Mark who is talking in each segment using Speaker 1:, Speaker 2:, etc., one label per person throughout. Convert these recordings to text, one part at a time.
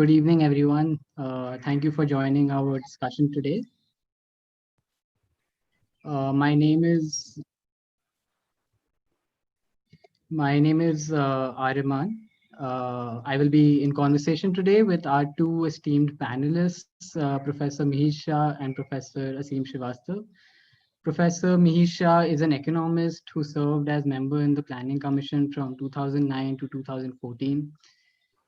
Speaker 1: Good evening, everyone. Thank you for joining our discussion today. My name is Ariman. I will be in conversation today with our two esteemed panelists, Professor Mihir Shah and Professor Aseem Shrivastava. Professor Mihir Shah is an economist who served as member in the Planning Commission from 2009 to 2014.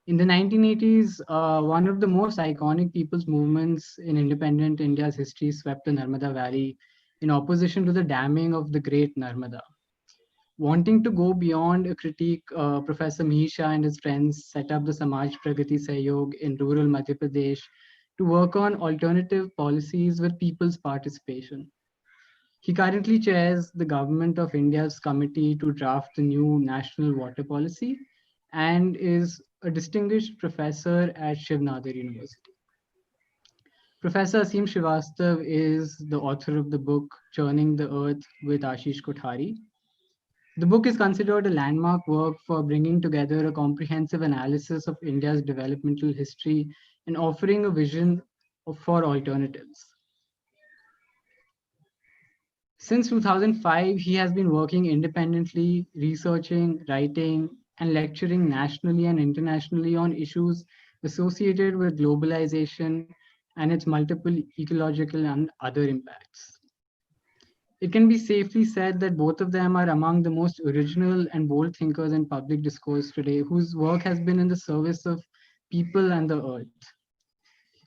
Speaker 1: In the 1980s, one of the most iconic people's movements in independent India's history swept the Narmada Valley in opposition to the damming of the great Narmada. Wanting to go beyond a critique, Professor Mihir Shah and his friends set up the Samaj Pragati Sahyog in rural Madhya Pradesh to work on alternative policies with people's participation. He currently chairs the Government of India's committee to draft the new national water policy and is a distinguished professor at Shiv Nadar University. Professor Aseem Shrivastava is the author of the book Churning the Earth with Ashish Kothari. The book is considered a landmark work for bringing together a comprehensive analysis of India's developmental history and offering a vision for alternatives. Since 2005, he has been working independently, researching, writing, and lecturing nationally and internationally on issues associated with globalization and its multiple ecological and other impacts. It can be safely said that both of them are among the most original and bold thinkers in public discourse today, whose work has been in the service of people and the earth.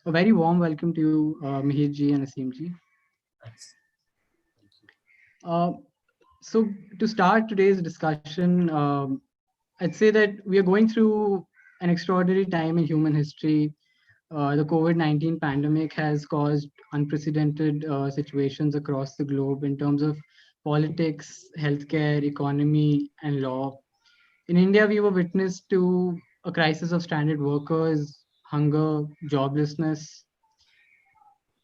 Speaker 1: A very warm welcome to you, Mihir ji and Aseem ji.
Speaker 2: Thanks.
Speaker 1: So to start today's discussion, I'd say that we are going through an extraordinary time in human history. The COVID-19 pandemic has caused unprecedented situations across the globe in terms of politics, healthcare, economy, and law. In India, we were witness to a crisis of stranded workers, hunger, joblessness.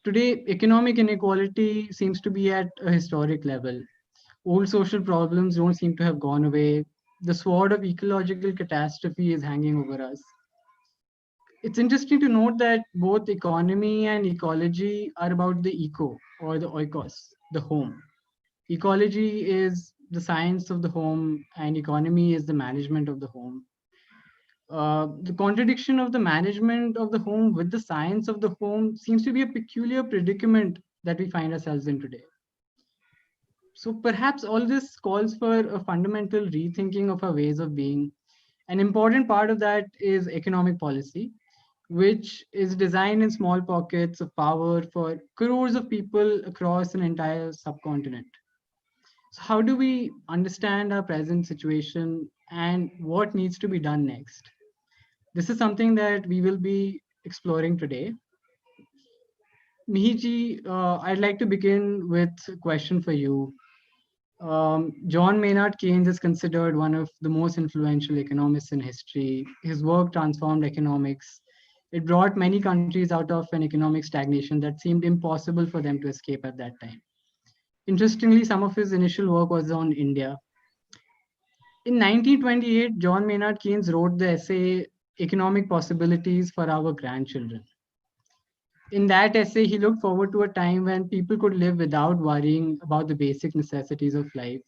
Speaker 1: Today, economic inequality seems to be at a historic level. Old social problems don't seem to have gone away. The sword of ecological catastrophe is hanging over us. It's interesting to note that both economy and ecology are about the eco or the oikos, the home. Ecology is the science of the home, and economy is the management of the home. The contradiction of the management of the home with the science of the home seems to be a peculiar predicament that we find ourselves in today. So perhaps all this calls for a fundamental rethinking of our ways of being. An important part of that is economic policy, which is designed in small pockets of power for crores of people across an entire subcontinent. So how do we understand our present situation and what needs to be done next? This is something that we will be exploring today. Mihiji, I'd like to begin with a question for you. John Maynard Keynes is considered one of the most influential economists in history. His work transformed economics. It brought many countries out of an economic stagnation that seemed impossible for them to escape at that time. Interestingly, some of his initial work was on India. In 1928, John Maynard Keynes wrote the essay Economic Possibilities for Our Grandchildren. In that essay, he looked forward to a time when people could live without worrying about the basic necessities of life,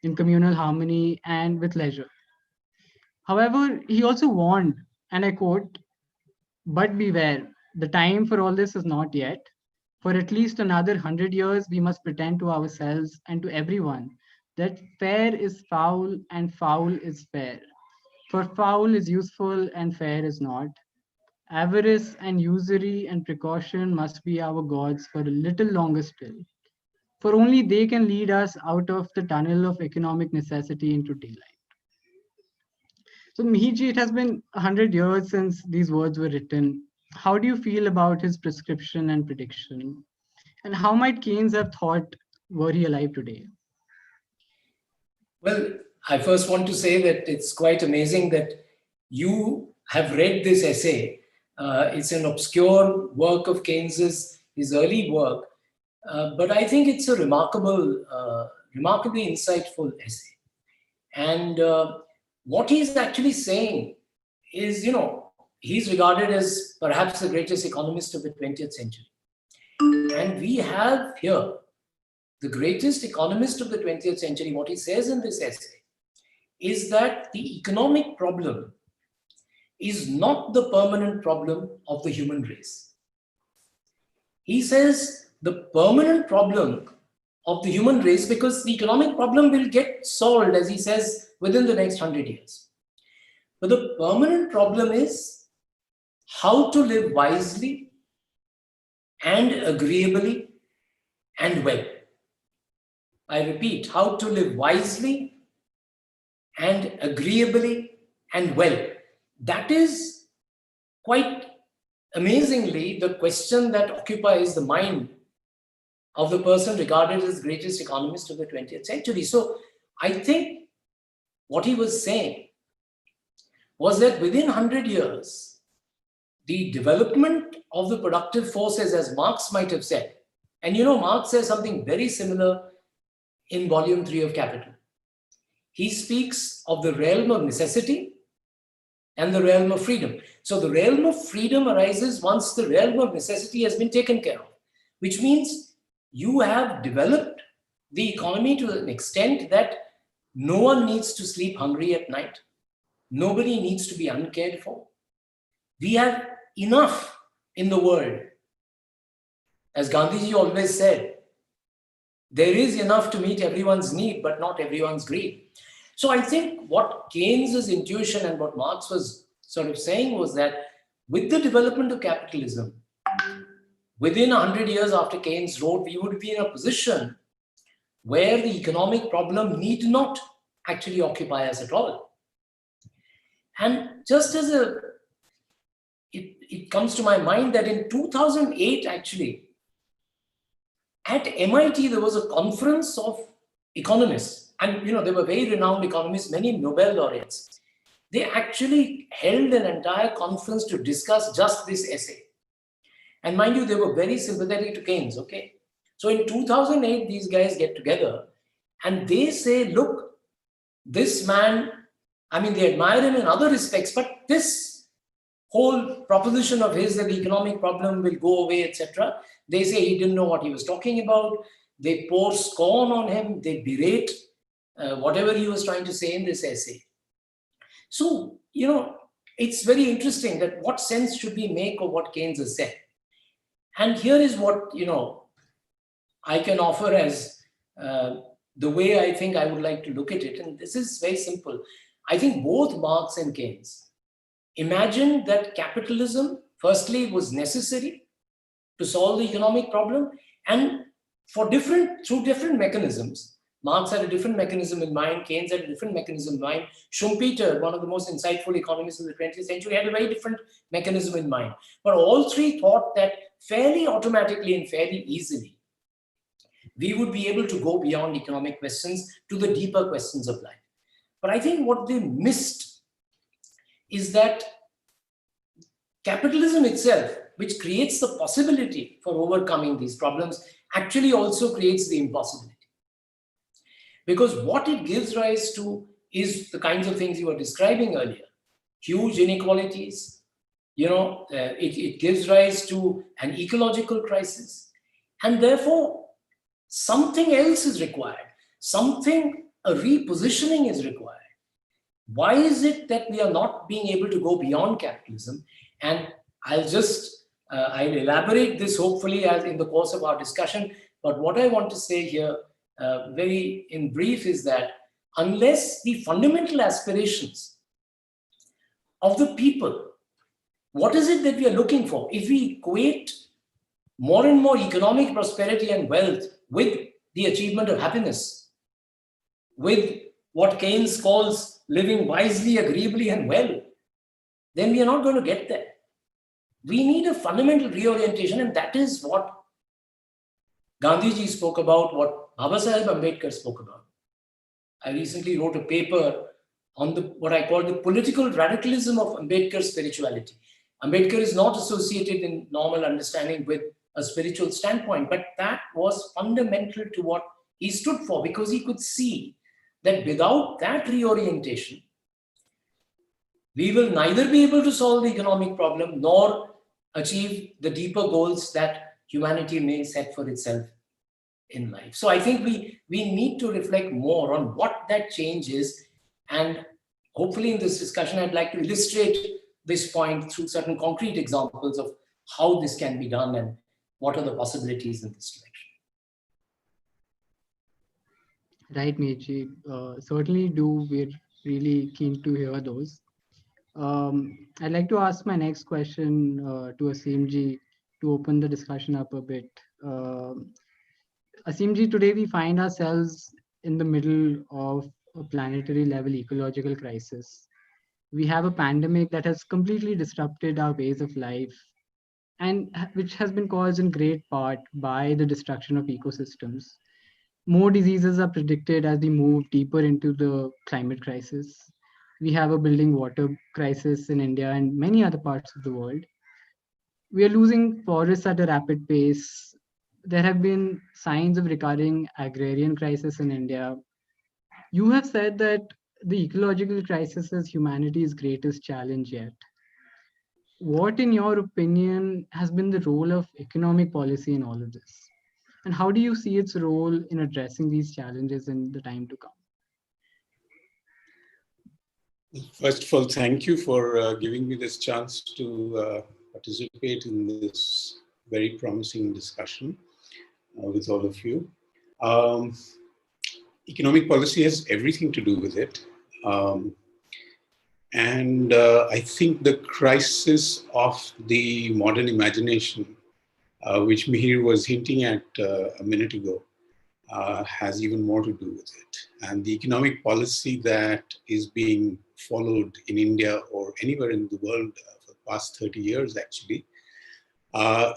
Speaker 1: in communal harmony and with leisure. However, he also warned, and I quote, "But beware, the time for all this is not yet. For at least another 100 years, we must pretend to ourselves and to everyone that fair is foul and foul is fair. For foul is useful and fair is not. Avarice and usury and precaution must be our gods for a little longer still. For only they can lead us out of the tunnel of economic necessity into daylight." So Mihiji, it has been 100 years since these words were written. How do you feel about his prescription and prediction? And how might Keynes have thought were he alive today?
Speaker 2: Well, I first want to say that it's quite amazing that you have read this essay. It's an obscure work of Keynes's, his early work, but I think it's a remarkably insightful essay. And what he's actually saying is, he's regarded as perhaps the greatest economist of the 20th century. And we have here the greatest economist of the 20th century. What he says in this essay is that the economic problem is not the permanent problem of the human race. He says the permanent problem of the human race, because the economic problem will get solved, as he says, within the next 100 years. But the permanent problem is how to live wisely and agreeably and well. I repeat, how to live wisely and agreeably and well. That is quite amazingly the question that occupies the mind of the person regarded as the greatest economist of the 20th century. So I think what he was saying was that within 100 years, the development of the productive forces, as Marx might have said, and Marx says something very similar in volume 3 of Capital. He speaks of the realm of necessity and the realm of freedom. So the realm of freedom arises once the realm of necessity has been taken care of, which means you have developed the economy to an extent that no one needs to sleep hungry at night. Nobody needs to be uncared for. We have enough in the world. As Gandhiji always said, there is enough to meet everyone's need, but not everyone's greed. So I think what Keynes's intuition and what Marx was sort of saying was that with the development of capitalism, within 100 years after Keynes wrote, we would be in a position where the economic problem need not actually occupy us at all. And just as it comes to my mind that in 2008, actually, at MIT, there was a conference of economists. And, they were very renowned economists, many Nobel laureates. They actually held an entire conference to discuss just this essay. And mind you, they were very sympathetic to Keynes, okay? So in 2008, these guys get together and they say, look, this man, they admire him in other respects, but this whole proposition of his that the economic problem will go away, etc., they say he didn't know what he was talking about. They pour scorn on him. They berate whatever he was trying to say in this essay. So, it's very interesting that what sense should we make of what Keynes has said? And here is what, I can offer as the way I think I would like to look at it. And this is very simple. I think both Marx and Keynes imagined that capitalism, firstly, was necessary to solve the economic problem, and through different mechanisms. Marx had a different mechanism in mind, Keynes had a different mechanism in mind. Schumpeter, one of the most insightful economists of the 20th century, had a very different mechanism in mind. But all three thought that fairly automatically and fairly easily, we would be able to go beyond economic questions to the deeper questions of life. But I think what they missed is that capitalism itself, which creates the possibility for overcoming these problems, actually also creates the impossibility. Because what it gives rise to is the kinds of things you were describing earlier. Huge inequalities, it gives rise to an ecological crisis. And therefore, something else is required. A repositioning is required. Why is it that we are not being able to go beyond capitalism? And I'll elaborate this hopefully as in the course of our discussion. But what I want to say here, very in brief, is that unless the fundamental aspirations of the people, what is it that we are looking for? If we equate more and more economic prosperity and wealth with the achievement of happiness, with what Keynes calls living wisely, agreeably, and well, then we are not going to get there. We need a fundamental reorientation, and that is what Gandhiji spoke about, what Babasaheb Ambedkar spoke about. I recently wrote a paper on what I call the political radicalism of Ambedkar's spirituality. Ambedkar is not associated in normal understanding with a spiritual standpoint, but that was fundamental to what he stood for, because he could see that without that reorientation, we will neither be able to solve the economic problem nor achieve the deeper goals that humanity may set for itself in life. So I think we need to reflect more on what that change is. And hopefully in this discussion, I'd like to illustrate this point through certain concrete examples of how this can be done and what are the possibilities in this direction.
Speaker 1: Right, Meiji. Certainly do. We're really keen to hear those. I'd like to ask my next question to Aseem ji to open the discussion up a bit. Aseem ji, today we find ourselves in the middle of a planetary level ecological crisis. We have a pandemic that has completely disrupted our ways of life and which has been caused in great part by the destruction of ecosystems. More diseases are predicted as we move deeper into the climate crisis. We have a building water crisis in India and many other parts of the world. We are losing forests at a rapid pace. There have been signs of recurring agrarian crisis in India. You have said that the ecological crisis is humanity's greatest challenge yet. What, in your opinion, has been the role of economic policy in all of this? And how do you see its role in addressing these challenges in the time to come?
Speaker 3: First of all, thank you for giving me this chance to participate in this very promising discussion with all of you. Economic policy has everything to do with it. And I think the crisis of the modern imagination, which Mihir was hinting at a minute ago, has even more to do with it. And the economic policy that is being followed in India or anywhere in the world for the past 30 years actually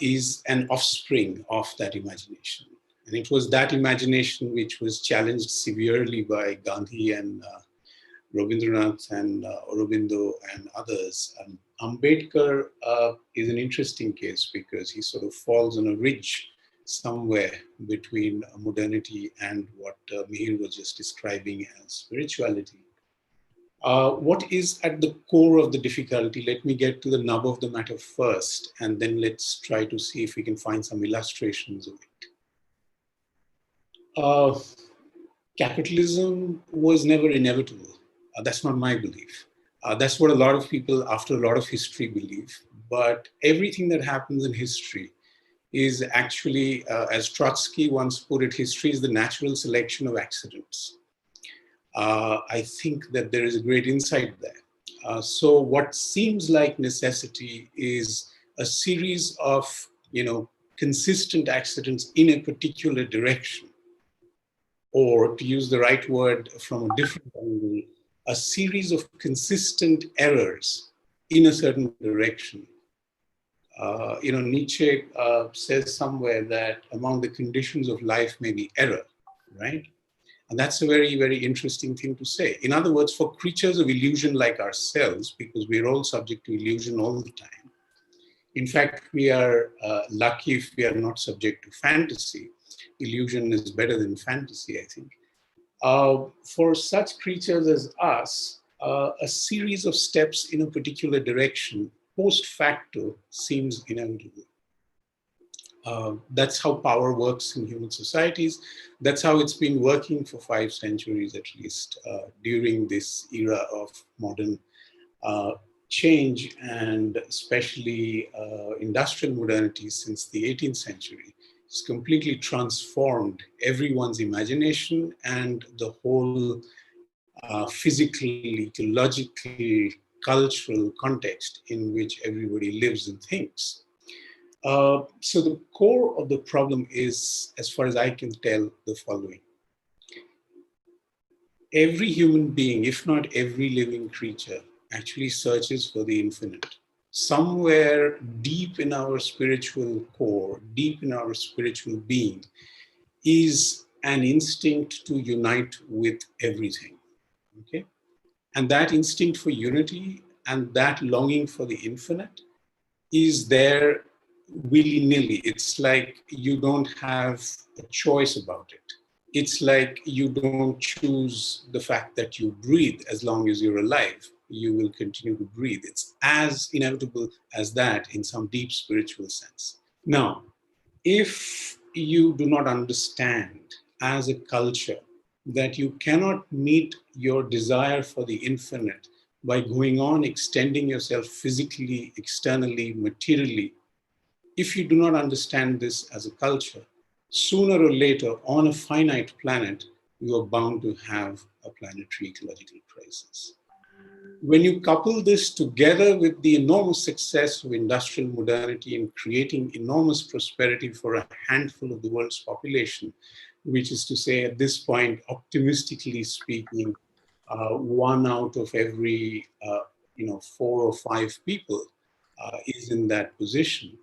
Speaker 3: is an offspring of that imagination. And it was that imagination which was challenged severely by Gandhi and Rabindranath and Aurobindo and others. Ambedkar is an interesting case because he sort of falls on a ridge somewhere between modernity and what Mihir was just describing as spirituality. What is at the core of the difficulty? Let me get to the nub of the matter first, and then let's try to see if we can find some illustrations of it. Capitalism was never inevitable. That's not my belief. That's what a lot of people after a lot of history believe. But everything that happens in history is actually, as Trotsky once put it, history is the natural selection of accidents. I think that there is a great insight there. So what seems like necessity is a series of, consistent accidents in a particular direction. Or to use the right word from a different angle, a series of consistent errors in a certain direction. Nietzsche says somewhere that among the conditions of life may be error, right? And that's a very, very interesting thing to say. In other words, for creatures of illusion like ourselves, because we're all subject to illusion all the time. In fact, we are lucky if we are not subject to fantasy. Illusion is better than fantasy, I think. For such creatures as us, a series of steps in a particular direction post facto seems inevitable. That's how power works in human societies. That's how it's been working for 5 centuries at least during this era of modern change, and especially industrial modernity since the 18th century. It's completely transformed everyone's imagination and the whole physical, ecological, cultural context in which everybody lives and thinks. So the core of the problem is, as far as I can tell, the following. Every human being, if not every living creature, actually searches for the infinite. Somewhere deep in our spiritual core, deep in our spiritual being, is an instinct to unite with everything. Okay? And that instinct for unity and that longing for the infinite is there willy-nilly. It's like you don't have a choice about it. It's like you don't choose the fact that you breathe as long as you're alive. you will continue to breathe. It's as inevitable as that in some deep spiritual sense. Now, if you do not understand as a culture that you cannot meet your desire for the infinite by going on extending yourself physically, externally, materially, if you do not understand this as a culture, sooner or later on a finite planet, you are bound to have a planetary ecological crisis. When you couple this together with the enormous success of industrial modernity in creating enormous prosperity for a handful of the world's population, which is to say, at this point, optimistically speaking, 1 out of every 4 or 5 people is in that position,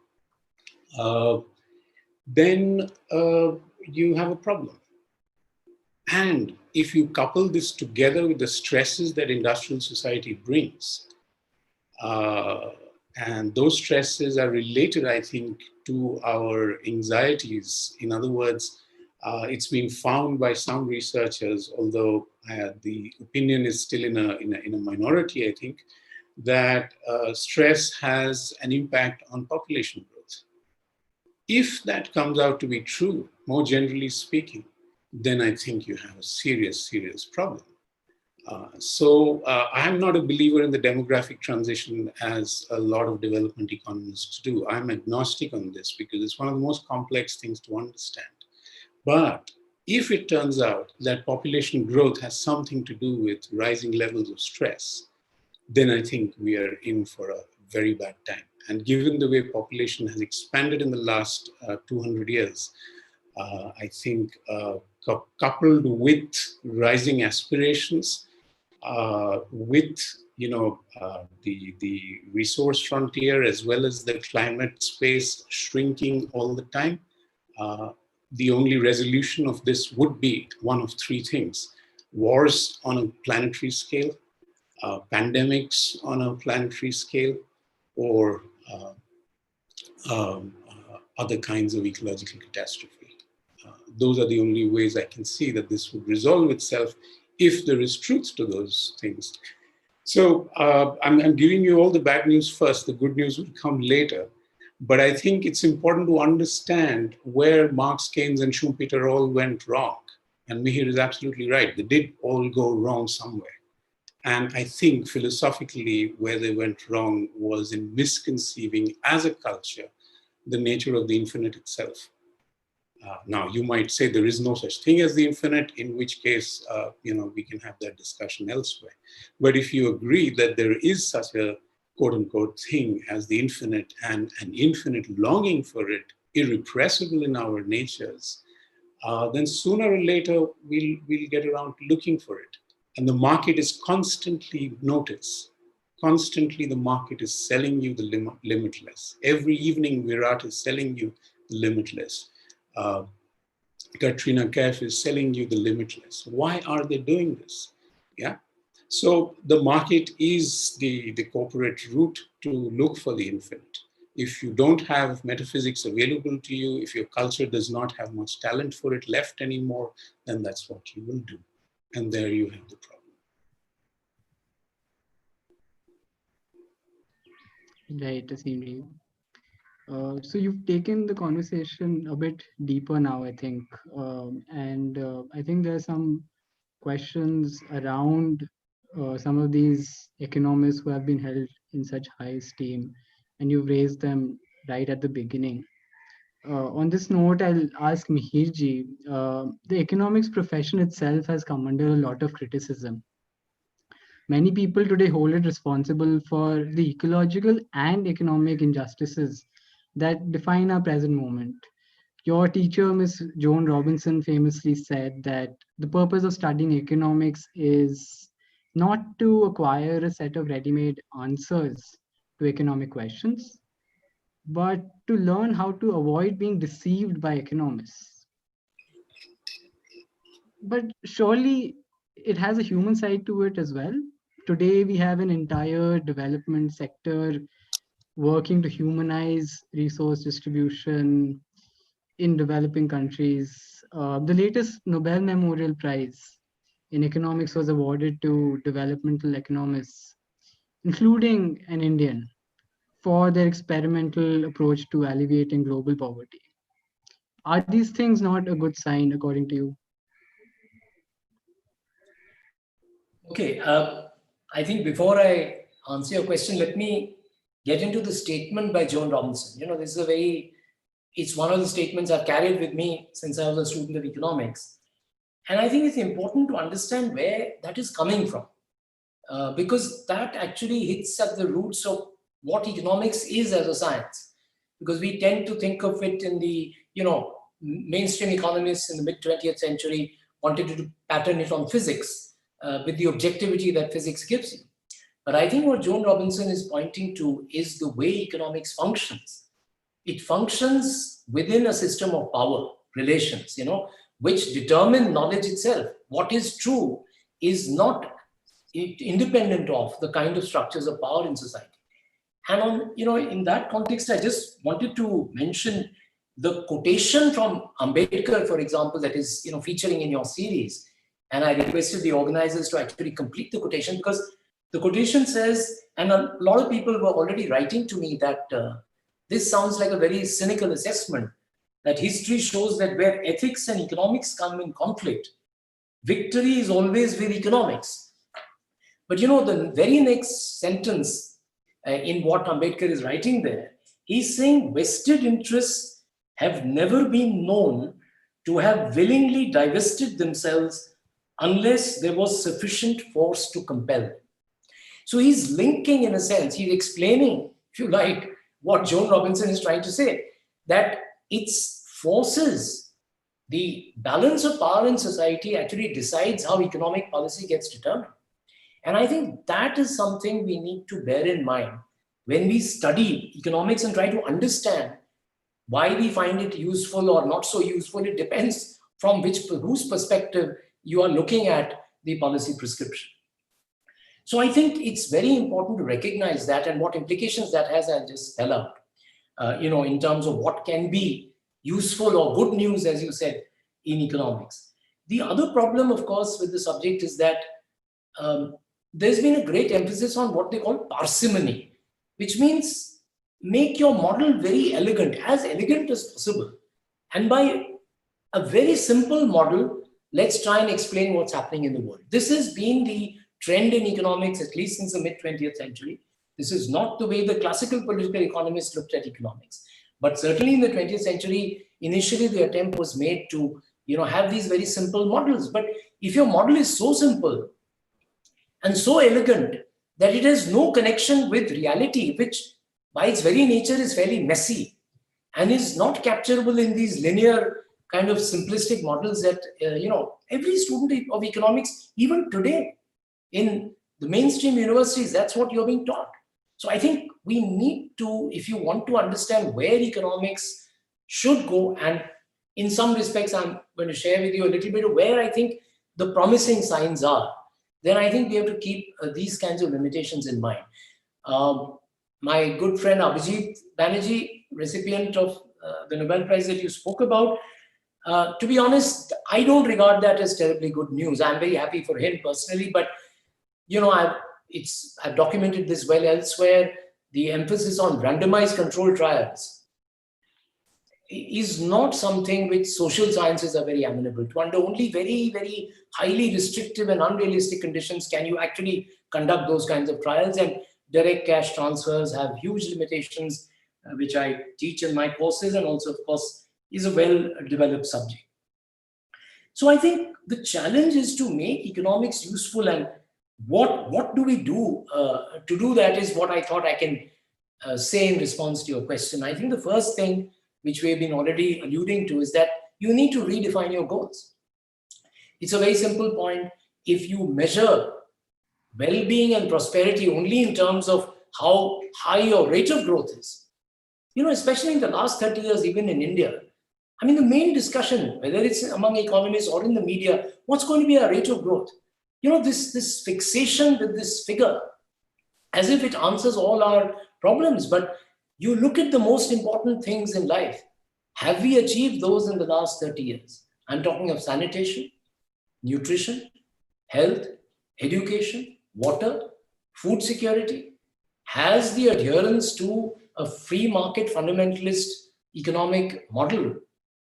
Speaker 3: uh, then you have a problem. And if you couple this together with the stresses that industrial society brings, and those stresses are related, I think, to our anxieties. In other words, it's been found by some researchers, although the opinion is still in a minority, I think, that stress has an impact on population growth. If that comes out to be true, more generally speaking, then I think you have a serious, serious problem. So I'm not a believer in the demographic transition as a lot of development economists do. I'm agnostic on this because it's one of the most complex things to understand. But if it turns out that population growth has something to do with rising levels of stress, then I think we are in for a very bad time. And given the way population has expanded in the last 200 years, I think coupled with rising aspirations, with the resource frontier as well as the climate space shrinking all the time, the only resolution of this would be one of 3 things: wars on a planetary scale, pandemics on a planetary scale, or other kinds of ecological catastrophe. Those are the only ways I can see that this would resolve itself if there is truth to those things. So I'm giving you all the bad news first. The good news will come later. But I think it's important to understand where Marx, Keynes, and Schumpeter all went wrong. And Mihir is absolutely right. They did all go wrong somewhere. And I think philosophically, where they went wrong was in misconceiving as a culture the nature of the infinite itself. Now, you might say there is no such thing as the infinite, in which case, we can have that discussion elsewhere. But if you agree that there is such a quote unquote thing as the infinite and an infinite longing for it, irrepressible in our natures, then sooner or later we'll get around to looking for it. And the market is constantly, notice, constantly the market is selling you the limitless. Every evening Virat is selling you the limitless. Katrina Kaif is selling you the limitless. Why are they doing this? Yeah. So the market is the corporate route to look for the infinite. If you don't have metaphysics available to you, if your culture does not have much talent for it left anymore, then that's what you will do. And there you have the problem.
Speaker 1: Right, Aseem. So you've taken the conversation a bit deeper now, I think. And I think there are some questions around some of these economists who have been held in such high esteem, and you've raised them right at the beginning. On this note, I'll ask Mihirji. The economics profession itself has come under a lot of criticism. Many people today hold it responsible for the ecological and economic injustices that define our present moment. Your teacher, Miss Joan Robinson, famously said that the purpose of studying economics is not to acquire a set of ready made answers to economic questions, but to learn how to avoid being deceived by economists. But surely it has a human side to it as well. Today, we have an entire development sector working to humanize resource distribution in developing countries. The latest Nobel Memorial Prize in economics was awarded to developmental economists including an Indian, for their experimental approach to alleviating global poverty. Are these things not a good sign, according to you?
Speaker 2: Okay, I think before I answer your question, let me get into the statement by Joan Robinson. This is it's one of the statements I've carried with me since I was a student of economics. And I think it's important to understand where that is coming from, because that actually hits at the roots of what economics is as a science. Because we tend to think of it in the, mainstream economists in the mid 20th century wanted to pattern it on physics with the objectivity that physics gives you. But I think what Joan Robinson is pointing to is the way economics functions. It functions within a system of power relations, which determine knowledge itself. What is true is not independent of the kind of structures of power in society. And in that context, I just wanted to mention the quotation from Ambedkar, for example, that is featuring in your series. And I requested the organizers to actually complete the quotation, because the quotation says, and a lot of people were already writing to me that this sounds like a very cynical assessment, that history shows that where ethics and economics come in conflict, victory is always with economics. But the very next sentence in what Ambedkar is writing there, he's saying vested interests have never been known to have willingly divested themselves unless there was sufficient force to compel. So he's linking, in a sense, he's explaining, if you like, what Joan Robinson is trying to say, that it's forces, the balance of power in society actually decides how economic policy gets determined. And I think that is something we need to bear in mind when we study economics and try to understand why we find it useful or not so useful. It depends from whose perspective you are looking at the policy prescription. So I think it's very important to recognize that, and what implications that has, I'll just spell out, in terms of what can be useful or good news, as you said, in economics. The other problem, of course, with the subject is that there's been a great emphasis on what they call parsimony, which means make your model very elegant, as elegant as possible. And by a very simple model, let's try and explain what's happening in the world. This has been the trend in economics, at least since the mid 20th century. This is not the way the classical political economists looked at economics. But certainly in the 20th century, initially the attempt was made to have these very simple models. But if your model is so simple and so elegant that it has no connection with reality, which by its very nature is fairly messy and is not capturable in these linear kind of simplistic models that, every student of economics, even today in the mainstream universities, that's what you're being taught. So I think we need to, if you want to understand where economics should go, and in some respects, I'm going to share with you a little bit of where I think the promising signs are, then I think we have to keep these kinds of limitations in mind. My good friend Abhijit Banerjee, recipient of the Nobel Prize that you spoke about, to be honest, I don't regard that as terribly good news. I'm very happy for him personally, but I've documented this well elsewhere. The emphasis on randomized controlled trials is not something which social sciences are very amenable to. Under only very, very highly restrictive and unrealistic conditions can you actually conduct those kinds of trials. And direct cash transfers have huge limitations, which I teach in my courses, and also, of course, is a well-developed subject. So I think the challenge is to make economics useful, and what do we do to do that is what I thought I can say in response to your question. I think the first thing, which we have been already alluding to, is that you need to redefine your goals. It's a very simple point. If you measure well-being and prosperity only in terms of how high your rate of growth is, especially in the last 30 years, even in India, I mean, the main discussion, whether it's among economists or in the media, what's going to be our rate of growth? This fixation with this figure, as if it answers all our problems. But you look at the most important things in life. Have we achieved those in the last 30 years? I'm talking of sanitation, nutrition, health, education, water, food security. has the adherence to a free market fundamentalist economic model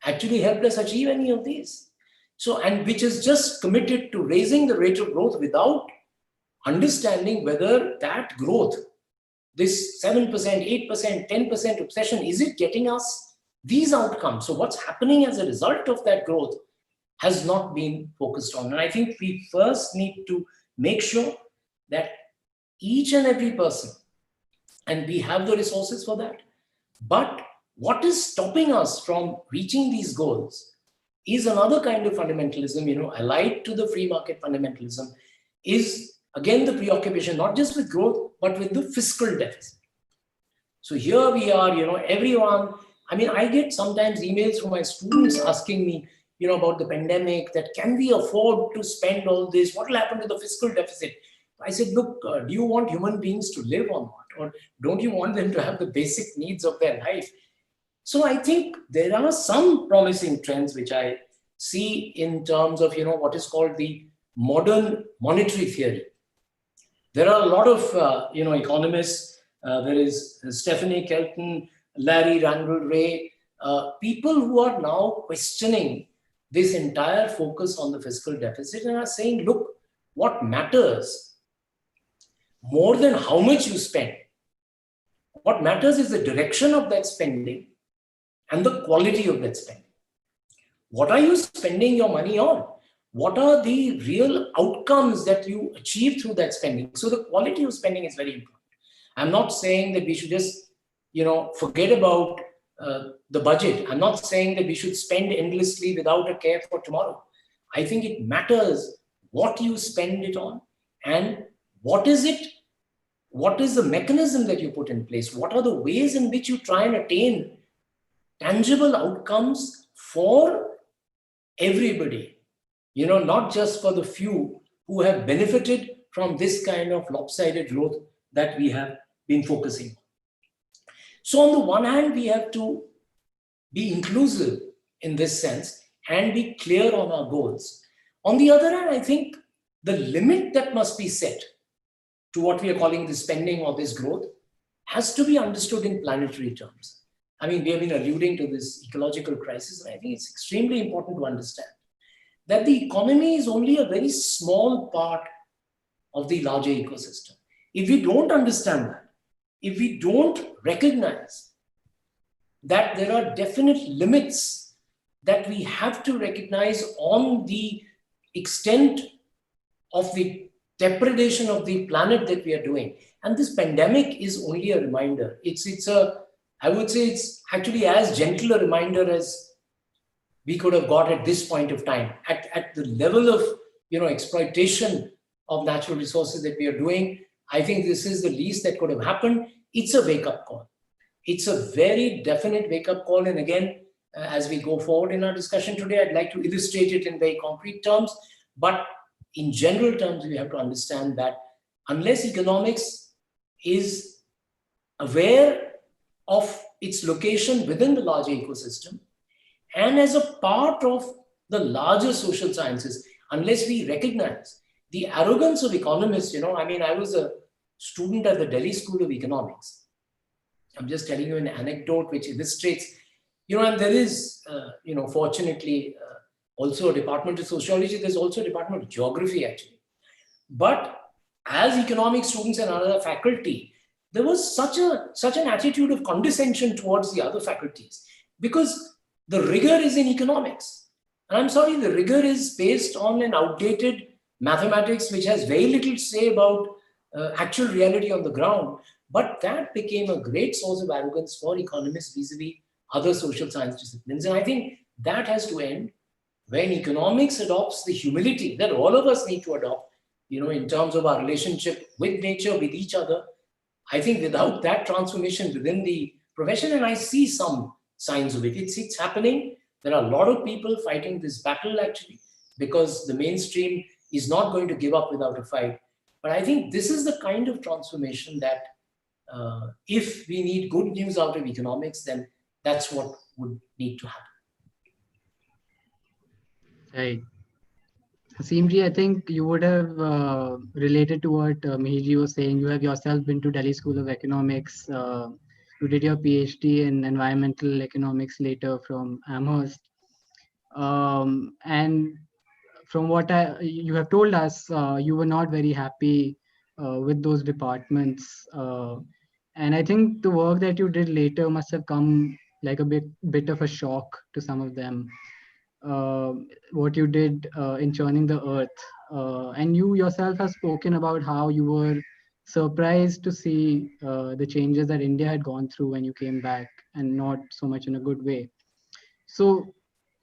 Speaker 2: actually helped us achieve any of these? So, and which is just committed to raising the rate of growth without understanding whether that growth, this 7%, 8%, 10% obsession, is it getting us these outcomes? So what's happening as a result of that growth has not been focused on. And I think we first need to make sure that each and every person, and we have the resources for that, but what is stopping us from reaching these goals is another kind of fundamentalism, allied to the free market fundamentalism, is again the preoccupation not just with growth, but with the fiscal deficit. So here we are, everyone, I get sometimes emails from my students asking me, about the pandemic, that can we afford to spend all this? What will happen to the fiscal deficit? I said, look, do you want human beings to live or not? Or don't you want them to have the basic needs of their life? So I think there are some promising trends which I see in terms of, what is called the modern monetary theory. There are a lot of, economists. There is Stephanie Kelton, Larry Randall Ray, people who are now questioning this entire focus on the fiscal deficit and are saying, look, what matters more than how much you spend, what matters is the direction of that spending and the quality of that spending. What are you spending your money on? What are the real outcomes that you achieve through that spending? So the quality of spending is very important. I'm not saying that we should just, forget about the budget. I'm not saying that we should spend endlessly without a care for tomorrow. I think it matters what you spend it on and what is the mechanism that you put in place? What are the ways in which you try and attain tangible outcomes for everybody? Not just for the few who have benefited from this kind of lopsided growth that we have been focusing on. So on the one hand, we have to be inclusive in this sense and be clear on our goals. On the other hand, I think the limit that must be set to what we are calling the spending or this growth has to be understood in planetary terms. We have been alluding to this ecological crisis, and I think it's extremely important to understand that the economy is only a very small part of the larger ecosystem. If we don't understand that, if we don't recognize that there are definite limits that we have to recognize on the extent of the depredation of the planet that we are doing. And this pandemic is only a reminder. I would say it's actually as gentle a reminder as we could have got at this point of time. At the level of exploitation of natural resources that we are doing, I think this is the least that could have happened. It's a wake-up call. It's a very definite wake-up call. And again, as we go forward in our discussion today, I'd like to illustrate it in very concrete terms. But in general terms, we have to understand that unless economics is aware of its location within the larger ecosystem and as a part of the larger social sciences, unless we recognize the arrogance of economists, I was a student at the Delhi School of Economics. I'm just telling you an anecdote which illustrates, and there is, fortunately, also a department of sociology. There's also a department of geography, actually. But as economics students and other faculty, there was such an attitude of condescension towards the other faculties because the rigor is in economics. And I'm sorry, the rigor is based on an outdated mathematics which has very little to say about actual reality on the ground. But that became a great source of arrogance for economists vis-a-vis other social science disciplines. And I think that has to end when economics adopts the humility that all of us need to adopt, in terms of our relationship with nature, with each other. I think without that transformation within the profession, and I see some signs of it, it's happening. There are a lot of people fighting this battle, actually, because the mainstream is not going to give up without a fight. But I think this is the kind of transformation that if we need good news out of economics, then that's what would need to happen.
Speaker 1: Right. Aseemji, I think you would have related to what Mihirji was saying. You have yourself been to Delhi School of Economics. You did your PhD in environmental economics later from Amherst. And from what you have told us, you were not very happy with those departments. And I think the work that you did later must have come like a bit of a shock to some of them. What you did in churning the earth. And you yourself have spoken about how you were surprised to see the changes that India had gone through when you came back, and not so much in a good way. So,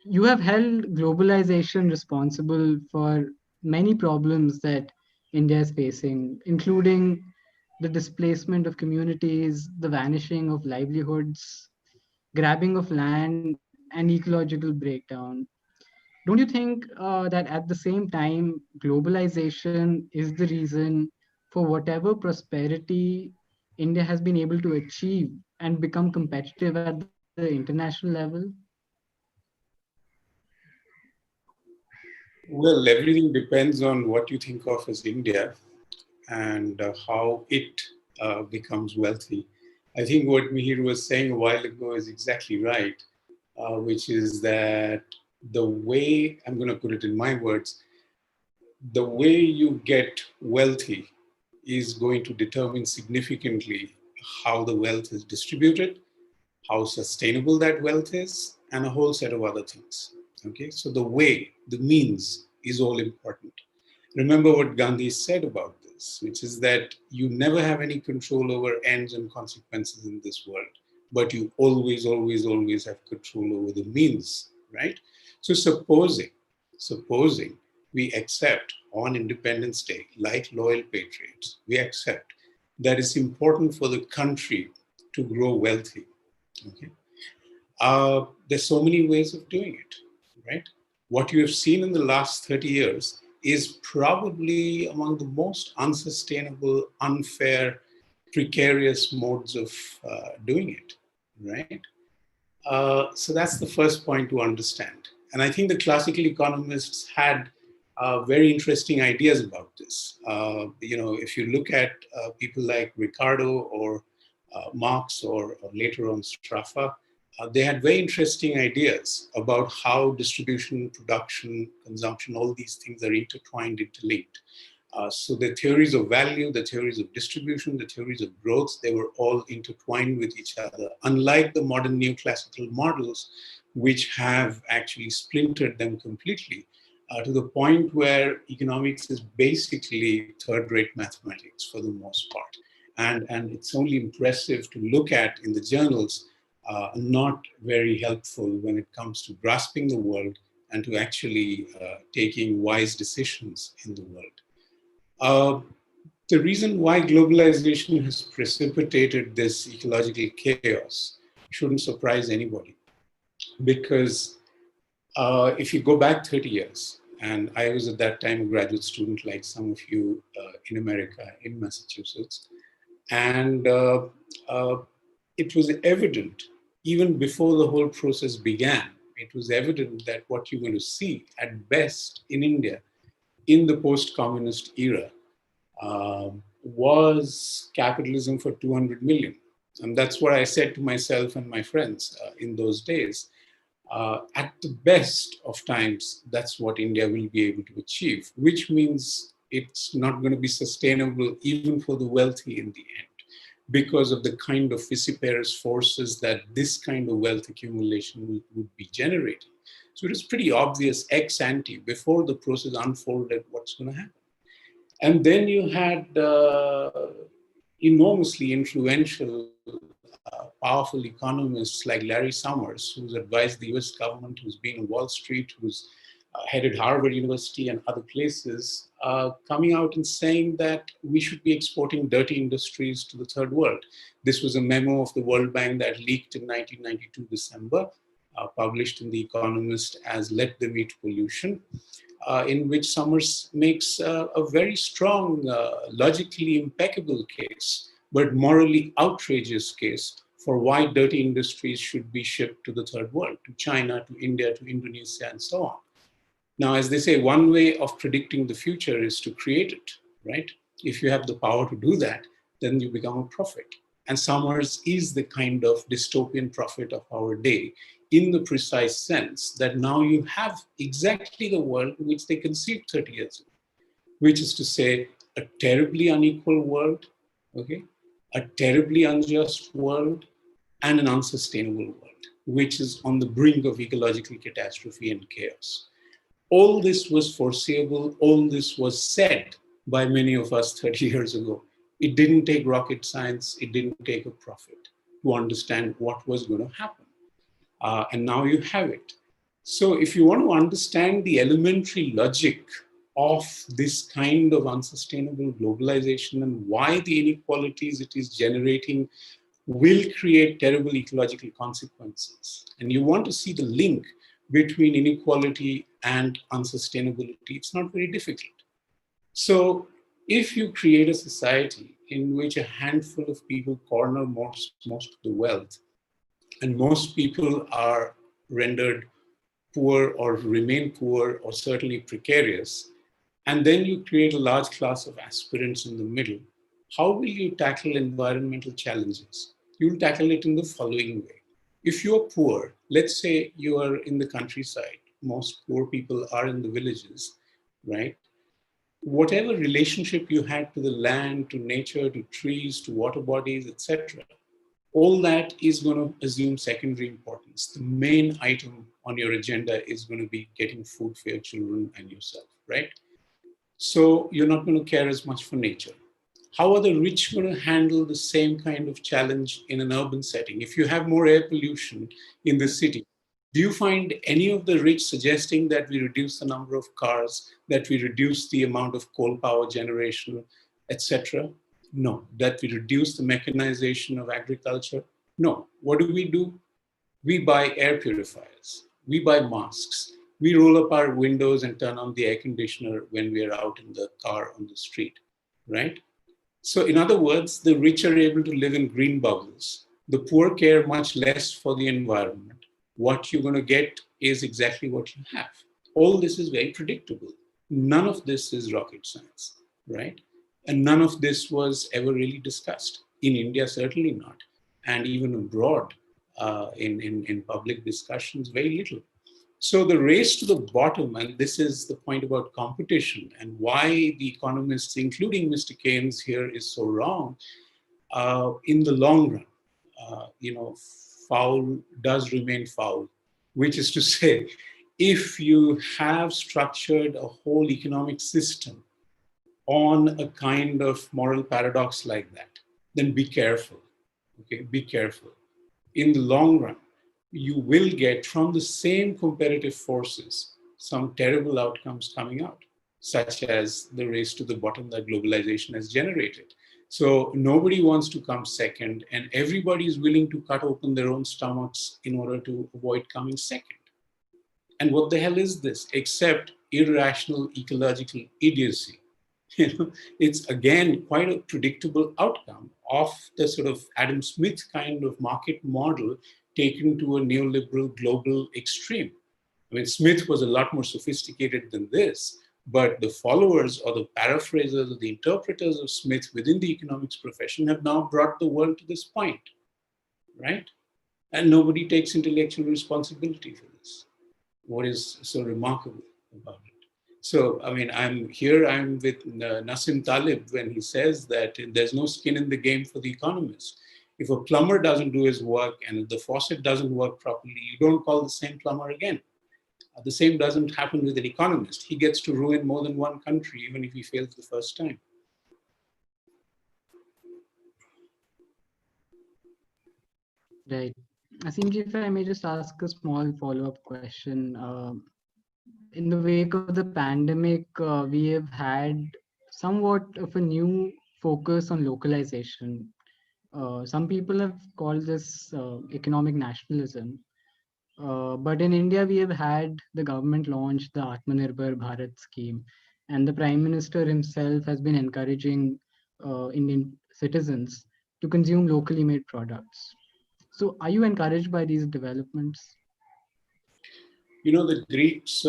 Speaker 1: you have held globalization responsible for many problems that India is facing, including the displacement of communities, the vanishing of livelihoods, grabbing of land, and ecological breakdown. Don't you think that at the same time, globalization is the reason for whatever prosperity India has been able to achieve and become competitive at the international level?
Speaker 3: Well, everything depends on what you think of as India and how it becomes wealthy. I think what Mihir was saying a while ago is exactly right, which is that the way, I'm going to put it in my words, the way you get wealthy is going to determine significantly how the wealth is distributed, how sustainable that wealth is, and a whole set of other things. Okay, so the way, the means is all important. Remember what Gandhi said about this, which is that you never have any control over ends and consequences in this world, but you always, always, always have control over the means, right? So supposing we accept on Independence Day, like loyal patriots, we accept that it's important for the country to grow wealthy. Okay, there's so many ways of doing it, right? What you have seen in the last 30 years is probably among the most unsustainable, unfair, precarious modes of doing it, right? So that's the first point to understand. And I think the classical economists had very interesting ideas about this. If you look at people like Ricardo or Marx or later on Straffa, they had very interesting ideas about how distribution, production, consumption, all these things are intertwined, interlinked. So the theories of value, the theories of distribution, the theories of growth, they were all intertwined with each other. Unlike the modern neoclassical models, which have actually splintered them completely, to the point where economics is basically third-rate mathematics for the most part. And it's only impressive to look at in the journals, not very helpful when it comes to grasping the world and to actually taking wise decisions in the world. The reason why globalization has precipitated this ecological chaos shouldn't surprise anybody. Because if you go back 30 years, and I was at that time a graduate student like some of you in America, in Massachusetts, and it was evident, even before the whole process began, it was evident that what you're going to see at best in India in the post-communist era was capitalism for 200 million. And that's what I said to myself and my friends in those days. At the best of times, that's what India will be able to achieve, which means it's not going to be sustainable even for the wealthy in the end, because of the kind of vociferous forces that this kind of wealth accumulation would be generating. So it is pretty obvious ex ante, before the process unfolded, what's going to happen. And then you had enormously influential, powerful economists like Larry Summers, who's advised the US government, who's been on Wall Street, who's headed Harvard University and other places, coming out and saying that we should be exporting dirty industries to the third world. This was a memo of the World Bank that leaked in 1992 December, published in The Economist as Let Them Eat Pollution. In which Summers makes a very strong, logically impeccable case, but morally outrageous case for why dirty industries should be shipped to the third world, to China, to India, to Indonesia, and so on. Now, as they say, one way of predicting the future is to create it, right? If you have the power to do that, then you become a prophet. And Summers is the kind of dystopian prophet of our day, in the precise sense that now you have exactly the world which they conceived 30 years ago, which is to say, a terribly unequal world, okay, a terribly unjust world, and an unsustainable world, which is on the brink of ecological catastrophe and chaos. All this was foreseeable, all this was said by many of us 30 years ago. It didn't take rocket science, it didn't take a prophet to understand what was going to happen. And now you have it. So, if you want to understand the elementary logic of this kind of unsustainable globalization and why the inequalities it is generating will create terrible ecological consequences, and you want to see the link between inequality and unsustainability, it's not very difficult. So, if you create a society in which a handful of people corner most of the wealth, and most people are rendered poor or remain poor or certainly precarious, and then you create a large class of aspirants in the middle, how will you tackle environmental challenges? You'll tackle it in the following way. If you're poor, let's say you are in the countryside, most poor people are in the villages, right? Whatever relationship you had to the land, to nature, to trees, to water bodies, etc., all that is going to assume secondary importance. The main item on your agenda is going to be getting food for your children and yourself, right? So you're not going to care as much for nature. How are the rich going to handle the same kind of challenge in an urban setting? If you have more air pollution in the city, do you find any of the rich suggesting that we reduce the number of cars, that we reduce the amount of coal power generation, etc.? No. That we reduce the mechanization of agriculture? No. What do? We buy air purifiers, we buy masks, we roll up our windows and turn on the air conditioner when we are out in the car on the street, right? So, in other words, the rich are able to live in green bubbles. The poor care much less for the environment. What you're going to get is exactly what you have. All this is very predictable. None of this is rocket science, right? And none of this was ever really discussed. In India, certainly not. And even abroad, in public discussions, very little. So the race to the bottom, and this is the point about competition and why the economists, including Mr. Keynes here, is so wrong. In the long run, foul does remain foul, which is to say, if you have structured a whole economic system on a kind of moral paradox like that, then be careful. Okay, be careful. In the long run, you will get from the same competitive forces some terrible outcomes coming out, such as the race to the bottom that globalization has generated. So nobody wants to come second, and everybody is willing to cut open their own stomachs in order to avoid coming second. And what the hell is this except irrational ecological idiocy? It's again quite a predictable outcome of the sort of Adam Smith kind of market model taken to a neoliberal global extreme. I mean, Smith was a lot more sophisticated than this, but the followers or the paraphrasers or the interpreters of Smith within the economics profession have now brought the world to this point, right? And nobody takes intellectual responsibility for this. What is so remarkable about it? So, I mean, I'm with Nassim Taleb when he says that there's no skin in the game for the economist. If a plumber doesn't do his work and the faucet doesn't work properly, you don't call the same plumber again. The same doesn't happen with an economist. He gets to ruin more than one country, even if he fails the first time.
Speaker 1: Right. Aseem, if I may just ask a small follow-up question. In the wake of the pandemic, we have had somewhat of a new focus on localization. Some people have called this economic nationalism. But in India, we have had the government launch the Atmanirbhar Bharat scheme, and the Prime Minister himself has been encouraging Indian citizens to consume locally made products. So, are you encouraged by these developments?
Speaker 3: The Greeks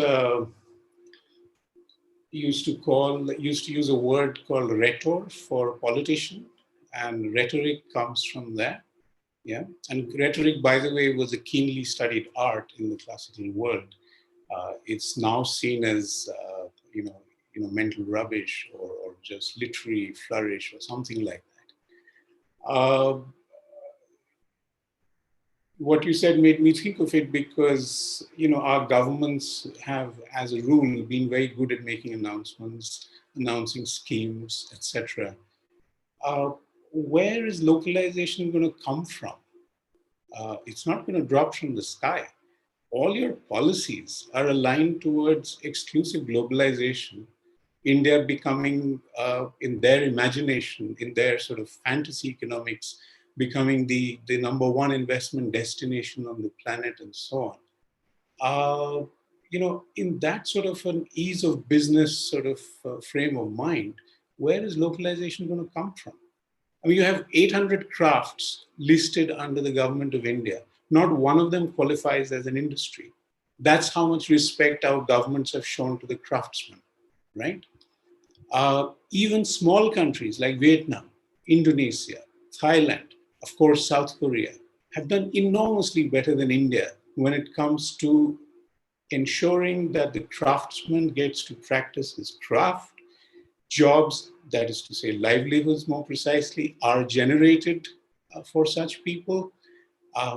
Speaker 3: used to use a word called rhetor for politician, and rhetoric comes from there. Yeah, and rhetoric, by the way, was a keenly studied art in the classical world. It's now seen as mental rubbish, or just literary flourish or something like that. What you said made me think of it, because our governments have, as a rule, been very good at making announcements, announcing schemes, etc. Uh, where is localization going to come from? It's not going to drop from the sky. All your policies are aligned towards exclusive globalization, India becoming, in their imagination, in their sort of fantasy economics, becoming the number one investment destination on the planet, and so on. In that sort of an ease of business sort of frame of mind, where is localization going to come from? I mean, you have 800 crafts listed under the government of India. Not one of them qualifies as an industry. That's how much respect our governments have shown to the craftsmen, right? Even small countries like Vietnam, Indonesia, Thailand, of course, South Korea, have done enormously better than India when it comes to ensuring that the craftsman gets to practice his craft. Jobs, that is to say livelihoods more precisely, are generated for such people.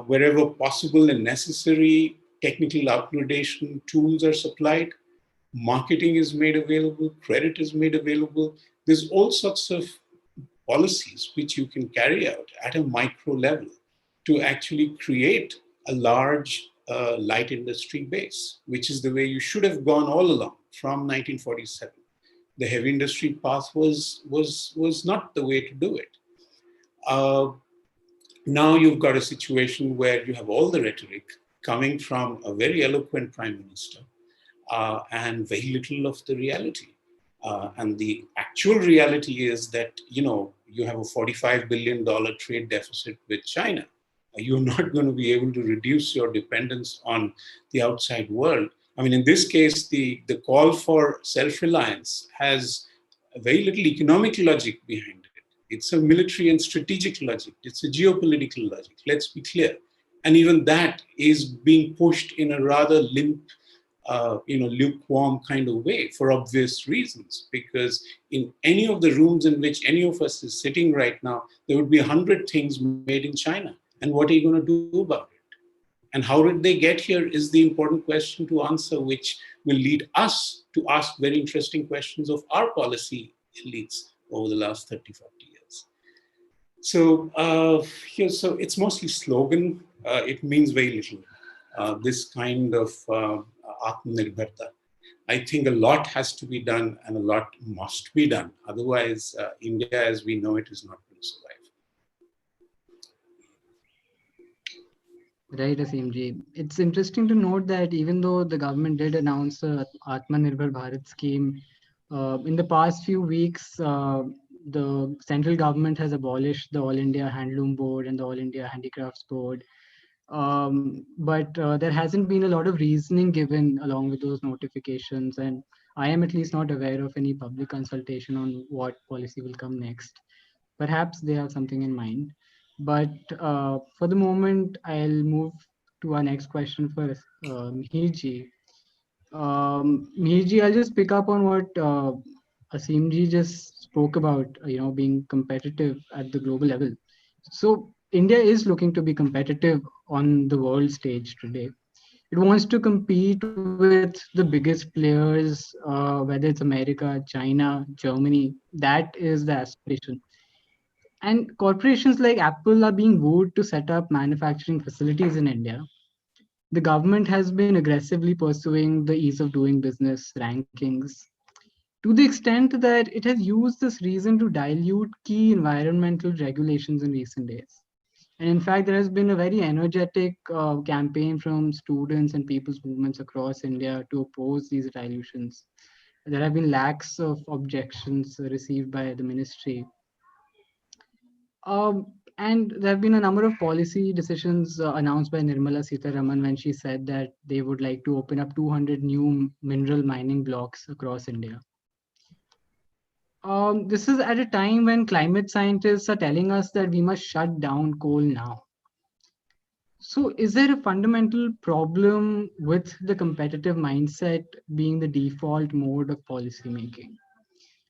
Speaker 3: Wherever possible and necessary, technical upgradation tools are supplied. Marketing is made available, credit is made available. There's all sorts of policies which you can carry out at a micro level to actually create a large light industry base, which is the way you should have gone all along from 1947. The heavy industry path was not the way to do it. Now you've got a situation where you have all the rhetoric coming from a very eloquent prime minister, and very little of the reality. And the actual reality is that, you have a $45 billion trade deficit with China. You're not going to be able to reduce your dependence on the outside world. I mean, in this case, the call for self-reliance has very little economic logic behind it. It's a military and strategic logic. It's a geopolitical logic. Let's be clear. And even that is being pushed in a rather limp, lukewarm kind of way, for obvious reasons. Because in any of the rooms in which any of us is sitting right now, there would be 100 things made in China. And what are you going to do about it? And how did they get here is the important question to answer, which will lead us to ask very interesting questions of our policy elites over the last 30, 40 years. So, so it's mostly slogan. It means very little. This kind of Atmanirbharta. I think a lot has to be done and a lot must be done. Otherwise, India as we know it is not going to survive.
Speaker 1: Right, Aseem ji. It's interesting to note that even though the government did announce a Atmanirbhar Bharat scheme, in the past few weeks, the central government has abolished the All India Handloom Board and the All India Handicrafts Board. But there hasn't been a lot of reasoning given along with those notifications, and I am at least not aware of any public consultation on what policy will come next. Perhaps they have something in mind. But for the moment, I'll move to our next question for Mihir ji. Mihir ji, I'll just pick up on what Aseem ji just spoke about, being competitive at the global level. So India is looking to be competitive on the world stage today. It wants to compete with the biggest players, whether it's America, China, Germany. That is the aspiration. And corporations like Apple are being wooed to set up manufacturing facilities in India. The government has been aggressively pursuing the ease of doing business rankings to the extent that it has used this reason to dilute key environmental regulations in recent days. And in fact, there has been a very energetic campaign from students and people's movements across India to oppose these dilutions. There have been lakhs of objections received by the ministry. And there have been a number of policy decisions announced by Nirmala Sitharaman when she said that they would like to open up 200 new mineral mining blocks across India. This is at a time when climate scientists are telling us that we must shut down coal now. So, is there a fundamental problem with the competitive mindset being the default mode of policy making?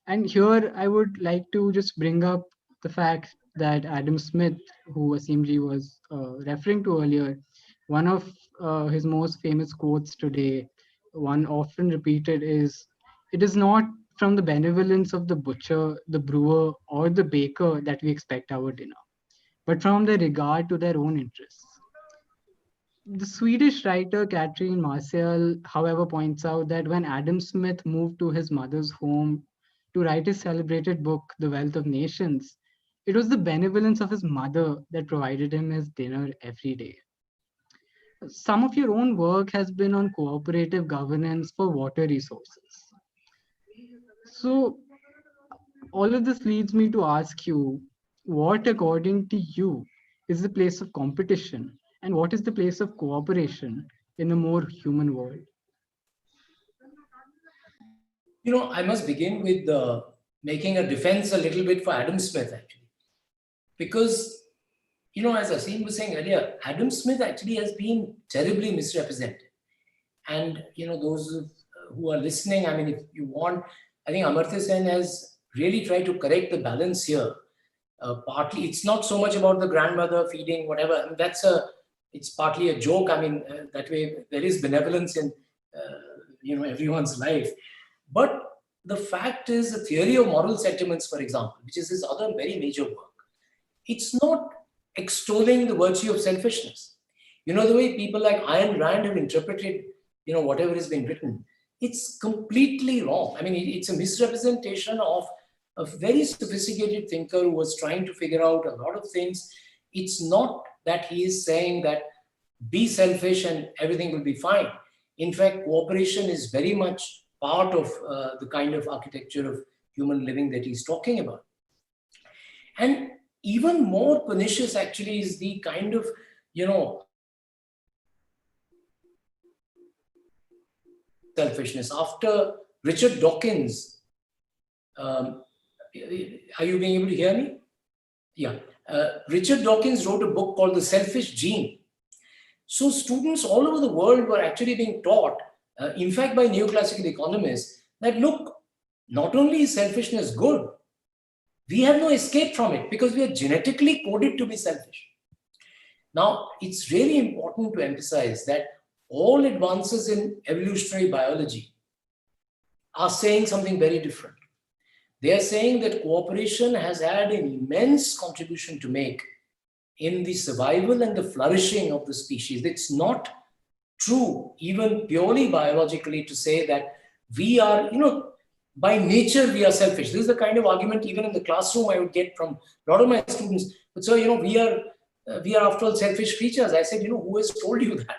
Speaker 1: And here I would like to just bring up the fact that Adam Smith, who Aseem ji was referring to earlier, one of his most famous quotes today, one often repeated, is "It is not from the benevolence of the butcher, the brewer, or the baker that we expect our dinner, but from the regard to their own interests." The Swedish writer Catherine Marcel, however, points out that when Adam Smith moved to his mother's home to write his celebrated book, The Wealth of Nations, it was the benevolence of his mother that provided him his dinner every day. Some of your own work has been on cooperative governance for water resources. So, all of this leads me to ask you, what, according to you, is the place of competition and what is the place of cooperation in a more human world?
Speaker 2: I must begin with making a defense a little bit for Adam Smith, actually. Because, as Aseem was saying earlier, Adam Smith actually has been terribly misrepresented. And, those who are listening, I mean, if you want, I think Amartya Sen has really tried to correct the balance here. Partly, it's not so much about the grandmother feeding, whatever. I mean, it's partly a joke. I mean, that way there is benevolence in, everyone's life. But the fact is, the theory of moral sentiments, for example, which is his other very major work, it's not extolling the virtue of selfishness. The way people like Ayn Rand have interpreted, whatever has been written, it's completely wrong. I mean, it's a misrepresentation of a very sophisticated thinker who was trying to figure out a lot of things. It's not that he is saying that be selfish and everything will be fine. In fact, cooperation is very much part of the kind of architecture of human living that he's talking about. And even more pernicious actually is the kind of, selfishness. After Richard Dawkins, are you being able to hear me? Yeah. Richard Dawkins wrote a book called The Selfish Gene. So students all over the world were actually being taught, in fact, by neoclassical economists, that look, not only is selfishness good, we have no escape from it because we are genetically coded to be selfish. Now, it's really important to emphasize that all advances in evolutionary biology are saying something very different. They are saying that cooperation has had an immense contribution to make in the survival and the flourishing of the species. It's not true, even purely biologically, to say that we are, by nature, we are selfish. This is the kind of argument even in the classroom I would get from a lot of my students. But so, we are after all selfish creatures. I said, who has told you that?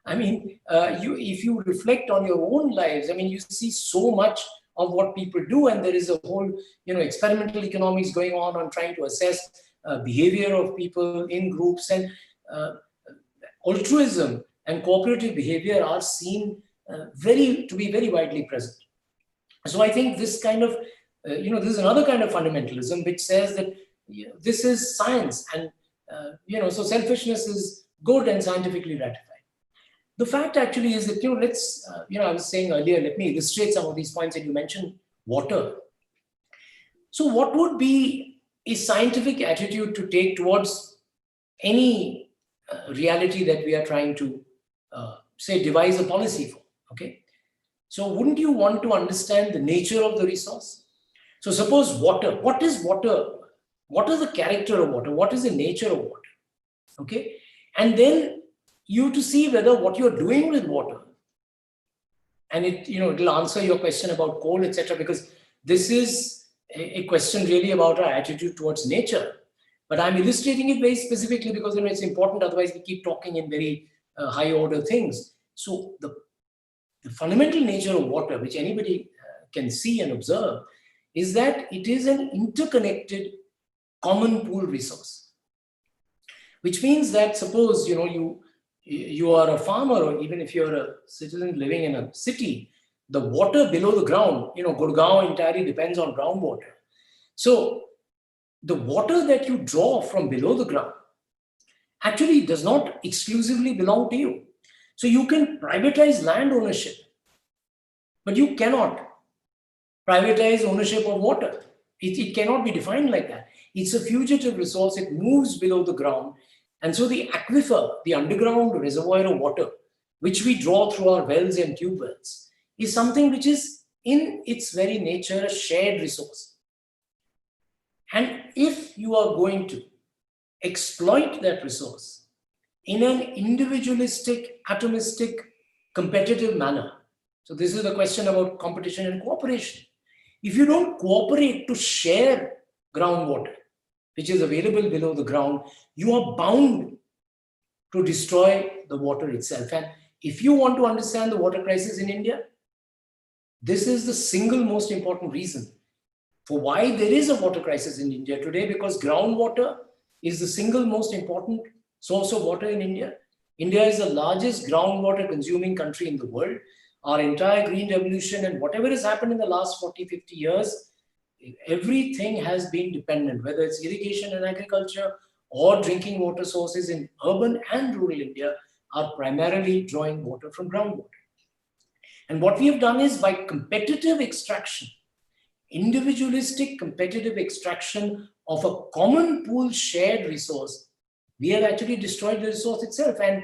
Speaker 2: I mean, if you reflect on your own lives, I mean, you see so much of what people do, and there is a whole, experimental economics going on trying to assess behavior of people in groups, and altruism and cooperative behavior are seen to be very widely present. So I think this kind of, this is another kind of fundamentalism which says that this is science, and so selfishness is good and scientifically ratified. The fact actually is that, let's, I was saying earlier, let me illustrate some of these points, and you mentioned water. So what would be a scientific attitude to take towards any reality that we are trying to, say, devise a policy for, okay? So wouldn't you want to understand the nature of the resource? So suppose water. What is water? What is the character of water? What is the nature of water? Okay? And then you to see whether what you're doing with water, and it'll answer your question about coal, etc., because this is a question really about our attitude towards nature. But I'm illustrating it very specifically because it's important. Otherwise, we keep talking in very high order things. So the fundamental nature of water, which anybody can see and observe, is that it is an interconnected common pool resource. Which means that suppose you are a farmer, or even if you're a citizen living in a city, the water below the ground, Gurgaon entirely depends on groundwater. So the water that you draw from below the ground actually does not exclusively belong to you. So you can privatize land ownership, but you cannot privatize ownership of water. It cannot be defined like that. It's a fugitive resource. It moves below the ground. And so the aquifer, the underground reservoir of water, which we draw through our wells and tube wells, is something which is in its very nature a shared resource. And if you are going to exploit that resource in an individualistic, atomistic, competitive manner, so this is the question about competition and cooperation. If you don't cooperate to share groundwater, which is available below the ground, you are bound to destroy the water itself. And if you want to understand the water crisis in India, this is the single most important reason for why there is a water crisis in India today, because groundwater is the single most important source of water in India. India is the largest groundwater consuming country in the world. Our entire green revolution and whatever has happened in the last 40, 50 years, everything has been dependent, whether it's irrigation and agriculture or drinking water sources in urban and rural India, are primarily drawing water from groundwater. And what we have done is, by competitive extraction, individualistic competitive extraction of a common pool shared resource, we have actually destroyed the resource itself. And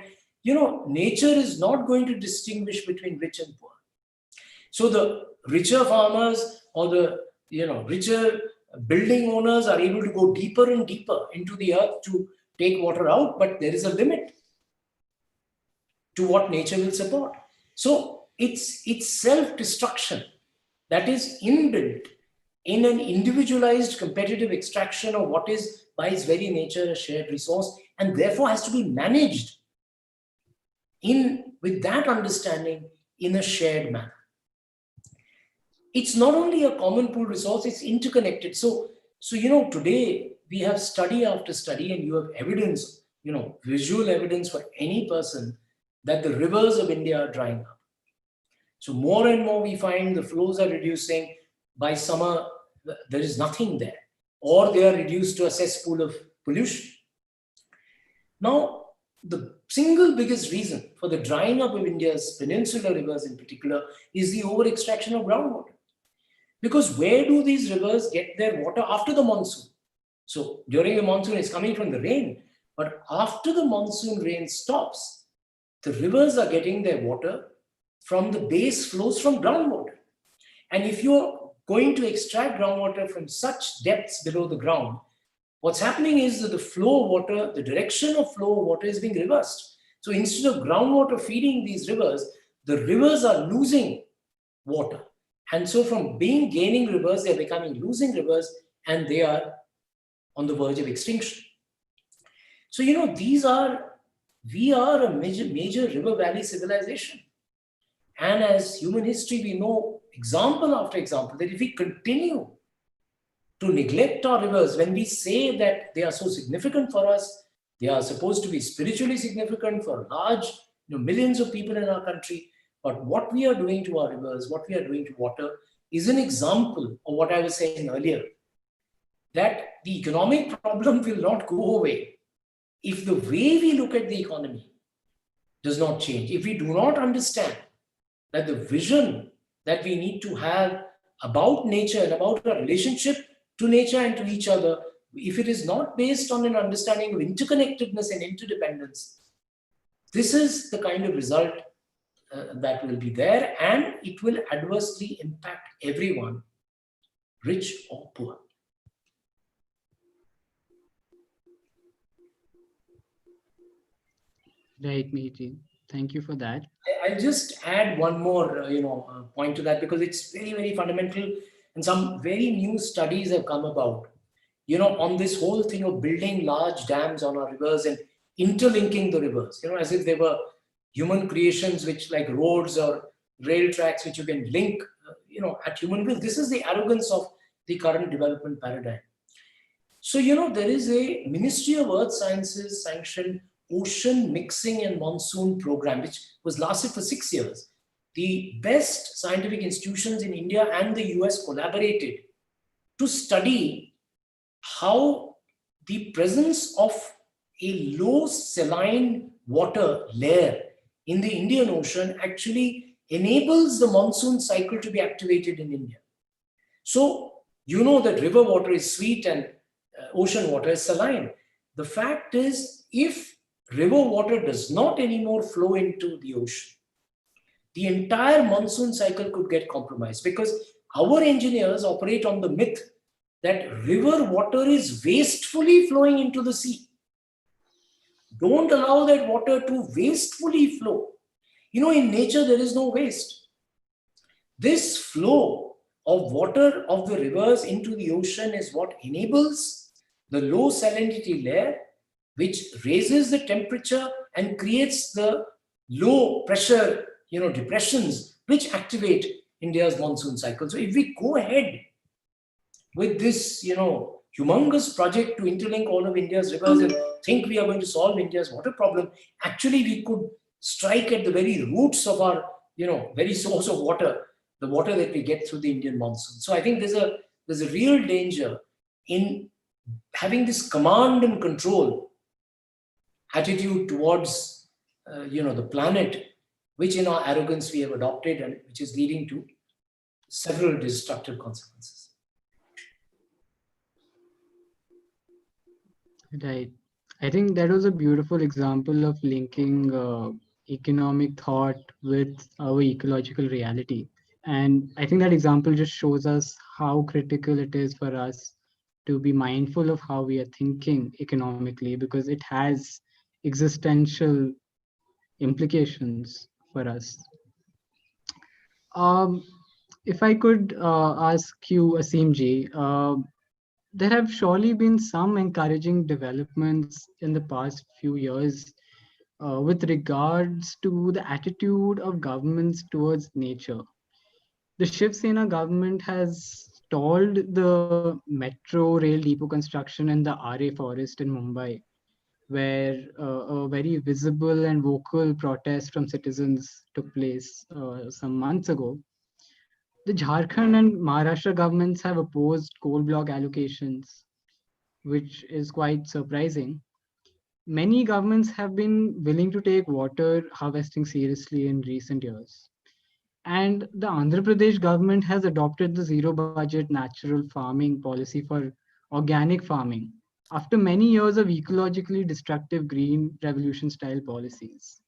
Speaker 2: nature is not going to distinguish between rich and poor. So the richer farmers or the richer building owners are able to go deeper and deeper into the earth to take water out, but there is a limit to what nature will support. So it's self-destruction that is inbuilt in an individualized competitive extraction of what is by its very nature a shared resource, and therefore has to be managed with that understanding in a shared manner. It's not only a common pool resource, it's interconnected. So today we have study after study, and you have evidence, visual evidence for any person that the rivers of India are drying up. So more and more we find the flows are reducing. By summer, there is nothing there, or they are reduced to a cesspool of pollution. Now, the single biggest reason for the drying up of India's peninsular rivers in particular is the over-extraction of groundwater. Because where do these rivers get their water after the monsoon? So during the monsoon, it's coming from the rain. But after the monsoon rain stops, the rivers are getting their water from the base flows from groundwater. And if you're going to extract groundwater from such depths below the ground, what's happening is that the flow of water, the direction of flow of water is being reversed. So instead of groundwater feeding these rivers, the rivers are losing water. And so from gaining rivers, they're becoming losing rivers, and they are on the verge of extinction. So, we are a major river valley civilization. And as human history, we know example after example that if we continue to neglect our rivers, when we say that they are so significant for us, they are supposed to be spiritually significant for large, millions of people in our country. But what we are doing to our rivers, what we are doing to water, is an example of what I was saying earlier, that the economic problem will not go away if the way we look at the economy does not change. If we do not understand that the vision that we need to have about nature and about our relationship to nature and to each other, if it is not based on an understanding of interconnectedness and interdependence, this is the kind of result that will be there, and it will adversely impact everyone, rich or poor.
Speaker 1: Right, Mihir. Thank you for that.
Speaker 2: I'll just add one more, point to that, because it's very, very fundamental, and some very new studies have come about, on this whole thing of building large dams on our rivers and interlinking the rivers, as if they were human creations, which like roads or rail tracks, which you can link, at human will. This is the arrogance of the current development paradigm. So, there is a Ministry of Earth Sciences sanctioned ocean mixing and monsoon program, which was lasted for 6 years. The best scientific institutions in India and the US collaborated to study how the presence of a low saline water layer in the Indian Ocean actually enables the monsoon cycle to be activated in India. So, you know that river water is sweet and ocean water is saline. The fact is, if river water does not anymore flow into the ocean, the entire monsoon cycle could get compromised, because our engineers operate on the myth that river water is wastefully flowing into the sea. Don't allow that water to wastefully flow. You know, in nature, there is no waste. This flow of water of the rivers into the ocean is what enables the low salinity layer, which raises the temperature and creates the low pressure, depressions, which activate India's monsoon cycle. So if we go ahead with this, humongous project to interlink all of India's rivers and think we are going to solve India's water problem, actually we could strike at the very roots of our, very source of water, the water that we get through the Indian monsoon. So I think there's a real danger in having this command and control attitude towards, the planet, which in our arrogance we have adopted and which is leading to several destructive consequences.
Speaker 1: Right. I think that was a beautiful example of linking economic thought with our ecological reality. And I think that example just shows us how critical it is for us to be mindful of how we are thinking economically, because it has existential implications for us. Um, if I could ask you, Aseem ji, there have surely been some encouraging developments in the past few years with regards to the attitude of governments towards nature. The Shiv Sena government has stalled the metro rail depot construction in the RA forest in Mumbai, where a very visible and vocal protest from citizens took place some months ago. The Jharkhand and Maharashtra governments have opposed coal block allocations, which is quite surprising. Many governments have been willing to take water harvesting seriously in recent years. And the Andhra Pradesh government has adopted the zero budget natural farming policy for organic farming after many years of ecologically destructive green revolution style policies.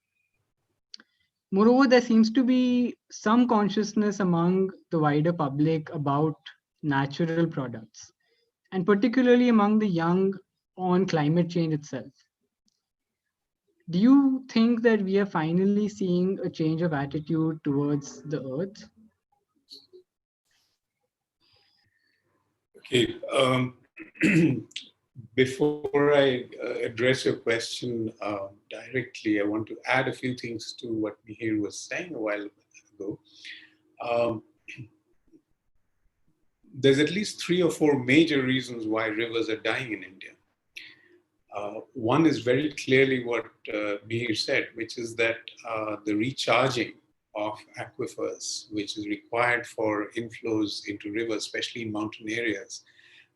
Speaker 1: Moreover, there seems to be some consciousness among the wider public about natural products, and particularly among the young on climate change itself. Do you think that we are finally seeing a change of attitude towards the earth?
Speaker 3: Okay. Before I address your question directly, I want to add a few things to what Mihir was saying a while ago. Um, there's at least 3 or 4 major reasons why rivers are dying in India. One is very clearly what Mihir said, which is that the recharging of aquifers, which is required for inflows into rivers, especially in mountain areas,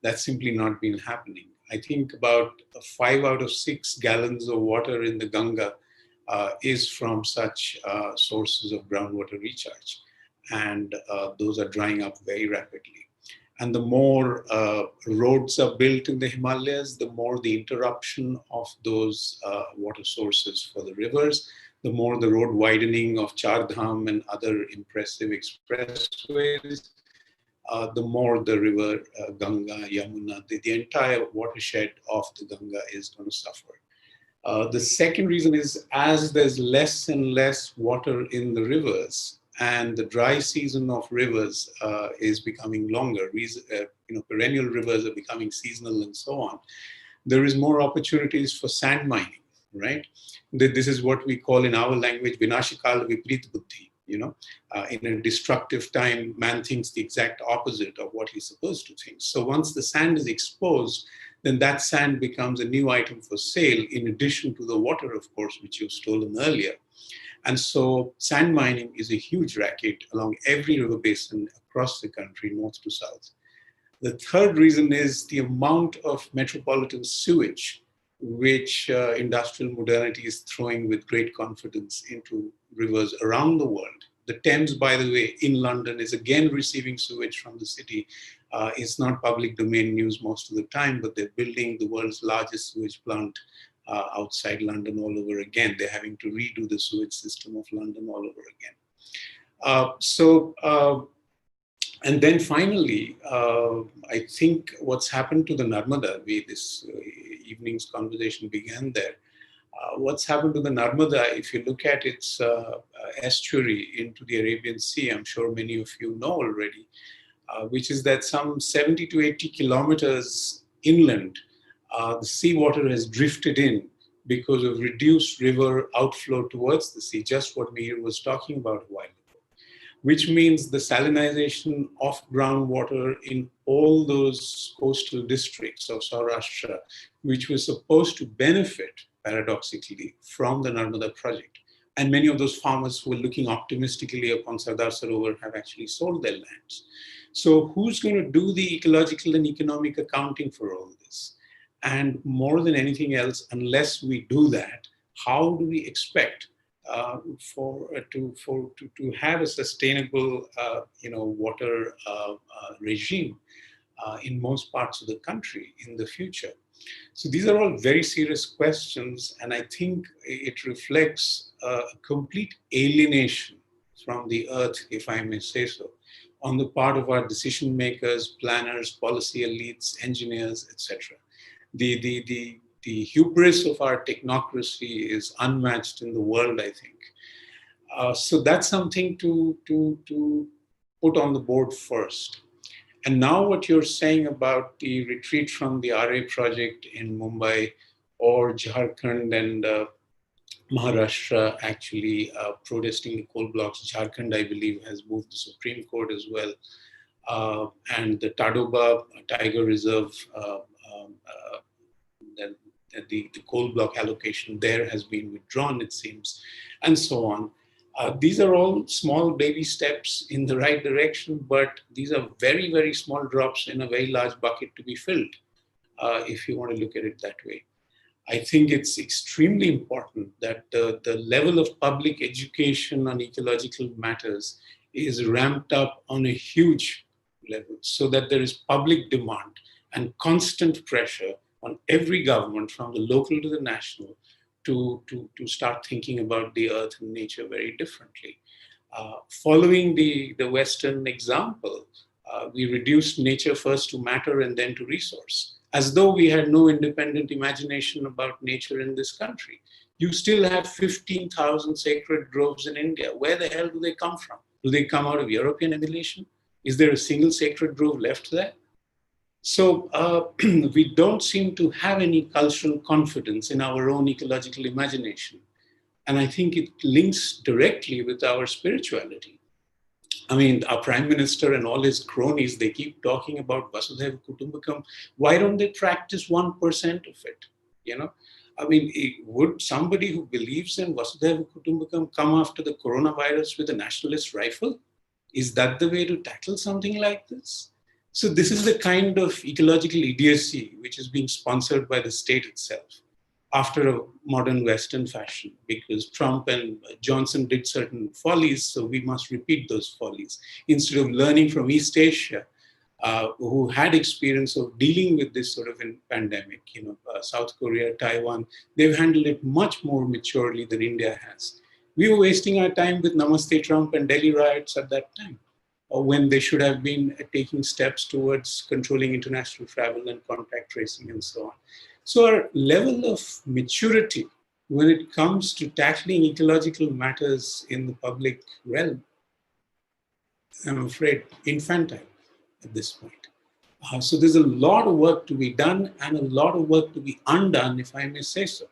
Speaker 3: that's simply not been happening. I think about 5 out of 6 gallons of water in the Ganga is from such sources of groundwater recharge. And those are drying up very rapidly. And the more roads are built in the Himalayas, the more the interruption of those water sources for the rivers, the more the road widening of Char Dham and other impressive expressways, the more the river Ganga, Yamuna, the entire watershed of the Ganga is going to suffer. The second reason is, as there's less and less water in the rivers, and the dry season of rivers is becoming longer, perennial rivers are becoming seasonal and so on, there is more opportunities for sand mining, right? This is what we call in our language, vinashikala viprit buddhi. In a destructive time, man thinks the exact opposite of what he's supposed to think. So once the sand is exposed, then that sand becomes a new item for sale, in addition to the water, of course, which you've stolen earlier. And so sand mining is a huge racket along every river basin across the country, north to south. The third reason is the amount of metropolitan sewage which industrial modernity is throwing with great confidence into rivers around the world. The Thames, by the way, in London is again receiving sewage from the city. It's not public domain news most of the time, but they're building the world's largest sewage plant outside London all over again. They're having to redo the sewage system of London all over again. And then finally, I think what's happened to the Narmada, this evening's conversation began there. What's happened to the Narmada, if you look at its estuary into the Arabian Sea, I'm sure many of you know already, which is that some 70 to 80 kilometers inland, the seawater has drifted in because of reduced river outflow towards the sea, just what Mihir was talking about a while ago, which means the salinization of groundwater in all those coastal districts of Saurashtra, which was supposed to benefit, paradoxically, from the Narmada project. And many of those farmers who were looking optimistically upon Sardar Sarovar have actually sold their lands. So who's going to do the ecological and economic accounting for all this? And more than anything else, unless we do that, how do we expect to have a sustainable water regime in most parts of the country in the future? So these are all very serious questions, and I think it reflects a complete alienation from the earth, if I may say so, on the part of our decision makers, planners, policy elites, engineers, etc. The hubris of our technocracy is unmatched in the world, I think. So that's something to put on the board first. And now what you're saying about the retreat from the RA project in Mumbai or Jharkhand and Maharashtra actually protesting the coal blocks. Jharkhand, I believe, has moved the Supreme Court as well. And the Tadoba Tiger Reserve, the coal block allocation there has been withdrawn, it seems, and so on. These are all small baby steps in the right direction, but these are very, very small drops in a very large bucket to be filled, if you want to look at it that way. I think it's extremely important that the level of public education on ecological matters is ramped up on a huge level so that there is public demand and constant pressure on every government from the local to the national to start thinking about the earth and nature very differently. Following the Western example, we reduced nature first to matter and then to resource, as though we had no independent imagination about nature in this country. You still have 15,000 sacred groves in India. Where the hell do they come from? Do they come out of European emulation? Is there a single sacred grove left there? So we don't seem to have any cultural confidence in our own ecological imagination. And I think it links directly with our spirituality. I mean, our prime minister and all his cronies, they keep talking about Vasudhaiva Kutumbakam. Why don't they practice 1% of it? You know, I mean, would somebody who believes in Vasudhaiva Kutumbakam come after the coronavirus with a nationalist rifle? Is that the way to tackle something like this? So this is the kind of ecological idiocy which is being sponsored by the state itself after a modern Western fashion, because Trump and Johnson did certain follies, so we must repeat those follies. Instead of learning from East Asia, who had experience of dealing with this sort of pandemic, South Korea, Taiwan, they've handled it much more maturely than India has. We were wasting our time with Namaste Trump and Delhi riots at that time, when they should have been taking steps towards controlling international travel and contact tracing and so on. So our level of maturity when it comes to tackling ecological matters in the public realm, I'm afraid, infantile at this point. So there's a lot of work to be done and a lot of work to be undone, if I may say so.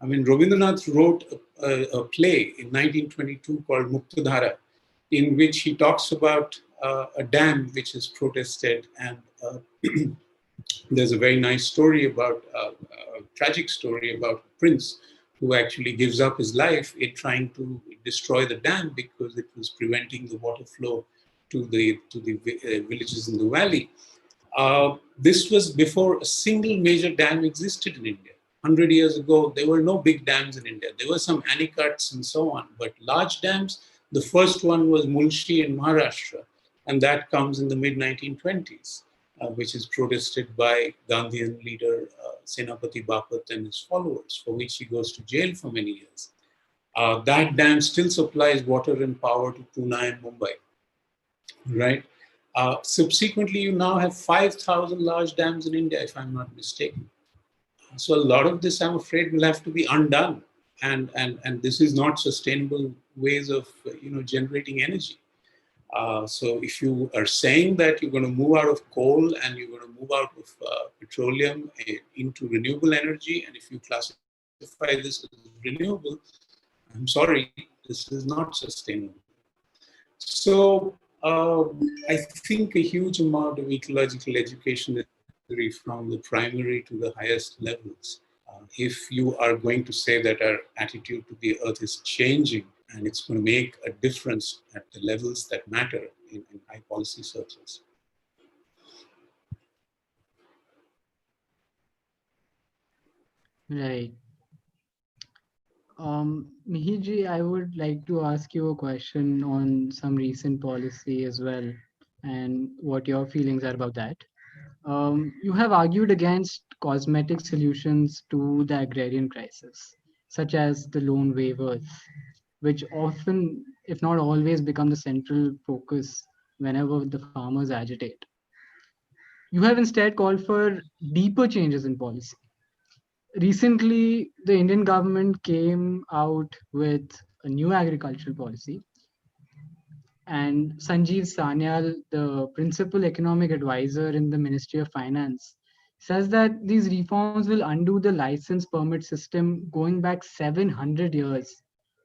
Speaker 3: I mean, Rabindranath wrote a play in 1922 called Muktadhara, in which he talks about a dam which is protested, and there's a very nice story about, a tragic story about a prince who actually gives up his life in trying to destroy the dam because it was preventing the water flow to the villages in the valley. This was before a single major dam existed in India. 100 years ago, there were no big dams in India. There were some anicuts and so on, but large dams, the first one was Mulshi in Maharashtra, and that comes in the mid-1920s, which is protested by Gandhian leader Senapati Bapat and his followers, for which he goes to jail for many years. That dam still supplies water and power to Pune and Mumbai, right? Subsequently, you now have 5,000 large dams in India, if I'm not mistaken. So a lot of this, I'm afraid, will have to be undone. And this is not sustainable ways of generating energy. So if you are saying that you're going to move out of coal and you're going to move out of petroleum into renewable energy, and if you classify this as renewable, I'm sorry, this is not sustainable. So I think a huge amount of ecological education is necessary from the primary to the highest levels. If you are going to say that our attitude to the earth is changing and it's going to make a difference at the levels that matter in high policy circles.
Speaker 1: Right. Mihir, I would like to ask you a question on some recent policy as well, and what your feelings are about that. You have argued against cosmetic solutions to the agrarian crisis, such as the loan waivers, which often, if not always, become the central focus whenever the farmers agitate. You have instead called for deeper changes in policy. Recently, the Indian government came out with a new agricultural policy, and Sanjeev Sanyal, the principal economic advisor in the Ministry of Finance, says that these reforms will undo the license permit system going back 700 years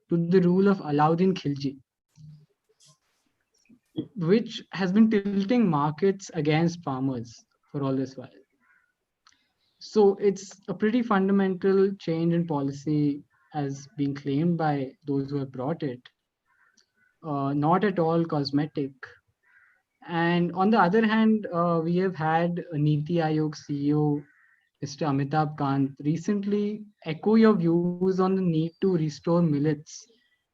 Speaker 1: to the rule of Alauddin Khilji, which has been tilting markets against farmers for all this while. So it's a pretty fundamental change in policy as being claimed by those who have brought it, not at all cosmetic. And on the other hand, we have had Niti Aayog CEO, Mr. Amitabh Kant, recently echo your views on the need to restore millets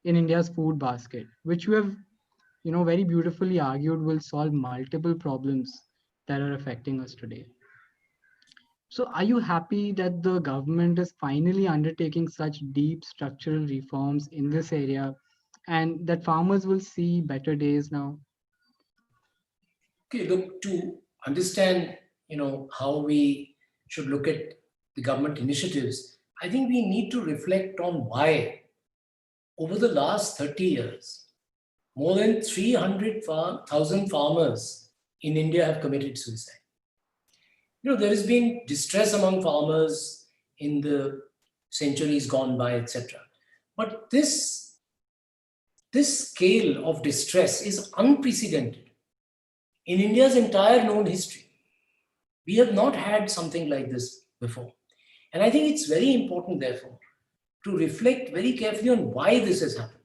Speaker 1: in India's food basket, which you have, very beautifully argued will solve multiple problems that are affecting us today. So, are you happy that the government is finally undertaking such deep structural reforms in this area and that farmers will see better days now?
Speaker 2: Okay, look, to understand, how we should look at the government initiatives, I think we need to reflect on why over the last 30 years, more than 300,000 farmers in India have committed suicide. There has been distress among farmers in the centuries gone by, etc. But this scale of distress is unprecedented in India's entire known history. We have not had something like this before. And I think it's very important, therefore, to reflect very carefully on why this has happened.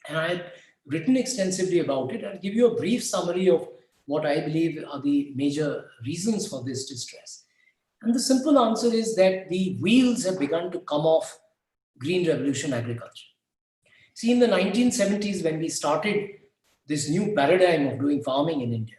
Speaker 2: And I've written extensively about it. I'll give you a brief summary of what I believe are the major reasons for this distress. And the simple answer is that the wheels have begun to come off green revolution agriculture. See, in the 1970s, when we started this new paradigm of doing farming in India,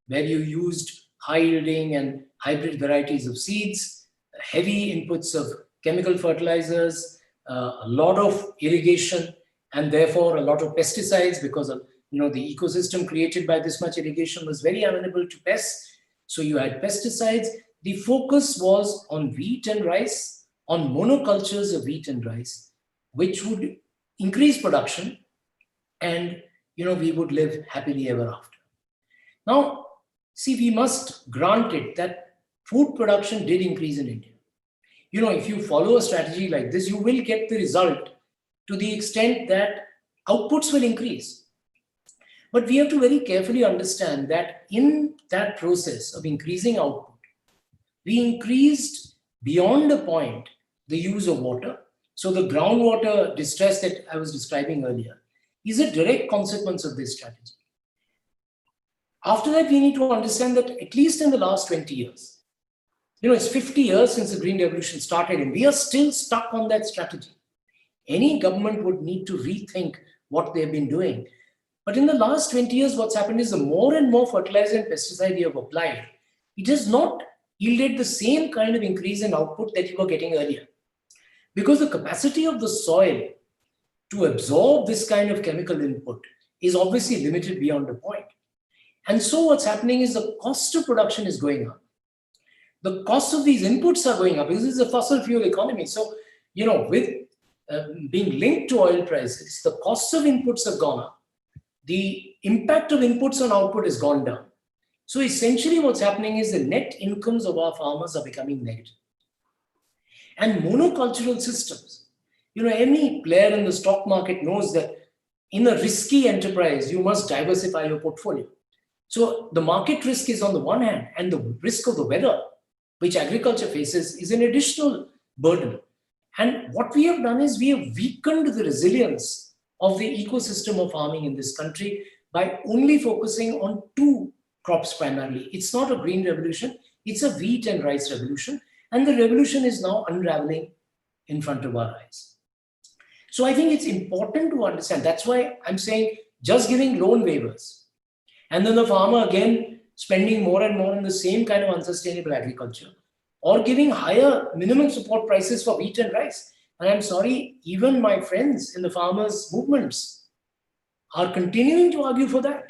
Speaker 2: where you used high yielding and hybrid varieties of seeds, heavy inputs of chemical fertilizers, a lot of irrigation, and therefore a lot of pesticides, because of the ecosystem created by this much irrigation was very amenable to pests. So you had pesticides. The focus was on wheat and rice, on monocultures of wheat and rice, which would increase production, and we would live happily ever after. Now, see, we must grant it that food production did increase in India. If you follow a strategy like this, you will get the result to the extent that outputs will increase. But we have to very carefully understand that in that process of increasing output, we increased beyond a point the use of water. So the groundwater distress that I was describing earlier is a direct consequence of this strategy. After that, we need to understand that at least in the last 20 years, it's 50 years since the Green Revolution started, and we are still stuck on that strategy. Any government would need to rethink what they've been doing. But in the last 20 years, what's happened is the more and more fertilizer and pesticide you have applied, it has not yielded the same kind of increase in output that you were getting earlier. Because the capacity of the soil to absorb this kind of chemical input is obviously limited beyond a point. And so what's happening is the cost of production is going up. The cost of these inputs are going up because this is a fossil fuel economy. So, with being linked to oil prices, the cost of inputs have gone up. The impact of inputs on output has gone down. So essentially what's happening is the net incomes of our farmers are becoming negative. And monocultural systems, any player in the stock market knows that in a risky enterprise, you must diversify your portfolio. So the market risk is on the one hand, and the risk of the weather, which agriculture faces, is an additional burden. And what we have done is we have weakened the resilience of the ecosystem of farming in this country by only focusing on two crops primarily. It's not a green revolution, it's a wheat and rice revolution. And the revolution is now unraveling in front of our eyes. So I think it's important to understand. That's why I'm saying just giving loan waivers and then the farmer again spending more and more on the same kind of unsustainable agriculture, or giving higher minimum support prices for wheat and rice. And I'm sorry, even my friends in the farmers' movements are continuing to argue for that.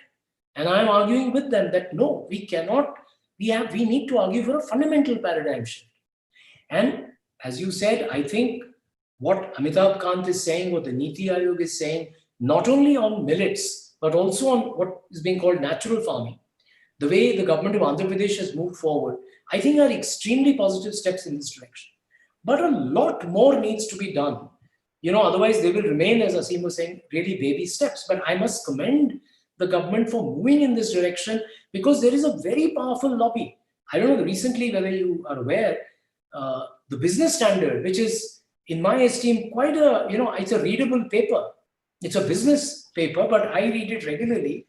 Speaker 2: And I'm arguing with them that no, we cannot, we need to argue for a fundamental paradigm shift. And as you said, I think what Amitabh Kant is saying, what the Niti Aayog is saying, not only on millets, but also on what is being called natural farming, the way the government of Andhra Pradesh has moved forward, I think are extremely positive steps in this direction. But a lot more needs to be done. Otherwise they will remain, as Aseem was saying, really baby steps. But I must commend the government for moving in this direction because there is a very powerful lobby. I don't know recently whether you are aware, the Business Standard, which is, in my esteem, quite a, it's a readable paper. It's a business paper, but I read it regularly.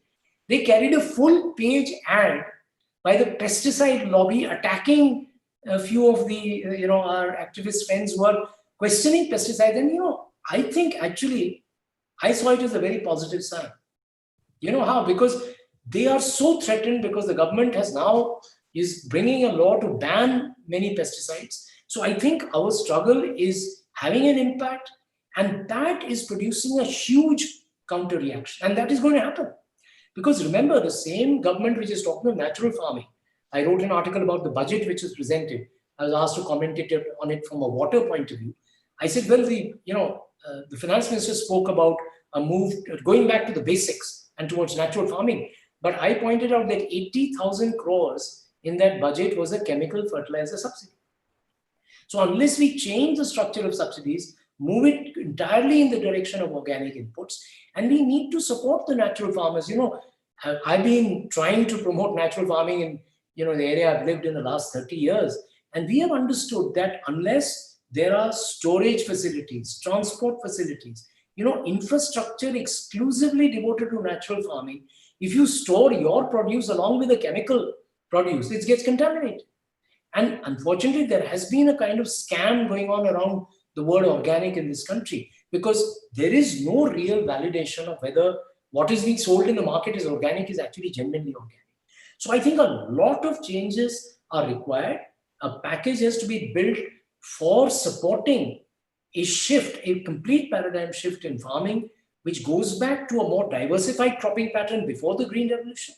Speaker 2: They carried a full page ad by the pesticide lobby attacking a few of the, our activist friends who are questioning pesticides. And, I think actually, I saw it as a very positive sign. You know how? Because they are so threatened because the government is bringing a law to ban many pesticides. So I think our struggle is having an impact, and that is producing a huge counter reaction. And that is going to happen. Because remember, the same government which is talking of natural farming, I wrote an article about the budget which was presented. I was asked to comment on it from a water point of view. I said, well, the finance minister spoke about a move going back to the basics and towards natural farming. But I pointed out that 80,000 crores in that budget was a chemical fertilizer subsidy. So unless we change the structure of subsidies, move it entirely in the direction of organic inputs, and we need to support the natural farmers. I've been trying to promote natural farming in the area I've lived in the last 30 years. And we have understood that unless there are storage facilities, transport facilities, infrastructure exclusively devoted to natural farming, if you store your produce along with the chemical produce, it gets contaminated. And unfortunately, there has been a kind of scam going on around the word organic in this country because there is no real validation of whether what is being sold in the market is organic is actually genuinely organic. So I think a lot of changes are required. A package has to be built for supporting a shift, a complete paradigm shift in farming, which goes back to a more diversified cropping pattern before the Green Revolution.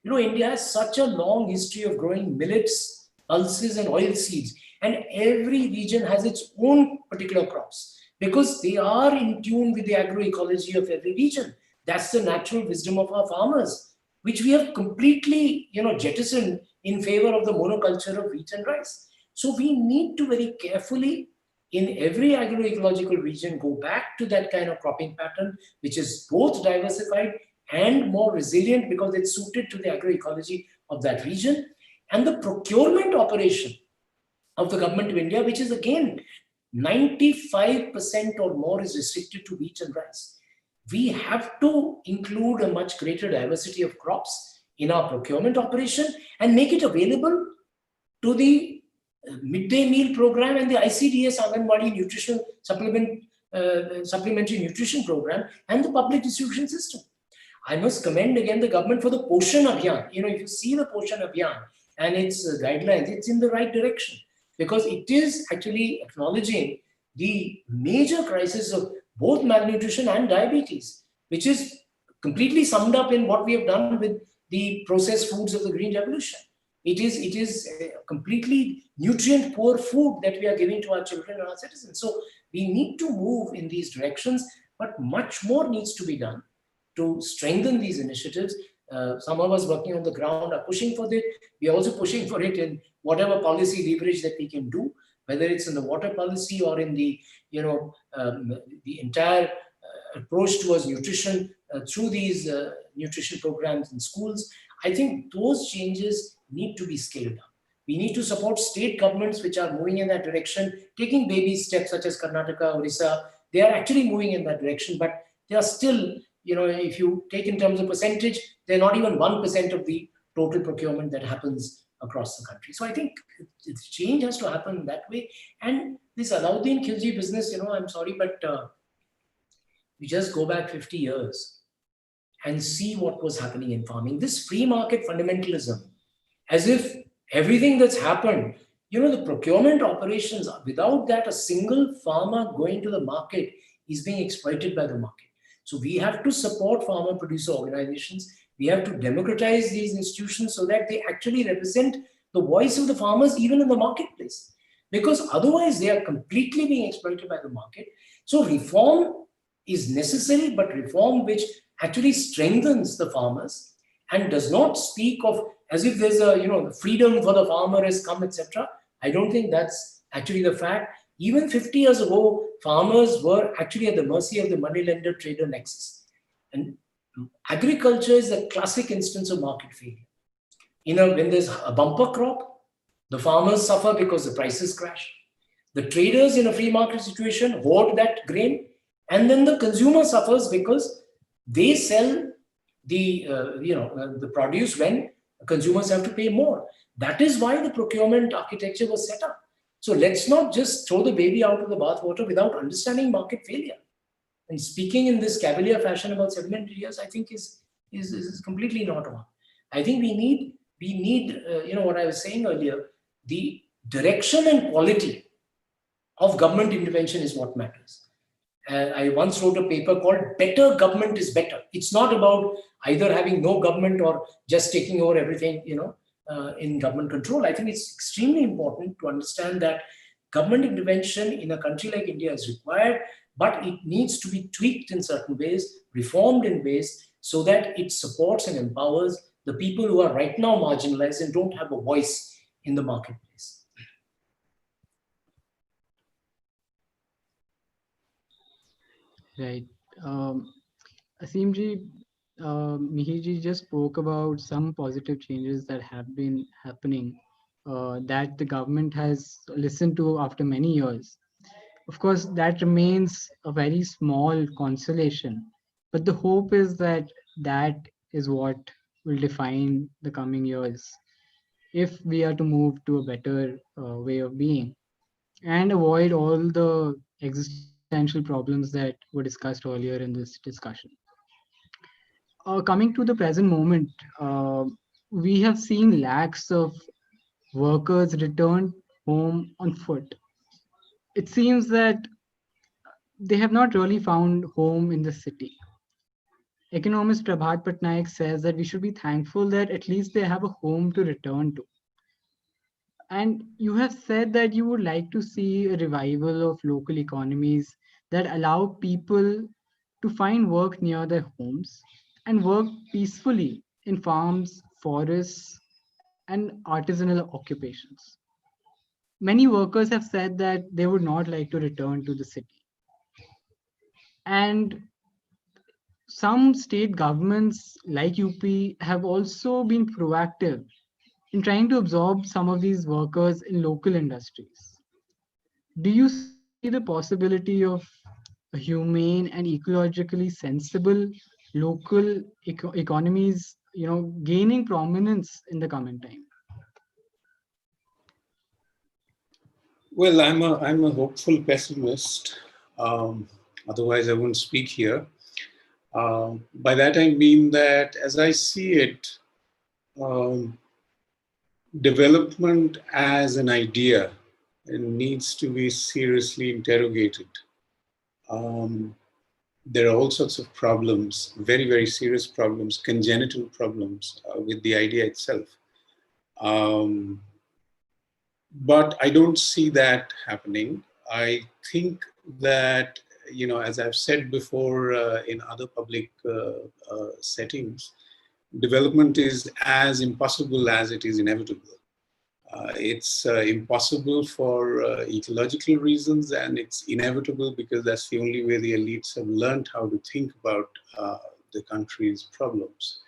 Speaker 2: India has such a long history of growing millets, pulses, and oil seeds, and every region has its own particular crops because they are in tune with the agroecology of every region. That's the natural wisdom of our farmers, which we have completely, jettisoned in favor of the monoculture of wheat and rice. So we need to very carefully, in every agroecological region, go back to that kind of cropping pattern, which is both diversified and more resilient because it's suited to the agroecology of that region. And the procurement operation of the government of India, which is again 95% or more is restricted to wheat and rice. We have to include a much greater diversity of crops in our procurement operation and make it available to the midday meal program and the ICDS Anganwadi nutritional supplementary nutrition program and the public distribution system. I must commend again the government for the Poshan Abhiyan. If you see the Poshan Abhiyan and its guidelines, it's in the right direction because it is actually acknowledging the major crisis of both malnutrition and diabetes, which is completely summed up in what we have done with the processed foods of the Green Revolution. It is completely nutrient poor food that we are giving to our children and our citizens. So we need to move in these directions, but much more needs to be done to strengthen these initiatives. Some of us working on the ground are pushing for it. We are also pushing for it in whatever policy leverage that we can do, whether it's in the water policy or in the the entire approach towards nutrition through these nutrition programs in schools. I think those changes need to be scaled up. We need to support state governments which are moving in that direction, taking baby steps such as Karnataka, Orissa. They are actually moving in that direction, but they are still, if you take in terms of percentage, they're not even 1% of the total procurement that happens across the country. So I think change has to happen that way. And this Alauddin Khilji business, I'm sorry, but we just go back 50 years and see what was happening in farming. This free market fundamentalism, as if everything that's happened, the procurement operations, without that, a single farmer going to the market is being exploited by the market. So we have to support farmer producer organizations. We have to democratize these institutions so that they actually represent the voice of the farmers even in the marketplace. Because otherwise they are completely being exploited by the market. So reform is necessary, but reform which actually strengthens the farmers and does not speak of as if there's the freedom for the farmer has come, etc. I don't think that's actually the fact. Even 50 years ago, farmers were actually at the mercy of the moneylender trader nexus. And agriculture is a classic instance of market failure. When there's a bumper crop, the farmers suffer because the prices crash. The traders in a free market situation hoard that grain, and then the consumer suffers because they sell the produce when consumers have to pay more. That is why the procurement architecture was set up. So let's not just throw the baby out of the bathwater without understanding market failure. And speaking in this cavalier fashion about 700 years, I think is completely not wrong. I think we need what I was saying earlier, the direction and quality of government intervention is what matters. I once wrote a paper called Better Government is Better. It's not about either having no government or just taking over everything, in government control. I think it's extremely important to understand that government intervention in a country like India is required, but it needs to be tweaked in certain ways, reformed in ways so that it supports and empowers the people who are right now marginalized and don't have a voice in the marketplace.
Speaker 1: Right. Aseem ji, Mihir ji just spoke about some positive changes that have been happening that the government has listened to after many years. Of course, that remains a very small consolation, but the hope is that that is what will define the coming years if we are to move to a better way of being and avoid all the existential problems that were discussed earlier in this discussion. Coming to the present moment, we have seen lakhs of workers return home on foot. It seems that they have not really found home in the city. Economist Prabhat Patnaik says that we should be thankful that at least they have a home to return to. And you have said that you would like to see a revival of local economies that allow people to find work near their homes and work peacefully in farms, forests, and artisanal occupations. Many workers have said that they would not like to return to the city. And some state governments, like UP, have also been proactive in trying to absorb some of these workers in local industries. Do you see the possibility of a humane and ecologically sensible local economies gaining prominence in the coming time?
Speaker 3: Well, I'm a hopeful pessimist. Um, Otherwise, I wouldn't speak here. By that I mean that, as I see it, um, development as an idea needs to be seriously interrogated. Um, there are all sorts of problems, very, very serious problems, congenital problems with the idea itself. Um, but I don't see that happening. I think that, as I've said before in other public settings, development is as impossible as it is inevitable. It's impossible for ecological reasons, and it's inevitable because that's the only way the elites have learned how to think about the country's problems.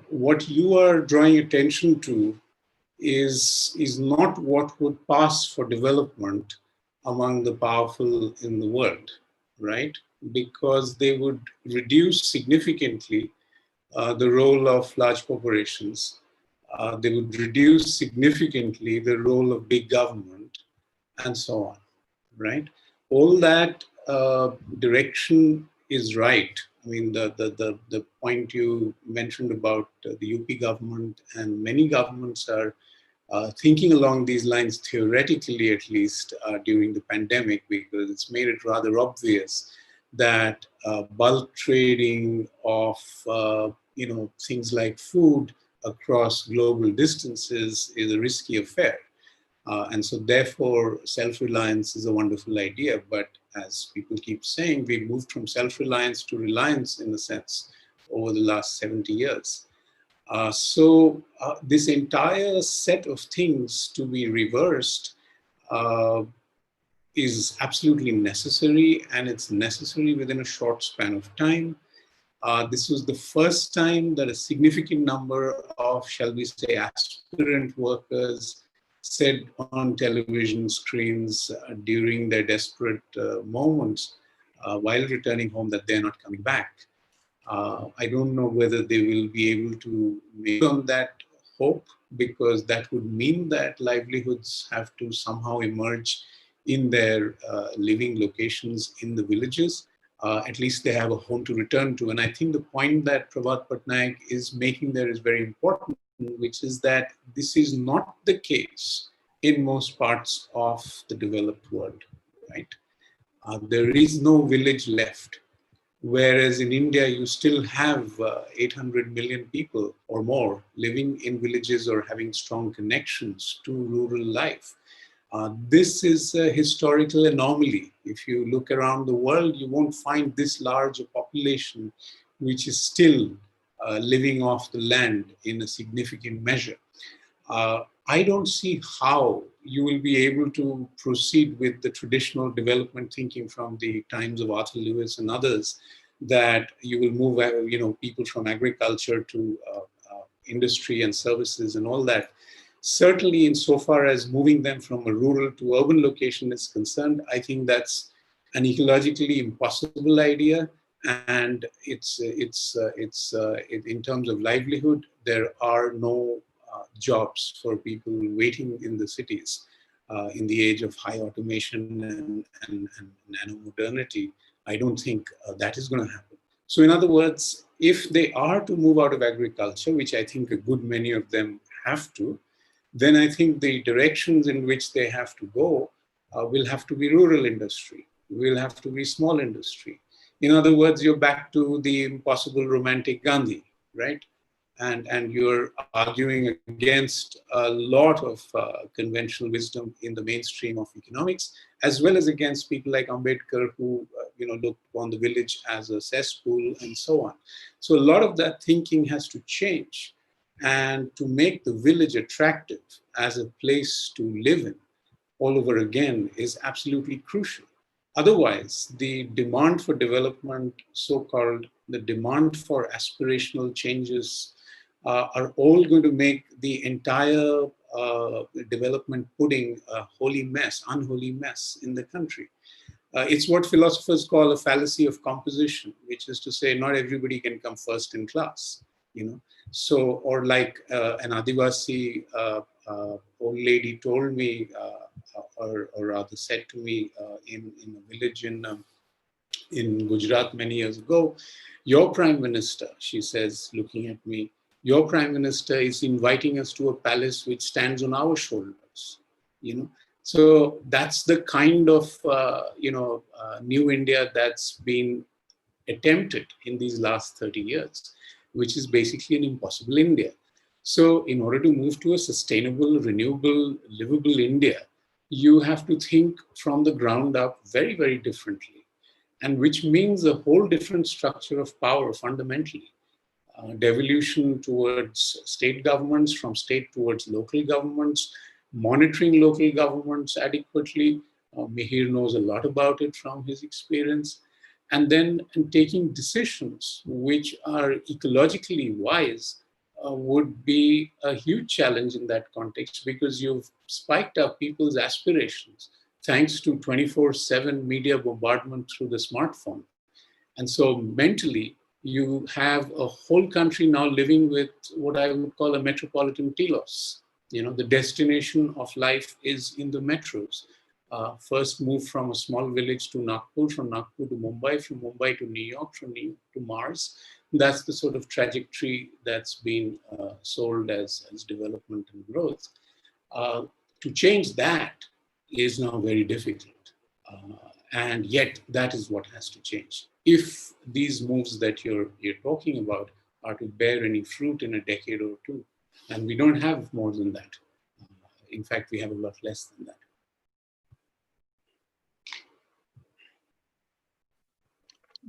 Speaker 3: What you are drawing attention to is not what would pass for development among the powerful in the world, right? Because they would reduce significantly the role of large corporations. They would reduce significantly the role of big government, and so on, right? All that direction is right. I mean, the point you mentioned about the UP government, and many governments are thinking along these lines, theoretically at least, during the pandemic, because it's made it rather obvious that bulk trading of things like food across global distances is a risky affair. And so therefore, self-reliance is a wonderful idea. But as people keep saying, we've moved from self-reliance to reliance, in a sense, over the last 70 years. So this entire set of things to be reversed uh, is absolutely necessary, and it's necessary within a short span of time. This was the first time that a significant number of, shall we say, aspirant workers said on television screens during their desperate moments while returning home that they're not coming back. I don't know whether they will be able to make on that hope, because that would mean that livelihoods have to somehow emerge in their living locations in the villages. At least they have a home to return to. And I think the point that Prabhat Patnaik is making there is very important, which is that this is not the case in most parts of the developed world, right? There is no village left. Whereas in India, you still have 800 million people or more living in villages or having strong connections to rural life. This is a historical anomaly. If you look around the world, you won't find this large a population which is still living off the land in a significant measure. I don't see how you will be able to proceed with the traditional development thinking from the times of Arthur Lewis and others, that you will move, people from agriculture to industry and services and all that. Certainly, insofar as moving them from a rural to urban location is concerned, I think that's an ecologically impossible idea. And in terms of livelihood, there are no jobs for people waiting in the cities in the age of high automation and nano modernity. I don't think that is going to happen. So in other words, if they are to move out of agriculture, which I think a good many of them have to, then I think the directions in which they have to go will have to be rural industry, will have to be small industry. In other words, you're back to the impossible romantic Gandhi, right? And you're arguing against a lot of conventional wisdom in the mainstream of economics, as well as against people like Ambedkar, who looked upon the village as a cesspool and so on. So a lot of that thinking has to change, and to make the village attractive as a place to live in all over again is absolutely crucial. Otherwise, the demand for development, so-called the demand for aspirational changes, are all going to make the entire development pudding a holy mess, unholy mess in the country. It's what philosophers call a fallacy of composition, which is to say not everybody can come first in class. So, or like an Adivasi old lady told me, or rather said to me in a village in Gujarat many years ago, your prime minister, she says, looking at me, your prime minister is inviting us to a palace which stands on our shoulders, So that's the kind of, new India that's been attempted in these last 30 years, which is basically an impossible India. So in order to move to a sustainable, renewable, livable India, you have to think from the ground up very, very differently, and which means a whole different structure of power fundamentally. Devolution towards state governments, from state towards local governments, monitoring local governments adequately. Mihir knows a lot about it from his experience. And then taking decisions which are ecologically wise would be a huge challenge in that context, because you've spiked up people's aspirations thanks to 24/7 media bombardment through the smartphone. And so mentally, you have a whole country now living with what I would call a metropolitan telos. The destination of life is in the metros. First moved from a small village to Nagpur, from Nagpur to Mumbai, from Mumbai to New York, from New York to Mars. That's the sort of trajectory that's been sold as development and growth. To change that is now very difficult. And yet that is what has to change. If these moves that you're talking about are to bear any fruit in a decade or two, and we don't have more than that. In fact, we have a lot less than that.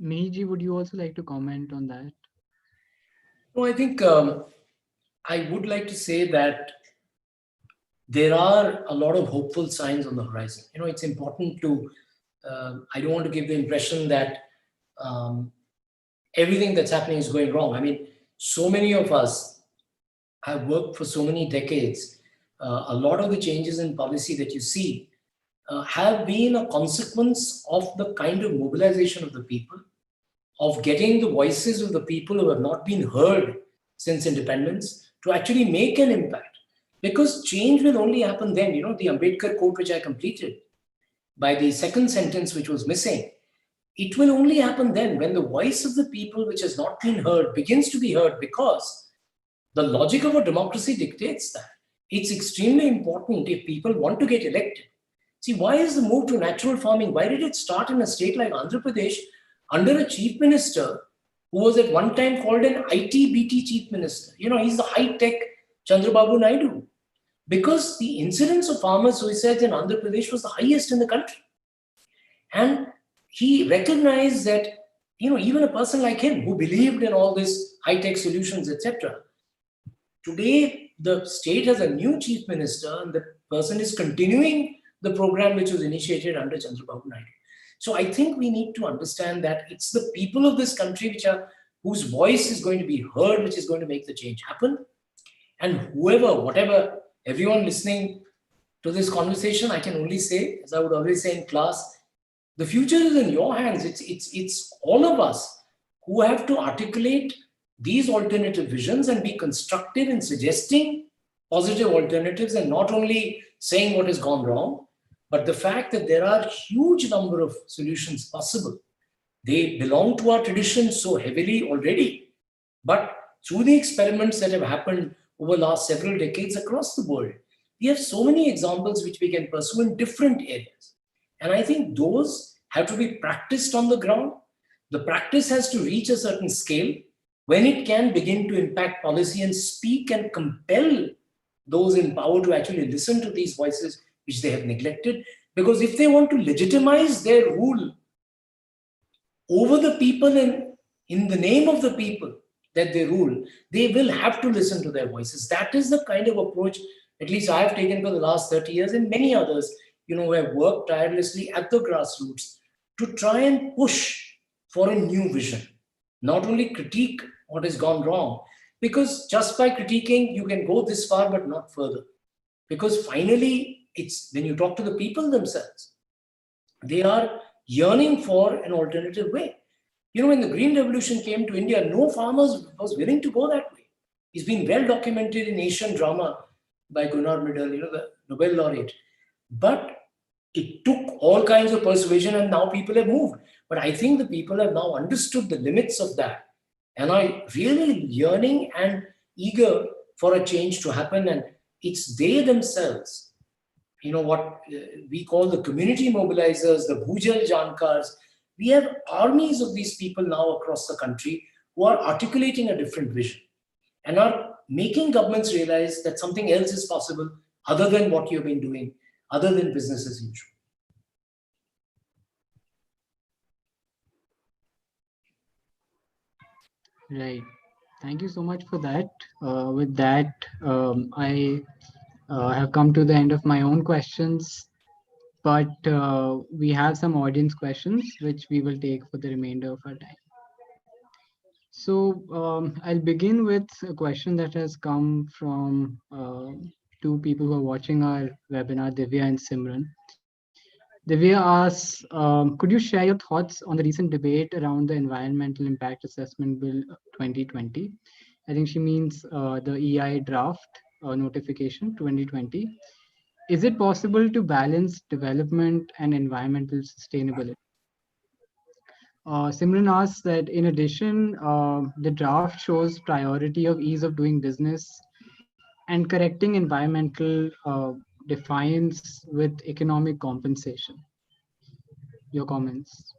Speaker 1: Mihir, would you also like to comment on that?
Speaker 2: No, I think I would like to say that there are a lot of hopeful signs on the horizon. It's important to, I don't want to give the impression that everything that's happening is going wrong. I mean, so many of us have worked for so many decades. A lot of the changes in policy that you see have been a consequence of the kind of mobilization of the people, of getting the voices of the people who have not been heard since independence to actually make an impact. Because change will only happen then. The Ambedkar quote, which I completed, by the second sentence, which was missing, it will only happen then when the voice of the people, which has not been heard, begins to be heard, because the logic of a democracy dictates that. It's extremely important if people want to get elected. See, why is the move to natural farming? Why did it start in a state like Andhra Pradesh under a chief minister who was at one time called an IT-BT chief minister? He's the high-tech Chandrababu Naidu. Because the incidence of farmer suicides in Andhra Pradesh was the highest in the country. And he recognized that, even a person like him who believed in all these high-tech solutions, etc. Today, the state has a new chief minister, and the person is continuing the program which was initiated under Chandrababu Naidu. So I think we need to understand that it's the people of this country whose voice is going to be heard, which is going to make the change happen. And whatever, everyone listening to this conversation, I can only say, as I would always say in class, the future is in your hands. It's all of us who have to articulate these alternative visions and be constructive in suggesting positive alternatives, and not only saying what has gone wrong, but the fact that there are huge number of solutions possible. They belong to our tradition so heavily already, but through the experiments that have happened over the last several decades across the world, we have so many examples which we can pursue in different areas. And I think those have to be practiced on the ground. The practice has to reach a certain scale when it can begin to impact policy and speak and compel those in power to actually listen to these voices which they have neglected. Because if they want to legitimize their rule over the people and in the name of the people that they rule, they will have to listen to their voices. That is the kind of approach, at least I have taken for the last 30 years, and many others, who have worked tirelessly at the grassroots to try and push for a new vision. Not only critique what has gone wrong, because just by critiquing, you can go this far, but not further. Because finally, it's when you talk to the people themselves, they are yearning for an alternative way. When the Green Revolution came to India, no farmers was willing to go that way. It's been well documented in Asian drama by Gunnar Myrdal, the Nobel laureate. But it took all kinds of persuasion, and now people have moved. But I think the people have now understood the limits of that and are really yearning and eager for a change to happen. And it's they themselves, what we call the community mobilizers, the Bhujal Jankars. We have armies of these people now across the country who are articulating a different vision and are making governments realize that something else is possible other than what you've been doing, other than business as usual.
Speaker 1: Right. Thank you so much for that. With that, I have come to the end of my own questions, but we have some audience questions which we will take for the remainder of our time. So I'll begin with a question that has come from two people who are watching our webinar, Divya and Simran. Divya asks, could you share your thoughts on the recent debate around the Environmental Impact Assessment Bill 2020? I think she means the EI draft notification 2020. Is it possible to balance development and environmental sustainability? Simran asks that in addition, the draft shows priority of ease of doing business and correcting environmental defiance with economic compensation. Your comments.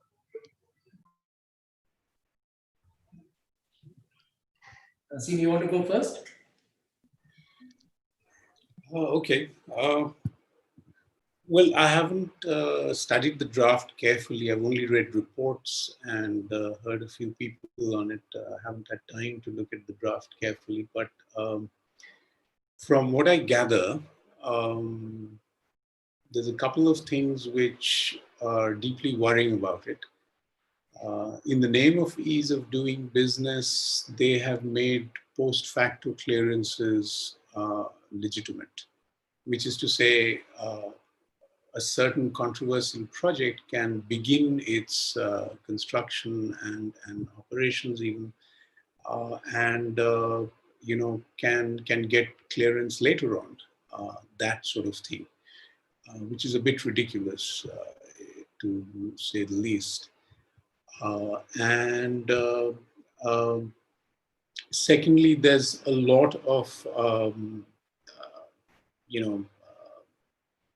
Speaker 2: Aseem, you want to go first?
Speaker 3: Okay. Well, I haven't studied the draft carefully. I've only read reports and heard a few people on it. I haven't had time to look at the draft carefully. But from what I gather, there's a couple of things which are deeply worrying about it. In the name of ease of doing business, they have made post facto clearances legitimate, which is to say, a certain controversial project can begin its construction and operations even, and can get clearance later on, that sort of thing, which is a bit ridiculous, to say the least. Secondly, there's a lot of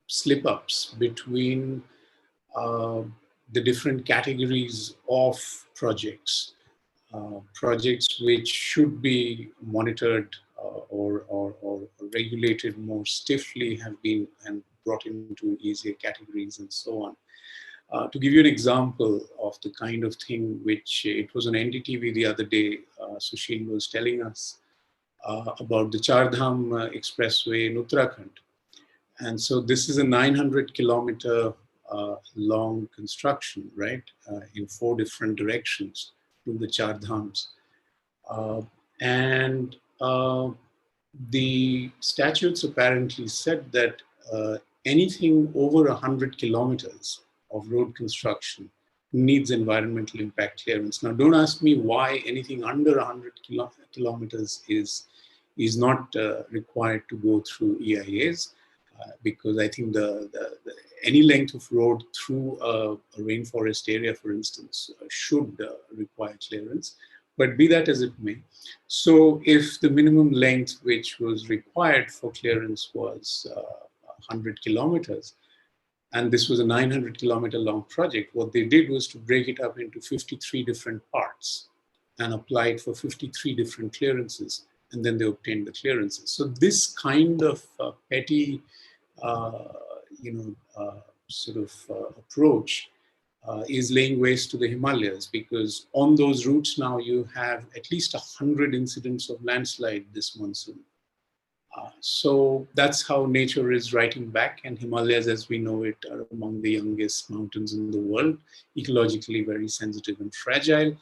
Speaker 3: slip-ups between the different categories of projects. Projects which should be monitored or regulated more stiffly have been and brought into easier categories and so on. To give you an example of the kind of thing which it was on NDTV the other day, Sushil was telling us about the Char Dham Expressway in Uttarakhand. And so this is a 900-kilometer long construction, right, in 4 different directions to the Char Dhams. The statutes apparently said that anything over 100 kilometers of road construction needs environmental impact clearance. Now, don't ask me why anything under 100 kilometers is not required to go through EIAs. Because I think any length of road through a rainforest area, for instance, should require clearance. But be that as it may, so if the minimum length which was required for clearance was 100 kilometers, and this was a 900-kilometer long project, what they did was to break it up into 53 different parts and apply it for 53 different clearances, and then they obtained the clearances. So this kind of petty approach is laying waste to the Himalayas, because on those routes now you have at least 100 incidents of landslide this monsoon. So that's how nature is writing back, and Himalayas, as we know it, are among the youngest mountains in the world, ecologically very sensitive and fragile.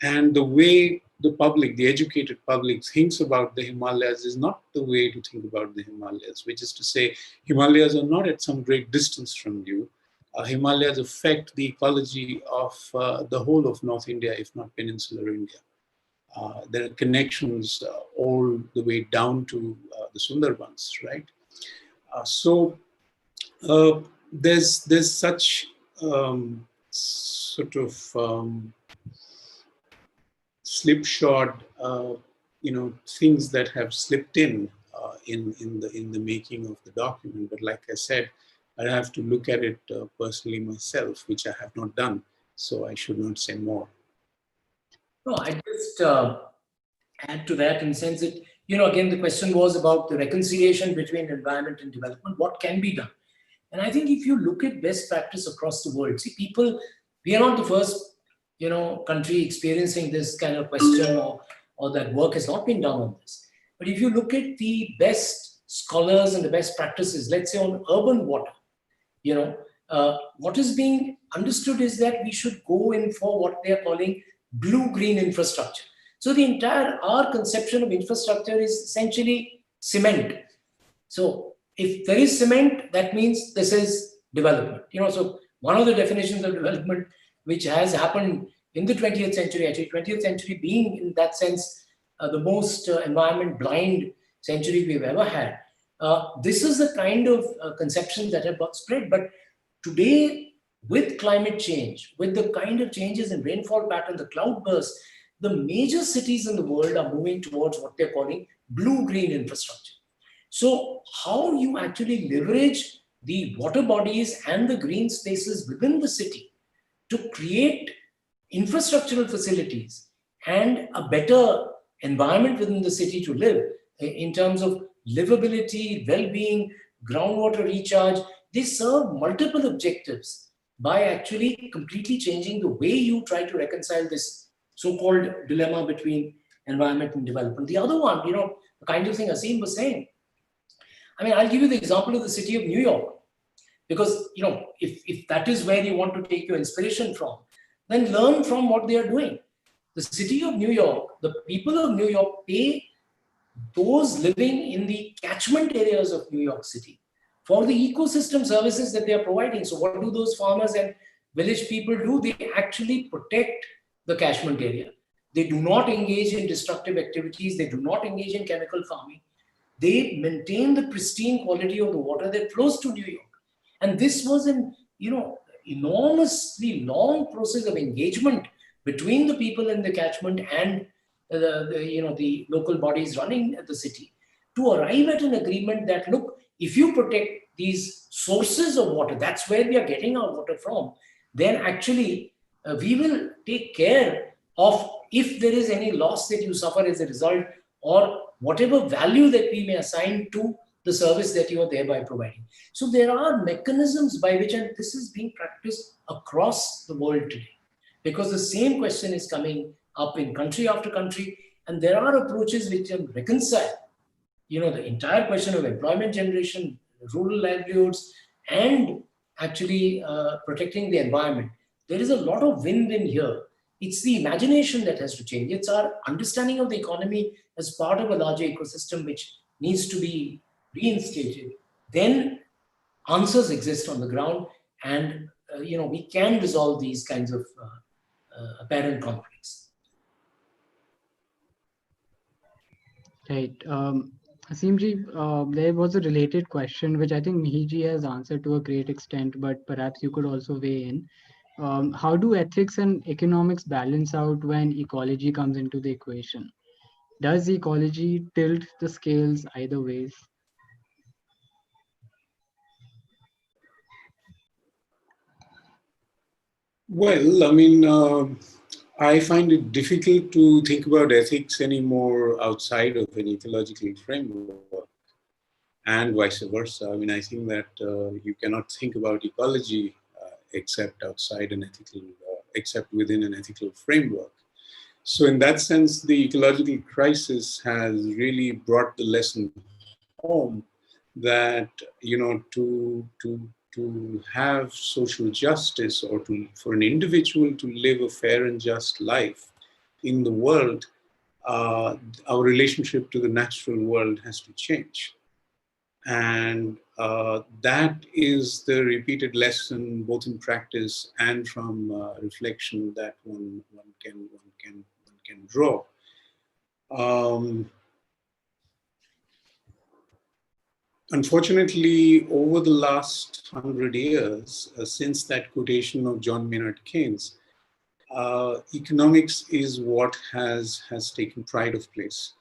Speaker 3: And the way the public, the educated public, thinks about the Himalayas is not the way to think about the Himalayas, which is to say, Himalayas are not at some great distance from you. Himalayas affect the ecology of the whole of North India, if not peninsular India. There are connections all the way down to the Sundarbans, right? So there's such sort of slipshod, things that have slipped in the making of the document. But like I said, I have to look at it personally myself, which I have not done. So I should not say more.
Speaker 2: No, I just add to that in the sense that, again, the question was about the reconciliation between environment and development. What can be done? And I think if you look at best practice across the world, see, we are not the first, country experiencing this kind of question, or that work has not been done on this. But if you look at the best scholars and the best practices, let's say on urban water, what is being understood is that we should go in for what they are calling blue-green infrastructure. So our conception of infrastructure is essentially cement. So if there is cement, that means this is development. So one of the definitions of development which has happened in the 20th century, actually 20th century being in that sense the most environment blind century we've ever had. This is the kind of conceptions that have got spread. But today, with climate change, with the kind of changes in rainfall pattern, the cloud bursts, the major cities in the world are moving towards what they're calling blue-green infrastructure. So how you actually leverage the water bodies and the green spaces within the city to create infrastructural facilities and a better environment within the city to live in terms of livability, well-being, groundwater recharge, they serve multiple objectives by actually completely changing the way you try to reconcile this so-called dilemma between environment and development. The other one, the kind of thing Aseem was saying, I'll give you the example of the city of New York, because, if that is where you want to take your inspiration from, then learn from what they are doing. The city of New York, the people of New York pay those living in the catchment areas of New York City for the ecosystem services that they are providing. So what do those farmers and village people do? They actually protect the catchment area. They do not engage in destructive activities. They do not engage in chemical farming. They maintain the pristine quality of the water that flows to New York. And this was an, enormously long process of engagement between the people in the catchment and the local bodies running the city to arrive at an agreement that, look, if you protect these sources of water, that's where we are getting our water from, then actually we will take care of if there is any loss that you suffer as a result, or whatever value that we may assign to the service that you are thereby providing. So there are mechanisms by which, and this is being practiced across the world today, because the same question is coming up in country after country, and there are approaches which can reconcile, the entire question of employment generation, rural livelihoods, and actually protecting the environment. There is a lot of win-win here. It's the imagination that has to change. It's our understanding of the economy as part of a larger ecosystem which needs to be reinstated. Then answers exist on the ground, and we can resolve these kinds of apparent conflicts.
Speaker 1: Right. Aseemji, there was a related question which I think Mihir has answered to a great extent, but perhaps you could also weigh in. How do ethics and economics balance out when ecology comes into the equation? Does ecology tilt the scales either ways?
Speaker 3: Well, I find it difficult to think about ethics anymore outside of an ecological framework, and vice versa. I think that you cannot think about ecology except except within an ethical framework. So in that sense, the ecological crisis has really brought the lesson home that, to have social justice, or for an individual to live a fair and just life in the world, our relationship to the natural world has to change. And That is the repeated lesson, both in practice and from reflection, that one can draw. Unfortunately, over the last 100 years, since that quotation of John Maynard Keynes, economics is what has taken pride of place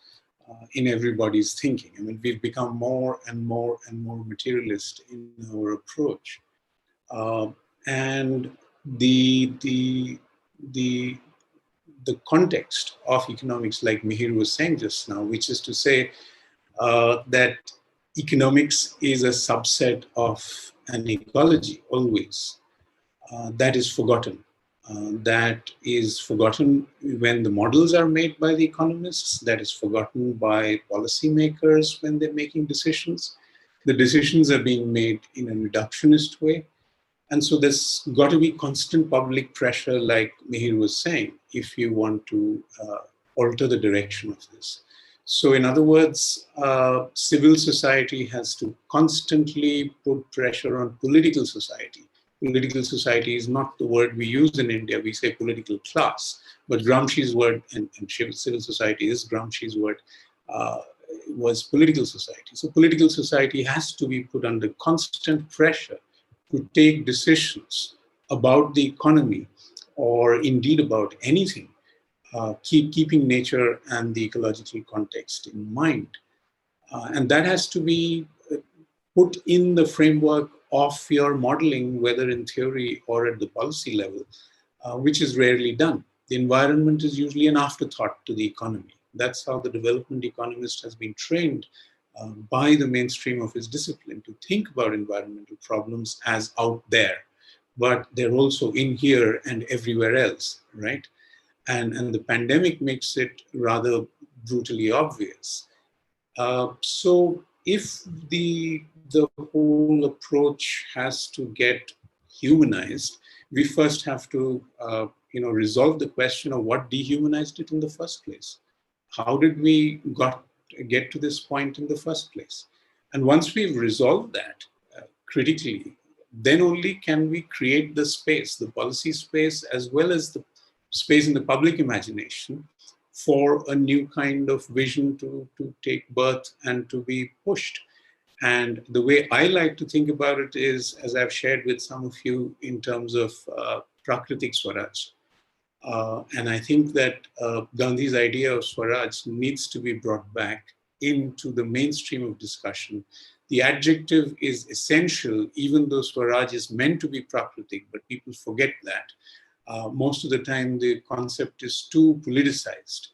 Speaker 3: in everybody's thinking. I mean, we've become more and more and more materialist in our approach, and the the the context of economics, like Mihir was saying just now, which is to say that economics is a subset of an ecology always. That is forgotten. That is forgotten when the models are made by the economists. That is forgotten by policymakers when they're making decisions. The decisions are being made in a reductionist way. And so there's got to be constant public pressure, like Mihir was saying, if you want to alter the direction of this. So in other words, civil society has to constantly put pressure on political society. Political society is not the word we use in India. We say political class. But Gramsci's word, and civil society is Gramsci's word, was political society. So political society has to be put under constant pressure to take decisions about the economy, or indeed about anything, keeping nature and the ecological context in mind. And that has to be put in the framework of your modeling, whether in theory or at the policy level, which is rarely done. The environment is usually an afterthought to the economy. That's how the development economist has been trained by the mainstream of his discipline to think about environmental problems as out there, but they're also in here and everywhere else, right? And the pandemic makes it rather brutally obvious. So if the whole approach has to get humanized, we first have to resolve the question of what dehumanized it in the first place. How did we get to this point in the first place? And once we've resolved that critically, then only can we create the space, the policy space, as well as the space in the public imagination for a new kind of vision to take birth and to be pushed. And the way I like to think about it is, as I've shared with some of you, in terms of Prakritik Swaraj. And I think that Gandhi's idea of Swaraj needs to be brought back into the mainstream of discussion. The adjective is essential, even though Swaraj is meant to be Prakritik, but people forget that. Most of the time, the concept is too politicized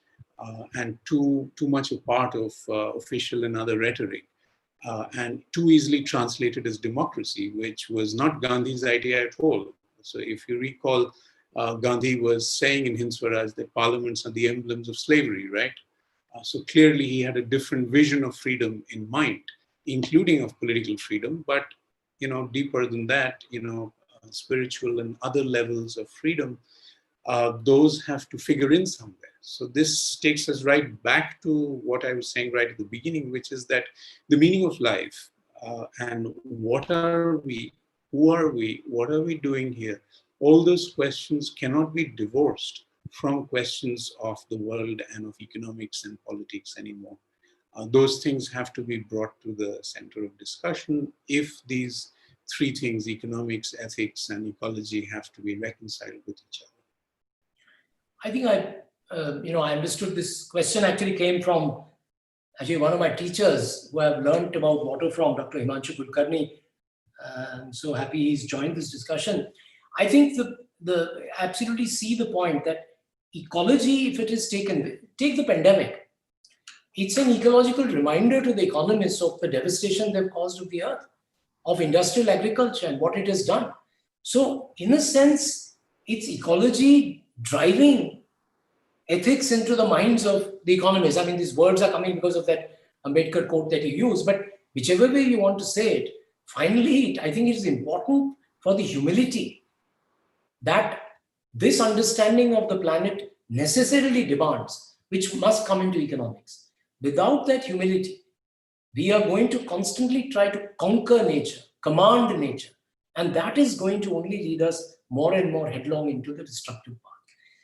Speaker 3: and too much a part of official and other rhetoric, and too easily translated as democracy, which was not Gandhi's idea at all. So if you recall, Gandhi was saying in Hind Swaraj that parliaments are the emblems of slavery, right? So clearly he had a different vision of freedom in mind, including of political freedom, but deeper than that, spiritual and other levels of freedom, those have to figure in somewhere. So this takes us right back to what I was saying right at the beginning, which is that the meaning of life and what are we, who are we, what are we doing here? All those questions cannot be divorced from questions of the world and of economics and politics anymore. Those things have to be brought to the center of discussion if these three things, economics, ethics, and ecology, have to be reconciled with each other.
Speaker 2: I think I understood this question actually came from one of my teachers who I've learned about water from, Dr. Himanshu Kulkarni. I'm so happy he's joined this discussion. I think the absolutely see the point that ecology, if it is taken, take the pandemic, it's an ecological reminder to the economists of the devastation they've caused of the earth, of industrial agriculture and what it has done. So in a sense, it's ecology driving ethics into the minds of the economists. I mean, these words are coming because of that Ambedkar quote that you use, but whichever way you want to say it, finally, I think it is important for the humility that this understanding of the planet necessarily demands, which must come into economics. Without that humility, we are going to constantly try to conquer nature, command nature. And that is going to only lead us more and more headlong into the destructive path.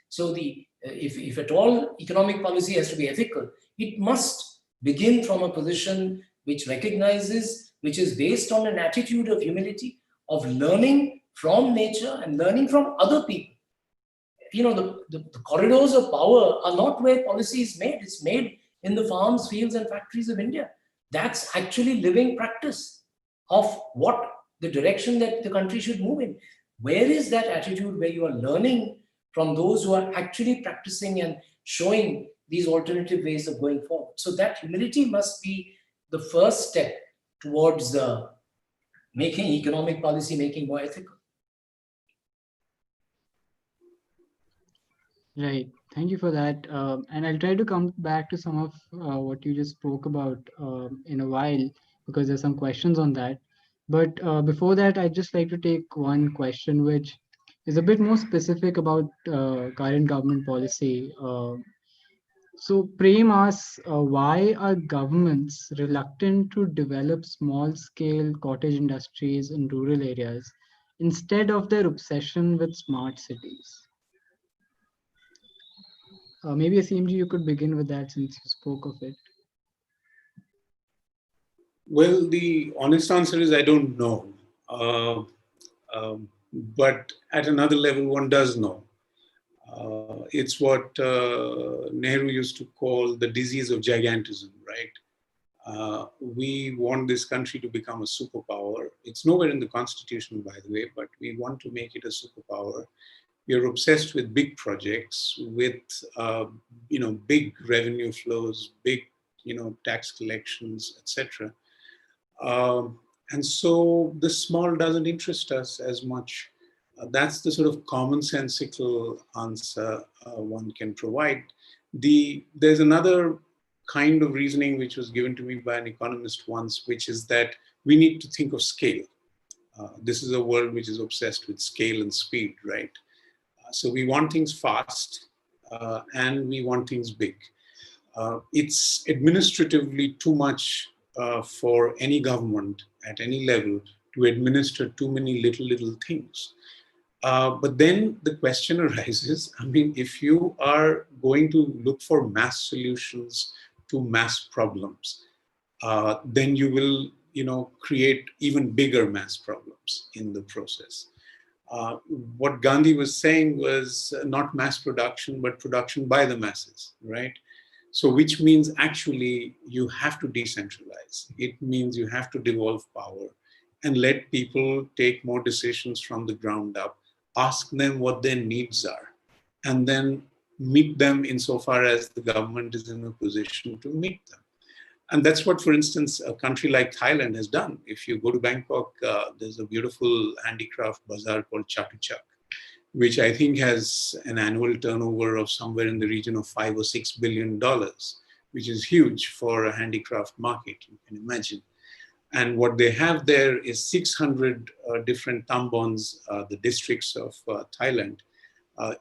Speaker 2: So if at all economic policy has to be ethical, it must begin from a position which recognizes, which is based on an attitude of humility, of learning from nature and learning from other people. The corridors of power are not where policy is made. It's made in the farms, fields, and factories of India. That's actually living practice of what the direction that the country should move in. Where is that attitude where you are learning from those who are actually practicing and showing these alternative ways of going forward? So that humility must be the first step towards making economic policy making more ethical.
Speaker 1: Right. Thank you for that. And I'll try to come back to some of what you just spoke about in a while, because there's some questions on that. But before that, I'd just like to take one question, which is a bit more specific about current government policy. So Prem asks, why are governments reluctant to develop small-scale cottage industries in rural areas instead of their obsession with smart cities? Maybe Aseemji, you could begin with that since you spoke of it.
Speaker 3: Well, the honest answer is I don't know. But at another level, one does know. It's what Nehru used to call the disease of gigantism, right? We want this country to become a superpower. It's nowhere in the constitution, by the way, but we want to make it a superpower. We are obsessed with big projects, with big revenue flows, big tax collections, etc. And so the small doesn't interest us as much. That's the sort of commonsensical answer one can provide. There's another kind of reasoning which was given to me by an economist once, which is that we need to think of scale. This is a world which is obsessed with scale and speed, right? So we want things fast and we want things big. It's administratively too much for any government at any level to administer too many little things. But then the question arises, I mean, if you are going to look for mass solutions to mass problems, then you will, create even bigger mass problems in the process. What Gandhi was saying was not mass production, but production by the masses, right? So which means actually you have to decentralize. It means you have to devolve power and let people take more decisions from the ground up, ask them what their needs are, and then meet them insofar as the government is in a position to meet them. And that's what, for instance, a country like Thailand has done. If you go to Bangkok, there's a beautiful handicraft bazaar called Chatuchak, which I think has an annual turnover of somewhere in the region of $5 or $6 billion, which is huge for a handicraft market, you can imagine. And what they have there is 600 different tambons, the districts of Thailand.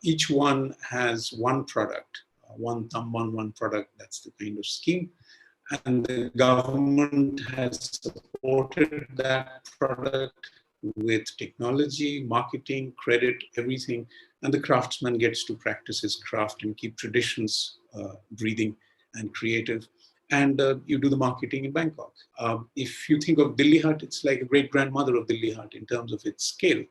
Speaker 3: Each one has one product, one tambon, one product. That's the kind of scheme. And the government has supported that product with technology, marketing, credit, everything. And the craftsman gets to practice his craft and keep traditions breathing and creative. And you do the marketing in Bangkok. If you think of Delhi Hut, it's like a great grandmother of Delhi Hut in terms of its scale.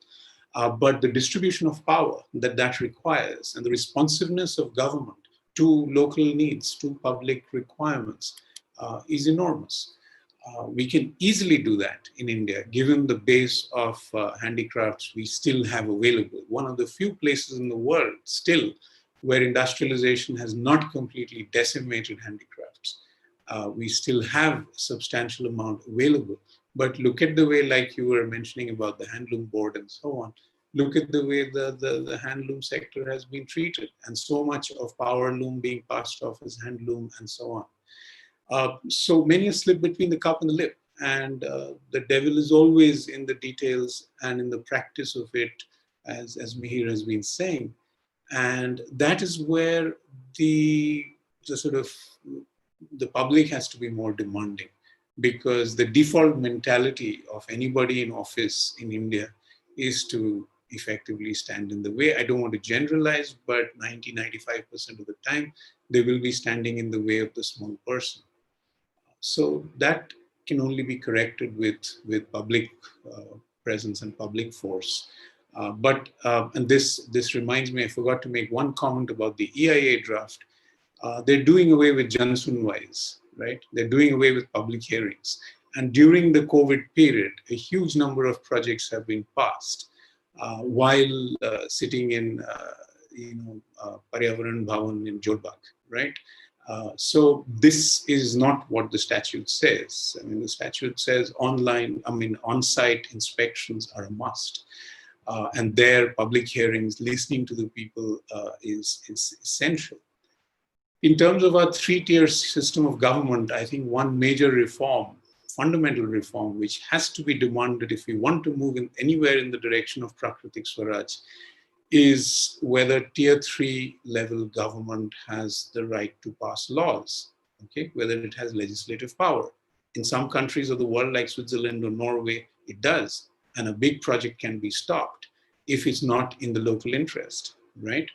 Speaker 3: But the distribution of power that requires and the responsiveness of government to local needs, to public requirements, is enormous. We can easily do that in India, given the base of handicrafts we still have available. One of the few places in the world still where industrialization has not completely decimated handicrafts. We still have a substantial amount available. But look at the way, like you were mentioning about the handloom board and so on, look at the way the handloom sector has been treated, and so much of power loom being passed off as handloom and so on. So many a slip between the cup and the lip. And the devil is always in the details and in the practice of it, as Mihir has been saying. And that is where the public has to be more demanding. because the default mentality of anybody in office in India is to effectively stand in the way. I don't want to generalize, but 90-95% of the time, they will be standing in the way of the small person. So that can only be corrected with public presence and public force. And this reminds me, I forgot to make one comment about the EIA draft. They're doing away with Jan Sunwais, right? They're doing away with public hearings. And during the COVID period, a huge number of projects have been passed while sitting in, Paryavaran Bhavan in Jodhbag, right? So this is not what the statute says. I mean, the statute says on-site inspections are a must. And their public hearings, listening to the people is essential. In terms of our three-tier system of government, I think one major reform, fundamental reform, which has to be demanded if we want to move anywhere in the direction of Prakritik Swaraj, is whether tier 3 level government has the right to pass laws, okay? Whether it has legislative power. In some countries of the world like Switzerland or Norway, it does. And a big project can be stopped if it's not in the local interest, right?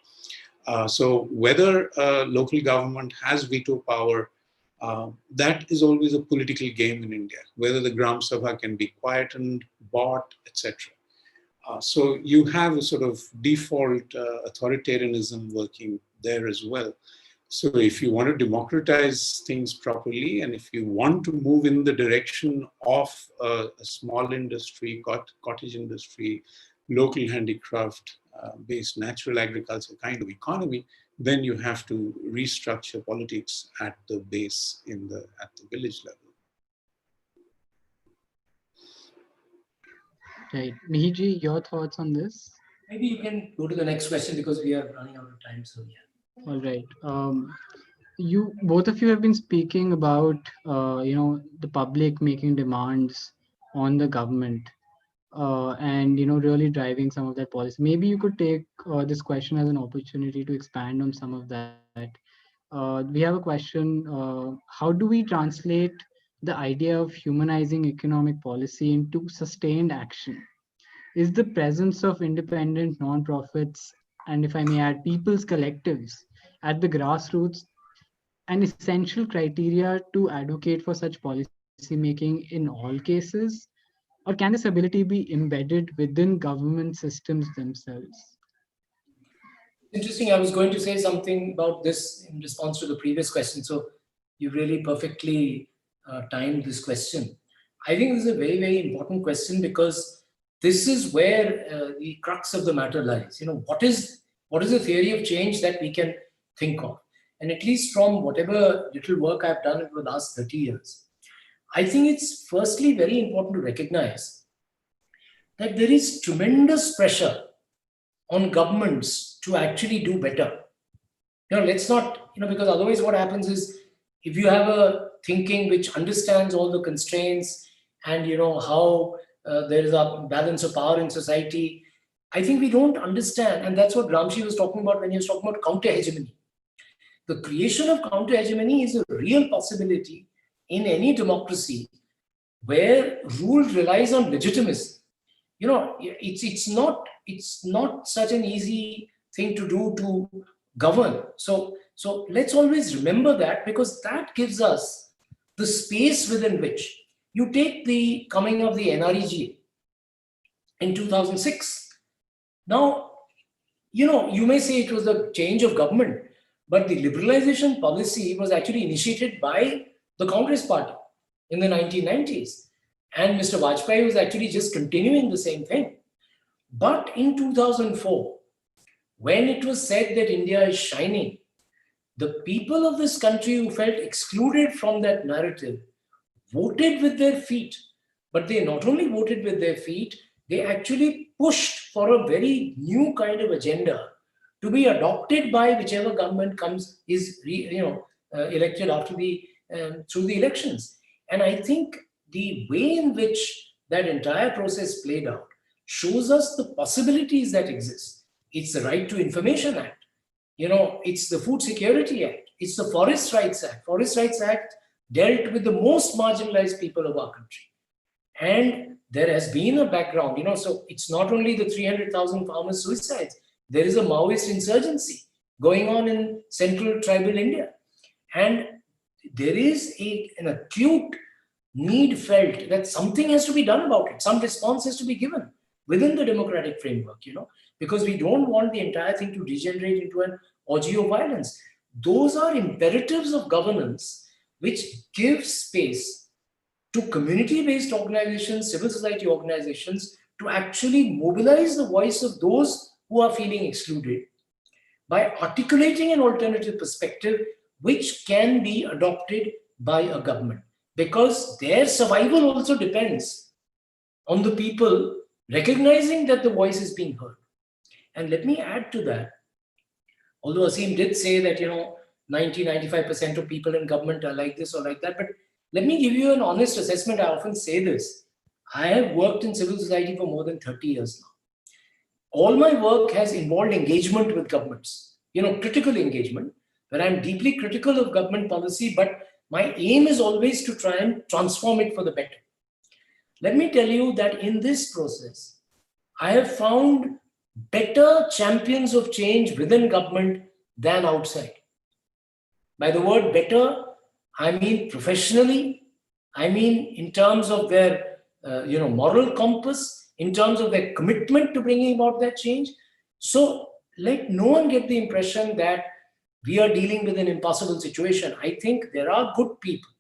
Speaker 3: So whether local government has veto power, that is always a political game in India, whether the Gram Sabha can be quietened, bought, etc. So you have a sort of default authoritarianism working there as well. So if you want to democratize things properly, and if you want to move in the direction of a small industry, cottage industry, local handicraft based natural agriculture kind of economy, then you have to restructure politics at the base at the village level.
Speaker 1: Right. Mihir, your thoughts on this?
Speaker 2: Maybe you can go to the next question because we are running out of time. So yeah.
Speaker 1: All right. You both of you have been speaking about the public making demands on the government and really driving some of that policy. Maybe you could take this question as an opportunity to expand on some of that. We have a question: how do we translate the idea of humanizing economic policy into sustained action? Is the presence of independent non-profits, and if I may add, people's collectives at the grassroots, an essential criteria to advocate for such policy making in all cases? Or can this ability be embedded within government systems themselves?
Speaker 2: Interesting. I was going to say something about this in response to the previous question. So you really perfectly timed this question. I think this is a very, very important question because this is where the crux of the matter lies. What is the theory of change that we can think of? And at least from whatever little work I've done over the last 30 years, I think it's firstly very important to recognize that there is tremendous pressure on governments to actually do better. Let's not, because otherwise what happens is if you have a thinking which understands all the constraints and, how there is a balance of power in society, I think we don't understand. And that's what Gramsci was talking about when he was talking about counter-hegemony. The creation of counter-hegemony is a real possibility in any democracy where rule relies on legitimacy. It's not such an easy thing to do to govern. So let's always remember that, because that gives us the space within which you take the coming of the NREG in 2006. Now, you may say it was a change of government, but the liberalization policy was actually initiated by the Congress party in the 1990s. And Mr. Vajpayee was actually just continuing the same thing. But in 2004, when it was said that India is shining, the people of this country who felt excluded from that narrative voted with their feet. But they not only voted with their feet, they actually pushed for a very new kind of agenda to be adopted by whichever government is elected after through the elections. And I think the way in which that entire process played out shows us the possibilities that exist. It's the Right to Information Act. It's the Food Security Act. It's the Forest Rights Act. Forest Rights Act dealt with the most marginalized people of our country. And there has been a background, so it's not only the 300,000 farmers' suicides, there is a Maoist insurgency going on in central tribal India. And there is an acute need felt that something has to be done about it. Some response has to be given within the democratic framework, because we don't want the entire thing to degenerate into an orgy of violence. Those are imperatives of governance which give space to community-based organizations, civil society organizations, to actually mobilize the voice of those who are feeling excluded by articulating an alternative perspective which can be adopted by a government. Because their survival also depends on the people recognizing that the voice is being heard. And let me add to that, although Aseem did say that, 90-95% of people in government are like this or like that, but let me give you an honest assessment. I often say this. I have worked in civil society for more than 30 years now. All my work has involved engagement with governments, critical engagement, where I'm deeply critical of government policy, but my aim is always to try and transform it for the better. Let me tell you that in this process, I have found better champions of change within government than outside. By the word better, I mean professionally, I mean in terms of their moral compass, in terms of their commitment to bringing about that change. So let no one get the impression that we are dealing with an impossible situation. I think there are good people.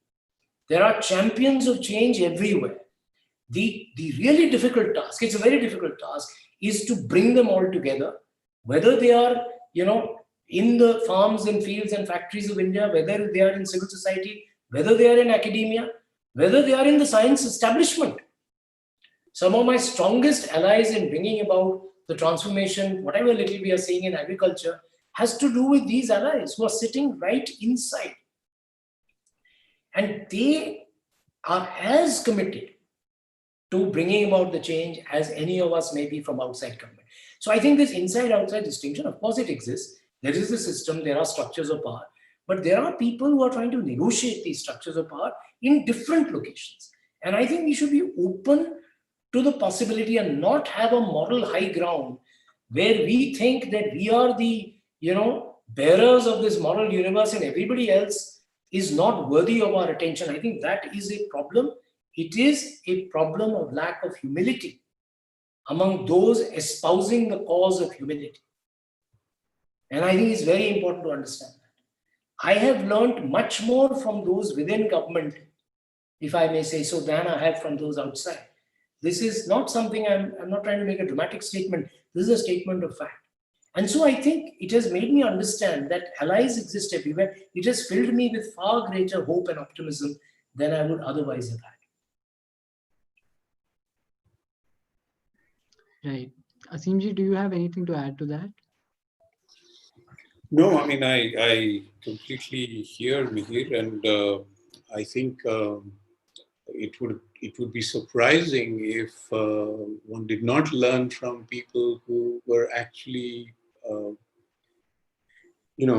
Speaker 2: There are champions of change everywhere. The really difficult task, it's a very difficult task, is to bring them all together, whether they are, in the farms and fields and factories of India, whether they are in civil society, whether they are in academia, whether they are in the science establishment. Some of my strongest allies in bringing about the transformation, whatever little we are seeing in agriculture, has to do with these allies who are sitting right inside. And they are as committed to bringing about the change as any of us may be from outside government. So I think this inside-outside distinction, of course it exists. There is a system, there are structures of power, but there are people who are trying to negotiate these structures of power in different locations. And I think we should be open to the possibility and not have a moral high ground where we think that we are the, bearers of this moral universe and everybody else is not worthy of our attention. I think that is a problem. It is a problem of lack of humility among those espousing the cause of humility. And I think it's very important to understand that. I have learned much more from those within government, if I may say so, than I have from those outside. This is not something I'm not trying to make a dramatic statement. This is a statement of fact. And so I think it has made me understand that allies exist everywhere. It has filled me with far greater hope and optimism than I would otherwise have had.
Speaker 1: Right. Aseemji, do you have anything to add to that?
Speaker 3: No, I mean, I completely hear Mihir, and I think it would be surprising if one did not learn from people who were actually,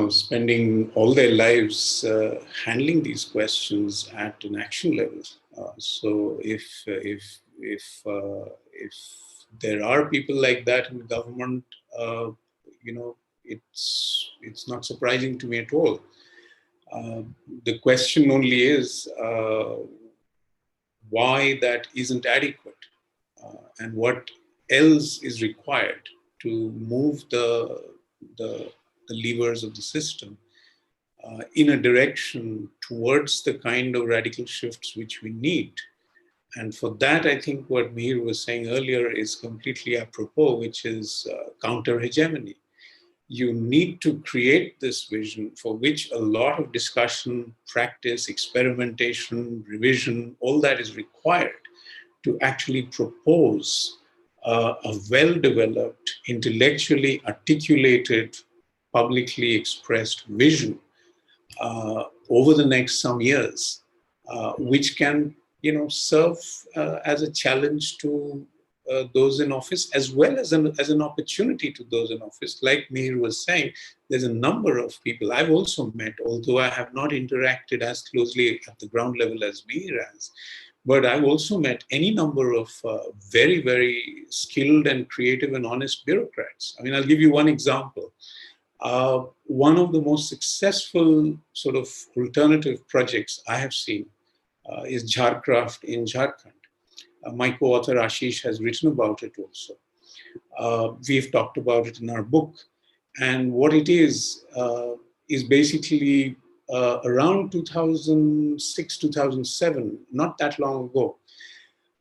Speaker 3: spending all their lives handling these questions at an action level. So if there are people like that in government, it's not surprising to me at all. The question only is why that isn't adequate, and what else is required to move the levers of the system in a direction towards the kind of radical shifts which we need. And for that, I think what Mihir was saying earlier is completely apropos, which is counter-hegemony. You need to create this vision for which a lot of discussion, practice, experimentation, revision, all that is required to actually propose a well-developed, intellectually articulated, publicly expressed vision over the next some years, which can, serve as a challenge to those in office, as well as an opportunity to those in office. Like Mihir was saying, there's a number of people I've also met, although I have not interacted as closely at the ground level as Mihir has. But I've also met any number of very, very skilled and creative and honest bureaucrats. I mean, I'll give you one example. One of the most successful sort of alternative projects I have seen is Jharcraft in Jharkhand. My co-author Ashish has written about it also. We've talked about it in our book. And what it is basically around 2006, 2007, not that long ago,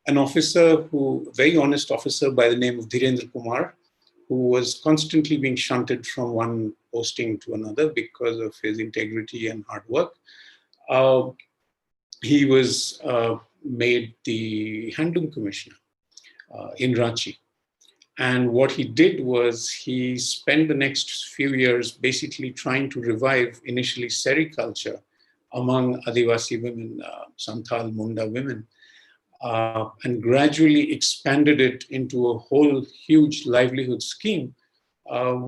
Speaker 3: an officer very honest officer by the name of Dhirendra Kumar, who was constantly being shunted from one posting to another because of his integrity and hard work. He was made the Handloom Commissioner in Ranchi. And what he did was he spent the next few years basically trying to revive initially sericulture among Adivasi women, Santhal, Munda women, and gradually expanded it into a whole huge livelihood scheme,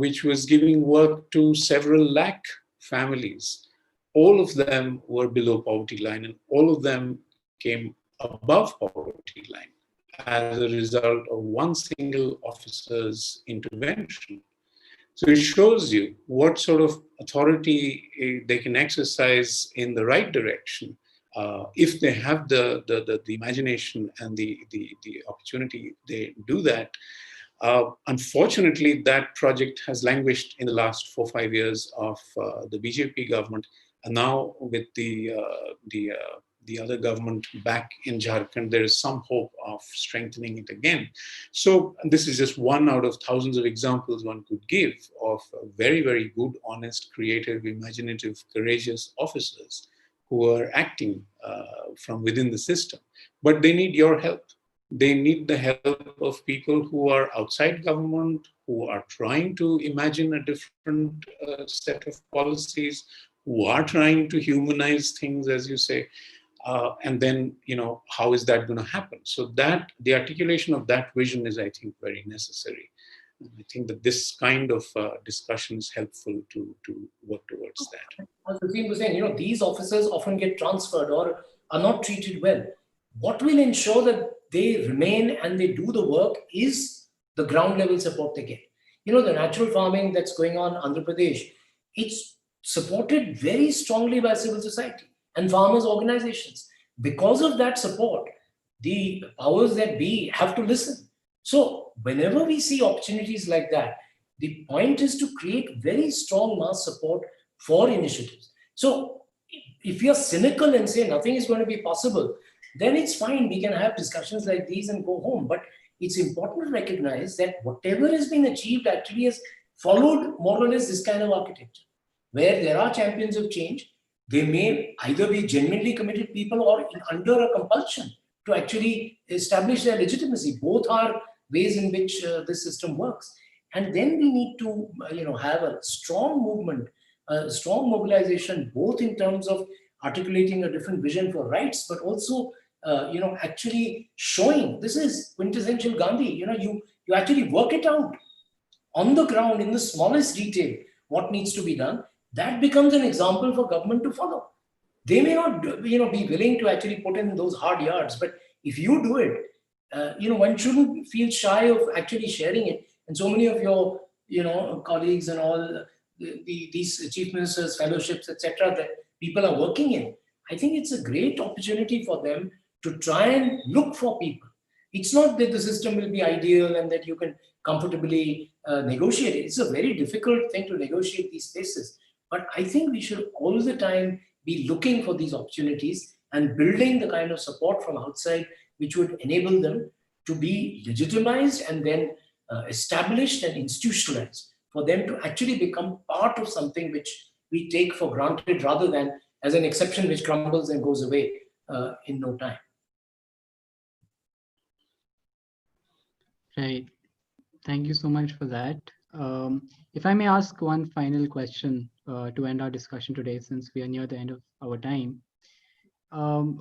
Speaker 3: which was giving work to several lakh families. All of them were below poverty line, and all of them came above poverty line as a result of one single officer's intervention. So it shows you what sort of authority they can exercise in the right direction if they have the imagination and the opportunity. They do that. Unfortunately, that project has languished in the last 4 or 5 years of the BJP government, and now with the other government back in Jharkhand, there is some hope of strengthening it again. So this is just one out of thousands of examples one could give of very, very good, honest, creative, imaginative, courageous officers who are acting from within the system. But they need your help. They need the help of people who are outside government, who are trying to imagine a different set of policies, who are trying to humanize things, as you say. And then, how is that going to happen? So that the articulation of that vision is, I think, very necessary. And I think that this kind of discussion is helpful to work towards that.
Speaker 2: As Aseem was saying, these officers often get transferred or are not treated well. What will ensure that they remain and they do the work is the ground level support they get. The natural farming that's going on in Andhra Pradesh, it's supported very strongly by civil society and farmers' organizations. Because of that support, the powers that be have to listen. So whenever we see opportunities like that, the point is to create very strong mass support for initiatives. So if you're cynical and say nothing is going to be possible, then it's fine. We can have discussions like these and go home. But it's important to recognize that whatever has been achieved actually has followed more or less this kind of architecture, where there are champions of change. They may either be genuinely committed people or under a compulsion to actually establish their legitimacy. Both are ways in which this system works. And then we need to have a strong movement, a strong mobilization, both in terms of articulating a different vision for rights, but also actually showing this is quintessential Gandhi. You actually work it out on the ground in the smallest detail what needs to be done. That becomes an example for government to follow. They may not be willing to actually put in those hard yards, but if you do it, one shouldn't feel shy of actually sharing it. And so many of your colleagues and all these chief ministers fellowships, etc., that people are working in, I think it's a great opportunity for them to try and look for people. It's not that the system will be ideal and that you can comfortably negotiate it. It's a very difficult thing to negotiate these spaces. But I think we should all the time be looking for these opportunities and building the kind of support from outside which would enable them to be legitimized and then established and institutionalized, for them to actually become part of something which we take for granted rather than as an exception which crumbles and goes away in no time.
Speaker 1: Right. Thank you so much for that. If I may ask one final question to end our discussion today, since we are near the end of our time.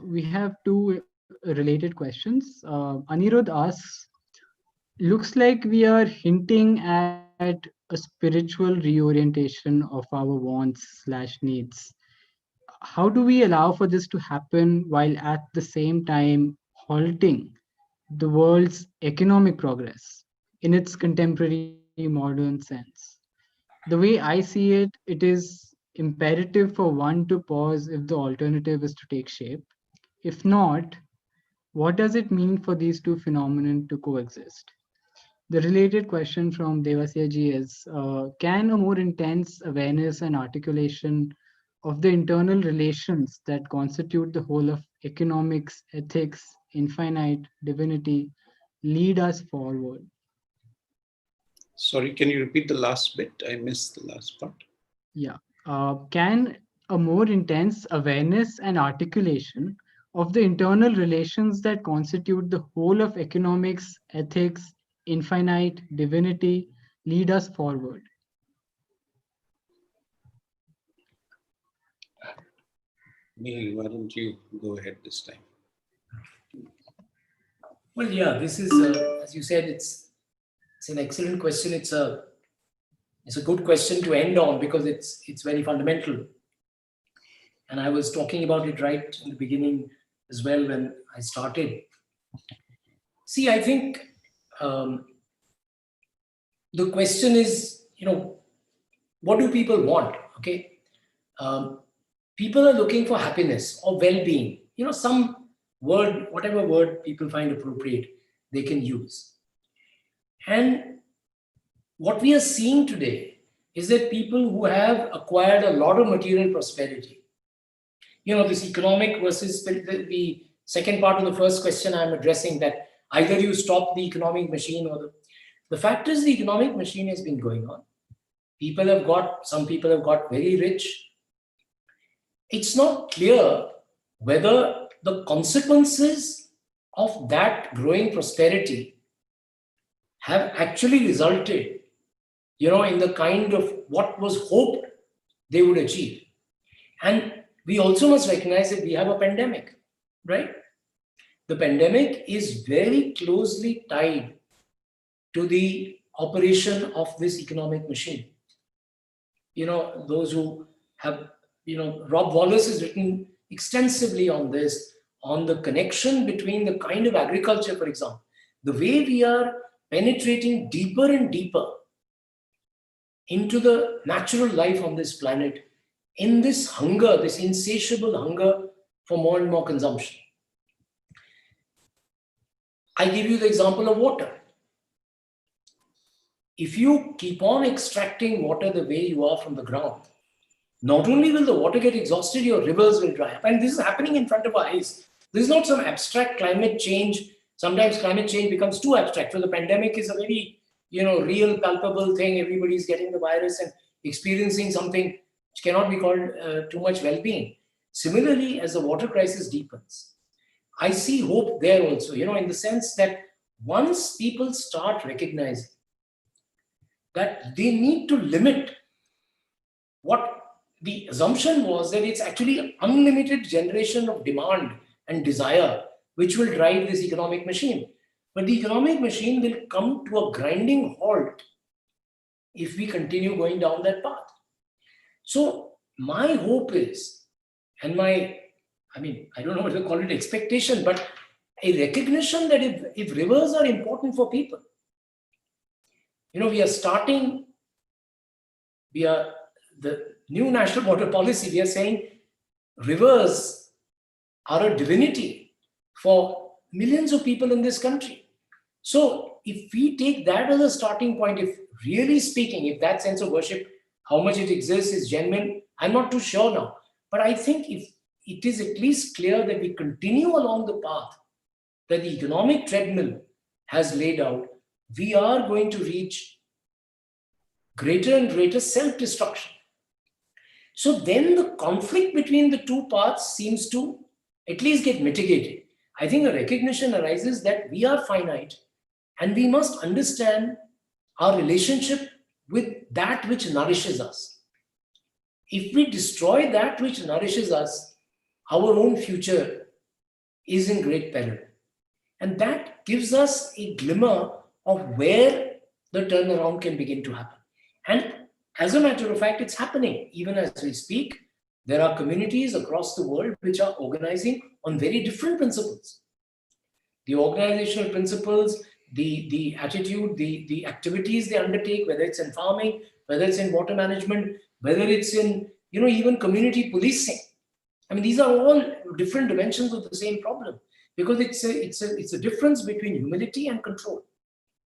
Speaker 1: We have two related questions. Anirudh asks, looks like we are hinting at a spiritual reorientation of our wants/needs. How do we allow for this to happen while at the same time halting the world's economic progress in its contemporary modern sense? The way I see it, it is imperative for one to pause if the alternative is to take shape. If not, what does it mean for these two phenomena to coexist? The related question from Devasya ji is, can a more intense awareness and articulation of the internal relations that constitute the whole of economics, ethics, infinite, divinity lead us forward?
Speaker 3: Sorry, can you repeat the last bit? I missed the last part.
Speaker 1: Yeah. Can a more intense awareness and articulation of the internal relations that constitute the whole of economics, ethics, infinite, divinity lead us forward?
Speaker 3: Mihir, why don't you go ahead this time?
Speaker 2: Well, yeah, this is, as you said, it's an excellent question. It's a good question to end on because it's very fundamental. And I was talking about it right in the beginning as well when I started. See, I think um, the question is, what do people want? Okay, people are looking for happiness or well-being. Some word, whatever word people find appropriate, they can use. And what we are seeing today is that people who have acquired a lot of material prosperity, this economic versus the second part of the first question I'm addressing, that either you stop the economic machine or the fact is the economic machine has been going on. Some people have got very rich. It's not clear whether the consequences of that growing prosperity have actually resulted, in the kind of what was hoped they would achieve. And we also must recognize that we have a pandemic, right? The pandemic is very closely tied to the operation of this economic machine. Those who have, Rob Wallace has written extensively on this, on the connection between the kind of agriculture, for example, the way we are penetrating deeper and deeper into the natural life on this planet, in this hunger, this insatiable hunger for more and more consumption. I give you the example of water. If you keep on extracting water the way you are from the ground, not only will the water get exhausted, your rivers will dry up. And this is happening in front of our eyes. This is not some abstract climate change. Sometimes climate change becomes too abstract. So the pandemic is a very, real, palpable thing. Everybody's getting the virus and experiencing something which cannot be called too much well-being. Similarly, as the water crisis deepens, I see hope there also, in the sense that once people start recognizing that they need to limit what the assumption was, that it's actually unlimited generation of demand and desire which will drive this economic machine. But the economic machine will come to a grinding halt if we continue going down that path. So my hope is, and I don't know what to call it, expectation, but a recognition that if rivers are important for people, the new national water policy, we are saying rivers are a divinity for millions of people in this country. So if we take that as a starting point, if really speaking, if that sense of worship, how much it exists is genuine, I'm not too sure now. But I think if it is at least clear that we continue along the path that the economic treadmill has laid out, we are going to reach greater and greater self-destruction. So then the conflict between the two paths seems to at least get mitigated. I think a recognition arises that we are finite and we must understand our relationship with that which nourishes us. If we destroy that which nourishes us, our own future is in great peril. And that gives us a glimmer of where the turnaround can begin to happen. And as a matter of fact, it's happening. Even as we speak, there are communities across the world which are organizing on very different principles. The organizational principles, the attitude, the activities they undertake, whether it's in farming, whether it's in water management, whether it's in, even community policing. I mean, these are all different dimensions of the same problem, because it's a difference between humility and control.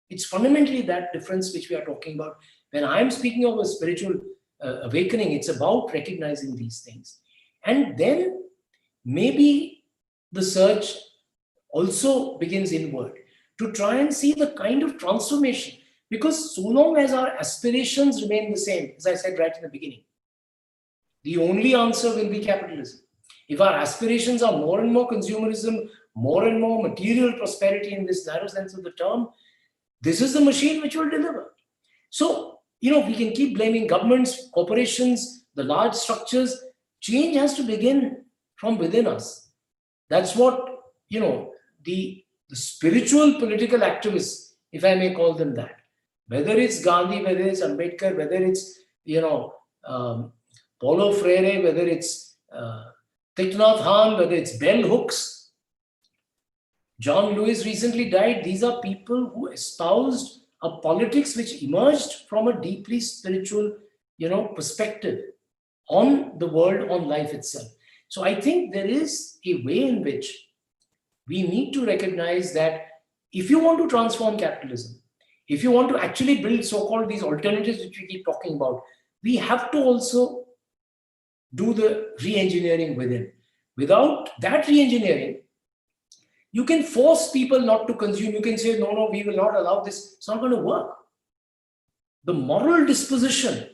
Speaker 2: It's fundamentally that difference which we are talking about. When I'm speaking of a spiritual awakening, it's about recognizing these things. And then maybe the search also begins inward to try and see the kind of transformation. Because so long as our aspirations remain the same, as I said right in the beginning, the only answer will be capitalism. If our aspirations are more and more consumerism, more and more material prosperity in this narrow sense of the term, this is the machine which will deliver. So, we can keep blaming governments, corporations, the large structures. Change has to begin from within us. That's what, the spiritual political activists, if I may call them that, whether it's Gandhi, whether it's Ambedkar, whether it's, Paulo Freire, whether it's Thich Nhat Hanh, whether it's Bell Hooks, John Lewis recently died. These are people who espoused a politics which emerged from a deeply spiritual, perspective on the world, on life itself. So I think there is a way in which we need to recognize that if you want to transform capitalism, if you want to actually build so-called these alternatives which we keep talking about, we have to also do the re-engineering within. Without that re-engineering, you can force people not to consume. You can say, no, we will not allow this. It's not going to work. The moral disposition,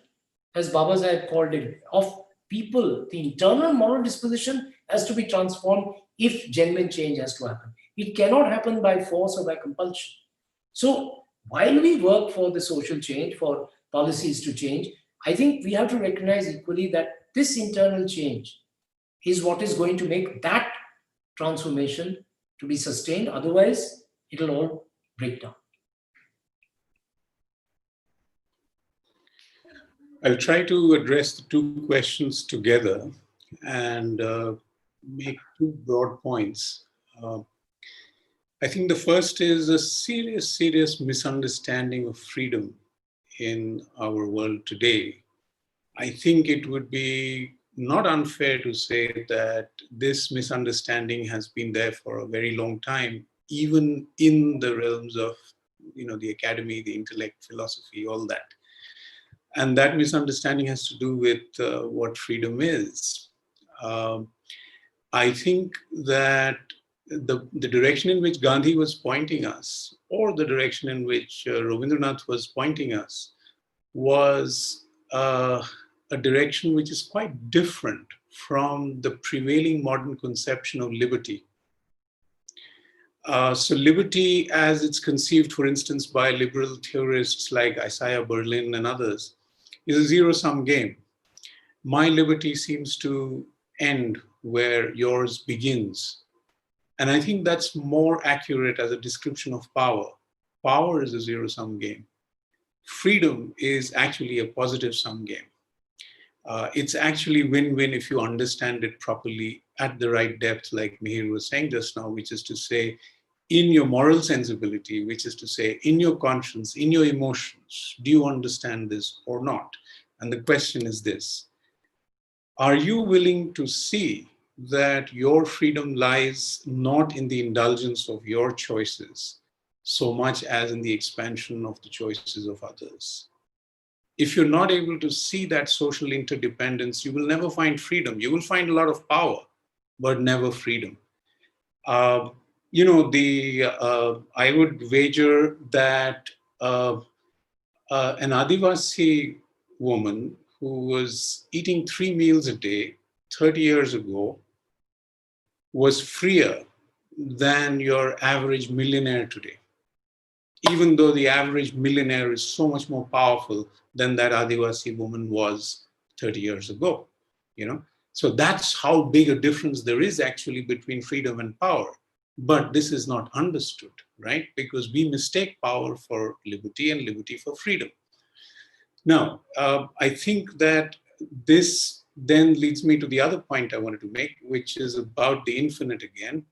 Speaker 2: as Baba Sahib called it, of people, the internal moral disposition has to be transformed if genuine change has to happen. It cannot happen by force or by compulsion. So while we work for the social change, for policies to change, I think we have to recognize equally that this internal change is what is going to make that transformation to be sustained. Otherwise, it'll all break down.
Speaker 3: I'll try to address the two questions together and make two broad points. I think the first is a serious misunderstanding of freedom in our world today. I think it would be not unfair to say that this misunderstanding has been there for a very long time, even in the realms of, the academy, the intellect, philosophy, all that. And that misunderstanding has to do with what freedom is. I think that the direction in which Gandhi was pointing us, or the direction in which Rabindranath was pointing us, was a direction which is quite different from the prevailing modern conception of liberty. So liberty, as it's conceived, for instance, by liberal theorists like Isaiah Berlin and others, is a zero-sum game. My liberty seems to end where yours begins. And I think that's more accurate as a description of power. Power is a zero-sum game. Freedom is actually a positive-sum game. It's actually win-win if you understand it properly at the right depth, like Mihir was saying just now, which is to say, in your moral sensibility, which is to say, in your conscience, in your emotions, do you understand this or not? And the question is this: are you willing to see that your freedom lies not in the indulgence of your choices so much as in the expansion of the choices of others? If you're not able to see that social interdependence, you will never find freedom. You will find a lot of power, but never freedom. I would wager that an Adivasi woman who was eating 3 meals a day 30 years ago was freer than your average millionaire today, even though the average millionaire is so much more powerful than that Adivasi woman was 30 years ago. So that's how big a difference there is actually between freedom and power. But this is not understood, right? Because we mistake power for liberty and liberty for freedom. Now, I think that this then leads me to the other point I wanted to make, which is about the infinite again.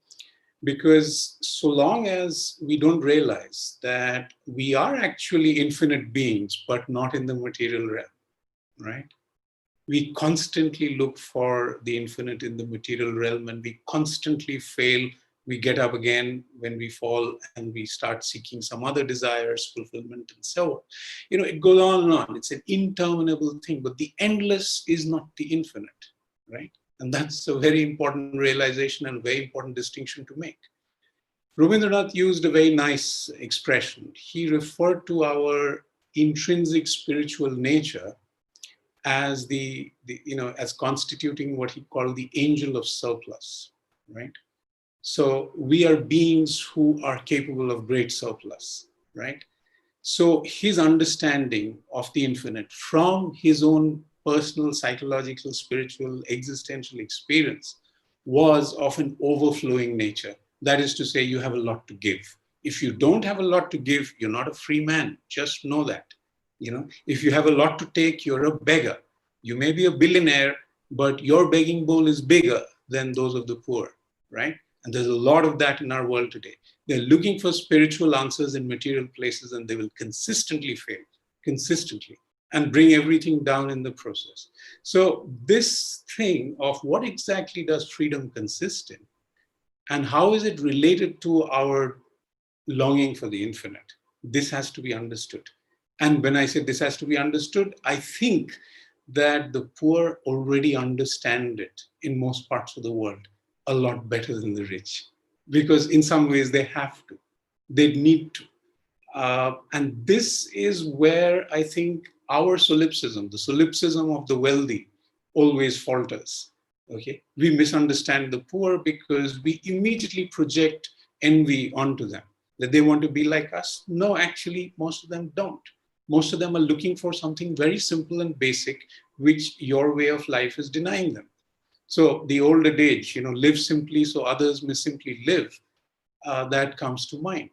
Speaker 3: Because so long as we don't realize that we are actually infinite beings, but not in the material realm, right? We constantly look for the infinite in the material realm, and we constantly fail. We get up again when we fall, and we start seeking some other desires, fulfillment, and so on. It goes on and on. It's an interminable thing, but the endless is not the infinite, right? And that's a very important realization and a very important distinction to make. Rabindranath used a very nice expression. He referred to our intrinsic spiritual nature as as constituting what he called the angel of surplus, right? So we are beings who are capable of great surplus, right? So his understanding of the infinite from his own personal, psychological, spiritual, existential experience was of an overflowing nature. That is to say, you have a lot to give. If you don't have a lot to give, you're not a free man. Just know that. If you have a lot to take, you're a beggar. You may be a billionaire, but your begging bowl is bigger than those of the poor, right? And there's a lot of that in our world today. They're looking for spiritual answers in material places, and they will consistently fail, consistently, and bring everything down in the process. So this thing of what exactly does freedom consist in, and how is it related to our longing for the infinite, this has to be understood. And when I say this has to be understood, I think that the poor already understand it in most parts of the world a lot better than the rich, because in some ways they have to, they need to. And this is where I think our solipsism, the solipsism of the wealthy, always falters. Okay, we misunderstand the poor because we immediately project envy onto them, that they want to be like us. No, actually, most of them don't. Most of them are looking for something very simple and basic, which your way of life is denying them. So the old adage, live simply so others may simply live, that comes to mind.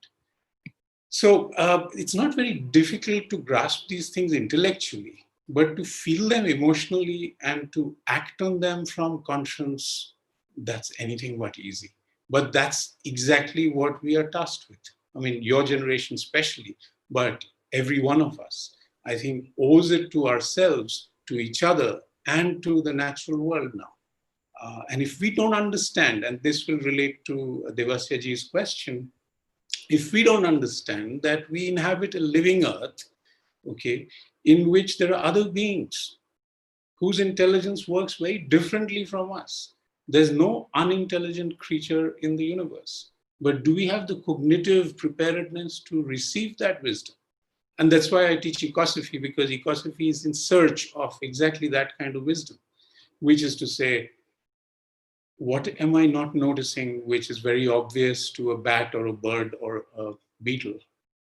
Speaker 3: So it's not very difficult to grasp these things intellectually, but to feel them emotionally and to act on them from conscience, that's anything but easy. But that's exactly what we are tasked with. I mean, your generation especially, but every one of us, I think, owes it to ourselves, to each other, and to the natural world now. And if we don't understand, and this will relate to Devasyaji's question, if we don't understand that we inhabit a living earth, okay, in which there are other beings whose intelligence works very differently from us. There's no unintelligent creature in the universe. But do we have the cognitive preparedness to receive that wisdom? And that's why I teach ecosophy, because ecosophy is in search of exactly that kind of wisdom, which is to say, what am I not noticing, which is very obvious to a bat or a bird or a beetle?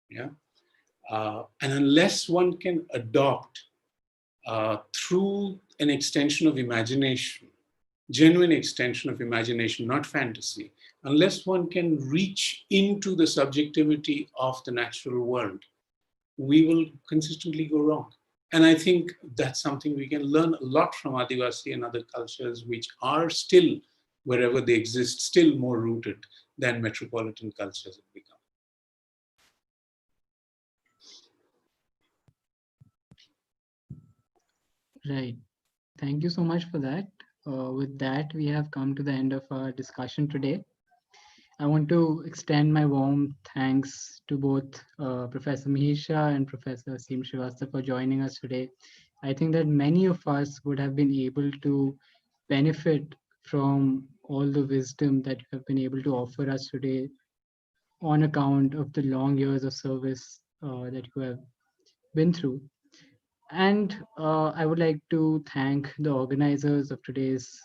Speaker 3: Yeah. And unless one can adopt through an extension of imagination, genuine extension of imagination, not fantasy, unless one can reach into the subjectivity of the natural world, we will consistently go wrong. And I think that's something we can learn a lot from Adivasi and other cultures, which are still, wherever they exist, still more rooted than metropolitan cultures have become.
Speaker 1: Right. Thank you so much for that. With that, we have come to the end of our discussion today. I want to extend my warm thanks to both Professor Mihir Shah and Professor Aseem Shrivastava for joining us today. I think that many of us would have been able to benefit from all the wisdom that you have been able to offer us today on account of the long years of service that you have been through. And I would like to thank the organizers of today's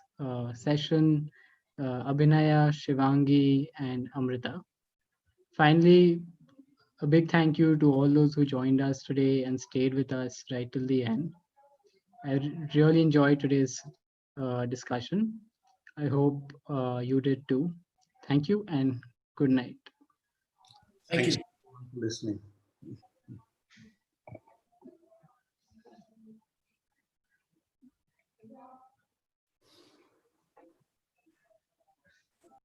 Speaker 1: session, Abhinaya, Shivangi, and Amrita. Finally, a big thank you to all those who joined us today and stayed with us right till the end. I really enjoyed today's discussion. I hope you did too. Thank you and Good night.
Speaker 2: Thank
Speaker 3: Thanks
Speaker 2: you.
Speaker 3: for listening.